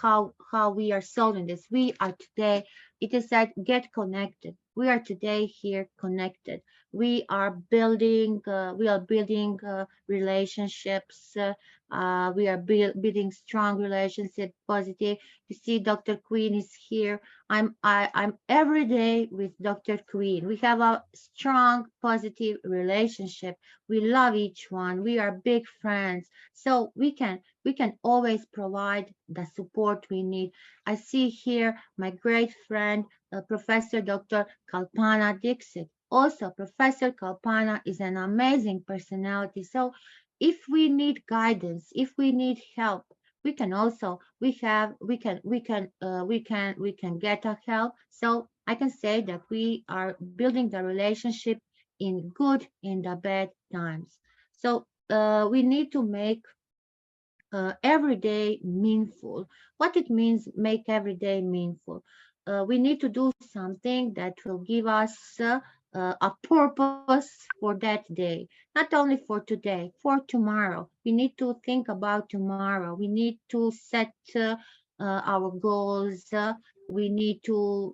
how we are solving this. We are today, it is said, get connected. We are today here connected. We are building relationships. We are building strong relationships, positive. You see, Dr. Queen is here. I'm every day with Dr. Queen. We have a strong, positive relationship. We love each one. We are big friends. So we can always provide the support we need. I see here my great friend, Professor Dr. Kalpana Dixit. Also, Professor Kalpana is an amazing personality. So if we need guidance, if we need help, we can get a help. So I can say that we are building the relationship in good, in the bad times. So we need to make every day meaningful. What it means, make every day meaningful. We need to do something that will give us a purpose for that day, not only for today, for tomorrow. We need to think about tomorrow. We need to set our goals. We need to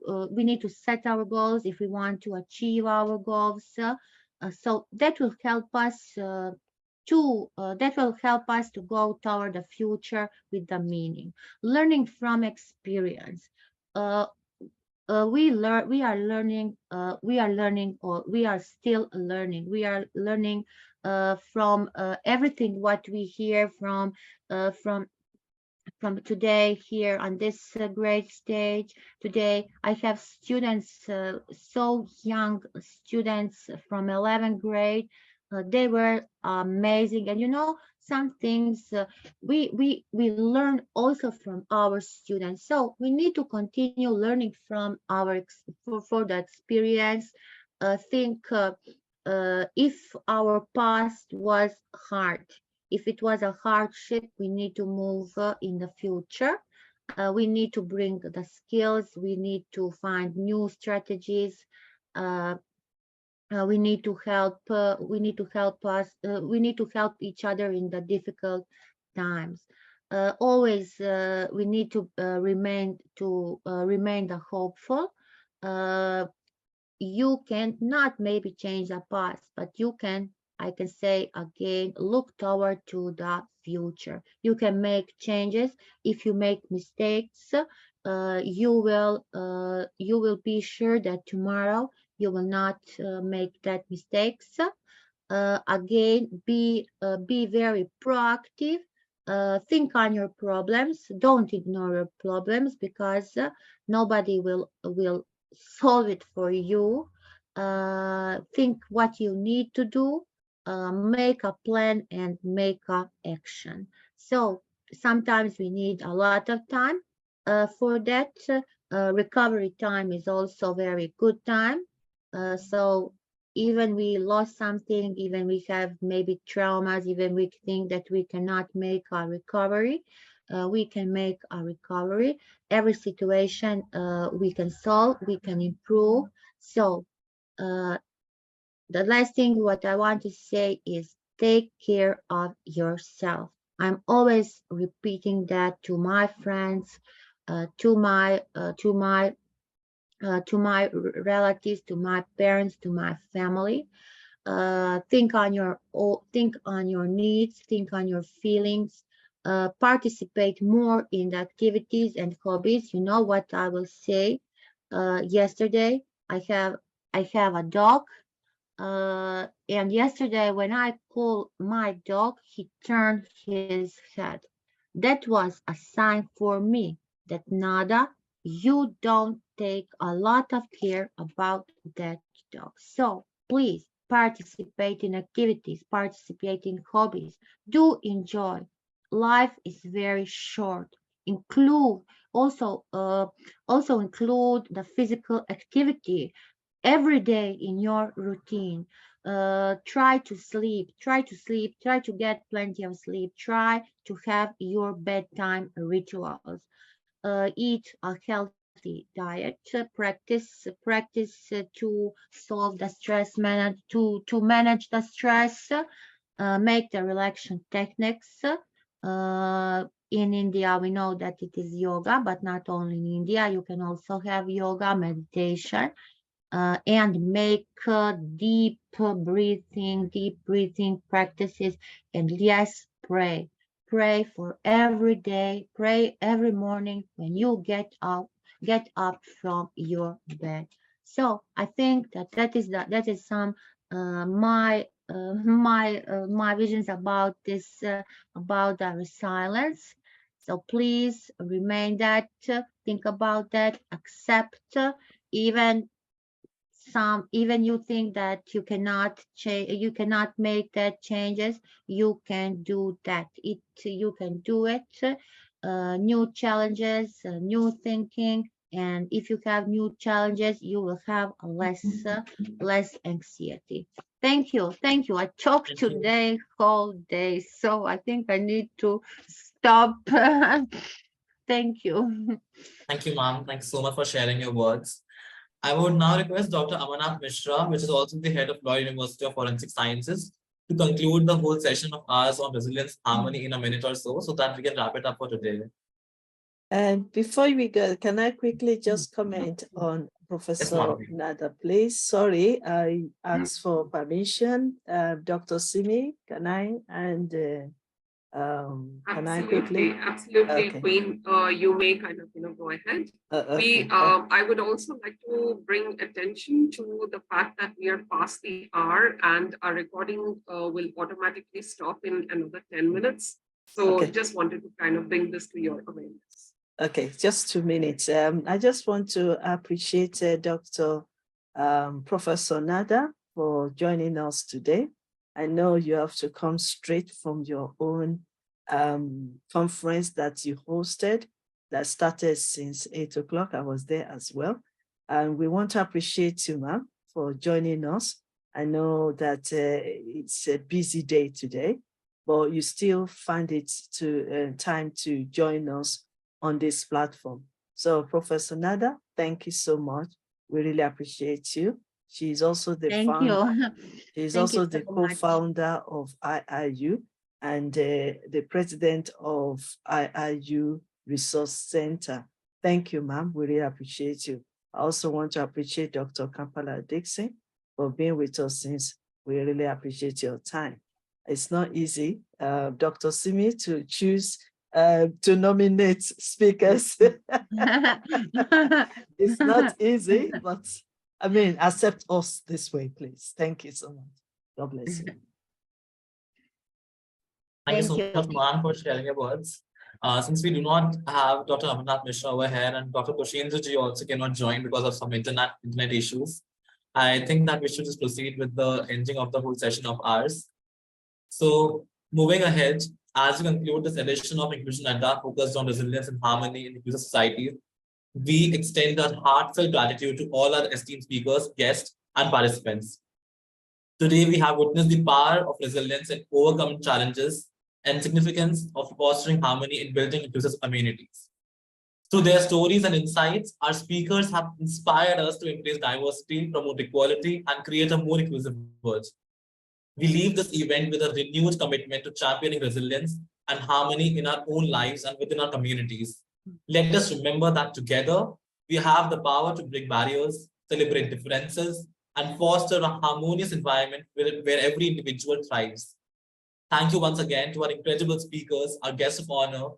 set our goals if we want to achieve our goals. So that will help us to go toward the future with the meaning. Learning from experience. We are learning, or we are still learning. We are learning from everything what we hear from today here on this great stage. Today I have students, so young students from 11th grade. They were amazing, and you know, some things we learn also from our students. So we need to continue learning from our for the experience. Think if our past was hard, if it was a hardship, we need to move in the future. We need to bring the skills. We need to find new strategies. We need to help. We need to help us. We need to help each other in the difficult times. Always, we need to remain the hopeful. You can not maybe change the past, but you can, I can say again, look toward to the future. You can make changes. If you make mistakes, you will be sure that tomorrow you will not make that mistakes. Again, be very proactive. Think on your problems. Don't ignore your problems, because nobody will solve it for you. Think what you need to do. Make a plan and make a action. So sometimes we need a lot of time for that, recovery time is also very good time. So even we lost something, even we have maybe traumas, even we think that we cannot make our recovery, we can make a recovery. Every situation we can solve, we can improve. So the last thing what I want to say is take care of yourself. I'm always repeating that to my friends, to my relatives, to my parents, to my family. Think on your needs, think on your feelings, participate more in the activities and hobbies. You know what I will say? Yesterday I have a dog, and yesterday when I called my dog, he turned his head. That was a sign for me that Nada, you don't take a lot of care about that dog. So please participate in activities, participate in hobbies. Do enjoy. Life is very short. Include also include the physical activity every day in your routine. Try to sleep, try to get plenty of sleep, try to have your bedtime rituals. Eat a healthy diet, practice to solve the stress, to manage the stress, make the relaxation techniques. In India, we know that it is yoga, but not only in India, you can also have yoga, meditation, and make deep breathing practices. And yes, pray for every day, pray every morning when you get up from your bed. So I think that is some my visions about this, about the resilience. So please remain that, think about that, accept, even you think that you cannot change, you cannot make that changes, you can do that. You can do it. New challenges, new thinking, and if you have new challenges, you will have less anxiety. Thank you. I talked today whole day, so I think I need to stop. Thank you. Thank you, ma'am. Thanks so much for sharing your words. I would now request Dr. Amarnath Mishra, which is also the head of Law University of Forensic Sciences, to conclude the whole session of ours on resilience harmony in a minute or so that we can wrap it up for today. And before we go, can I quickly just comment on Professor Nada, please? Sorry, I asked for permission. Dr. Simi, can I? And can I quickly? Absolutely, Okay. Queen. You may kind of go ahead. Okay. I would also like to bring attention to the fact that we are past the hour and our recording will automatically stop in another 10 minutes. So just wanted to kind of bring this to your awareness. Okay, just 2 minutes. I just want to appreciate Dr. Professor Nada for joining us today. I know you have to come straight from your own conference that you hosted that started since 8 o'clock. I was there as well. And we want to appreciate you, ma'am, for joining us. I know that it's a busy day today, but you still find it time to join us on this platform. So Professor Nada, thank you so much. We really appreciate you. She's also the She's also the co-founder of IIU and the president of IIU Resource Center. Thank you, ma'am. We really appreciate you. I also want to appreciate Dr. Kampala Dixon for being with us since we really appreciate your time. It's not easy, Dr. Simi, to choose to nominate speakers. It's not easy, but I mean, accept us this way, please. Thank you so much. God bless you. Thank you so much, ma'am, for sharing your words. Since we do not have Dr. Amarnath Mishra over here and Dr. Tosendra Ji also cannot join because of some internet issues, I think that we should just proceed with the ending of the whole session of ours. So moving ahead, as we conclude this edition of Inclusion Adda focused on resilience and harmony in inclusive societies, We extend our heartfelt gratitude to all our esteemed speakers, guests, and participants. Today, we have witnessed the power of resilience in overcoming challenges and significance of fostering harmony in building inclusive communities. Through their stories and insights, our speakers have inspired us to embrace diversity, promote equality, and create a more inclusive world. We leave this event with a renewed commitment to championing resilience and harmony in our own lives and within our communities. Let us remember that together, we have the power to break barriers, celebrate differences, and foster a harmonious environment where every individual thrives. Thank you once again to our incredible speakers, our guests of honor,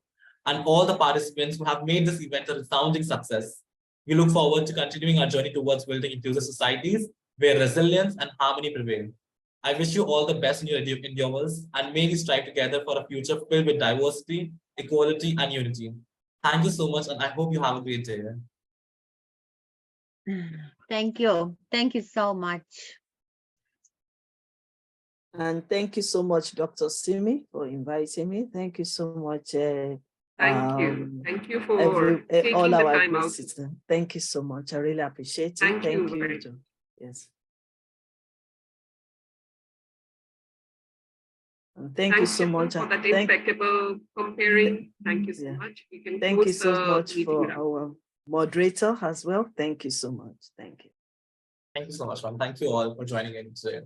and all the participants who have made this event a resounding success. We look forward to continuing our journey towards building inclusive societies where resilience and harmony prevail. I wish you all the best in your endeavors, and may we strive together for a future filled with diversity, equality, and unity. Thank you so much, and I hope you have a great day. Thank you. Thank you so much. And thank you so much, Dr. Simi, for inviting me. Thank you so much. Thank you. Thank you for taking all the our time out. citizens. Thank you so much. I really appreciate it. Thank you. Yes. And thank you so much for that impeccable comparing. Thank you so much. We can thank you close so the much meeting for now. our moderator as well. Thank you so much. Thank you. Thank you so much, ma'am. Thank you all for joining in today.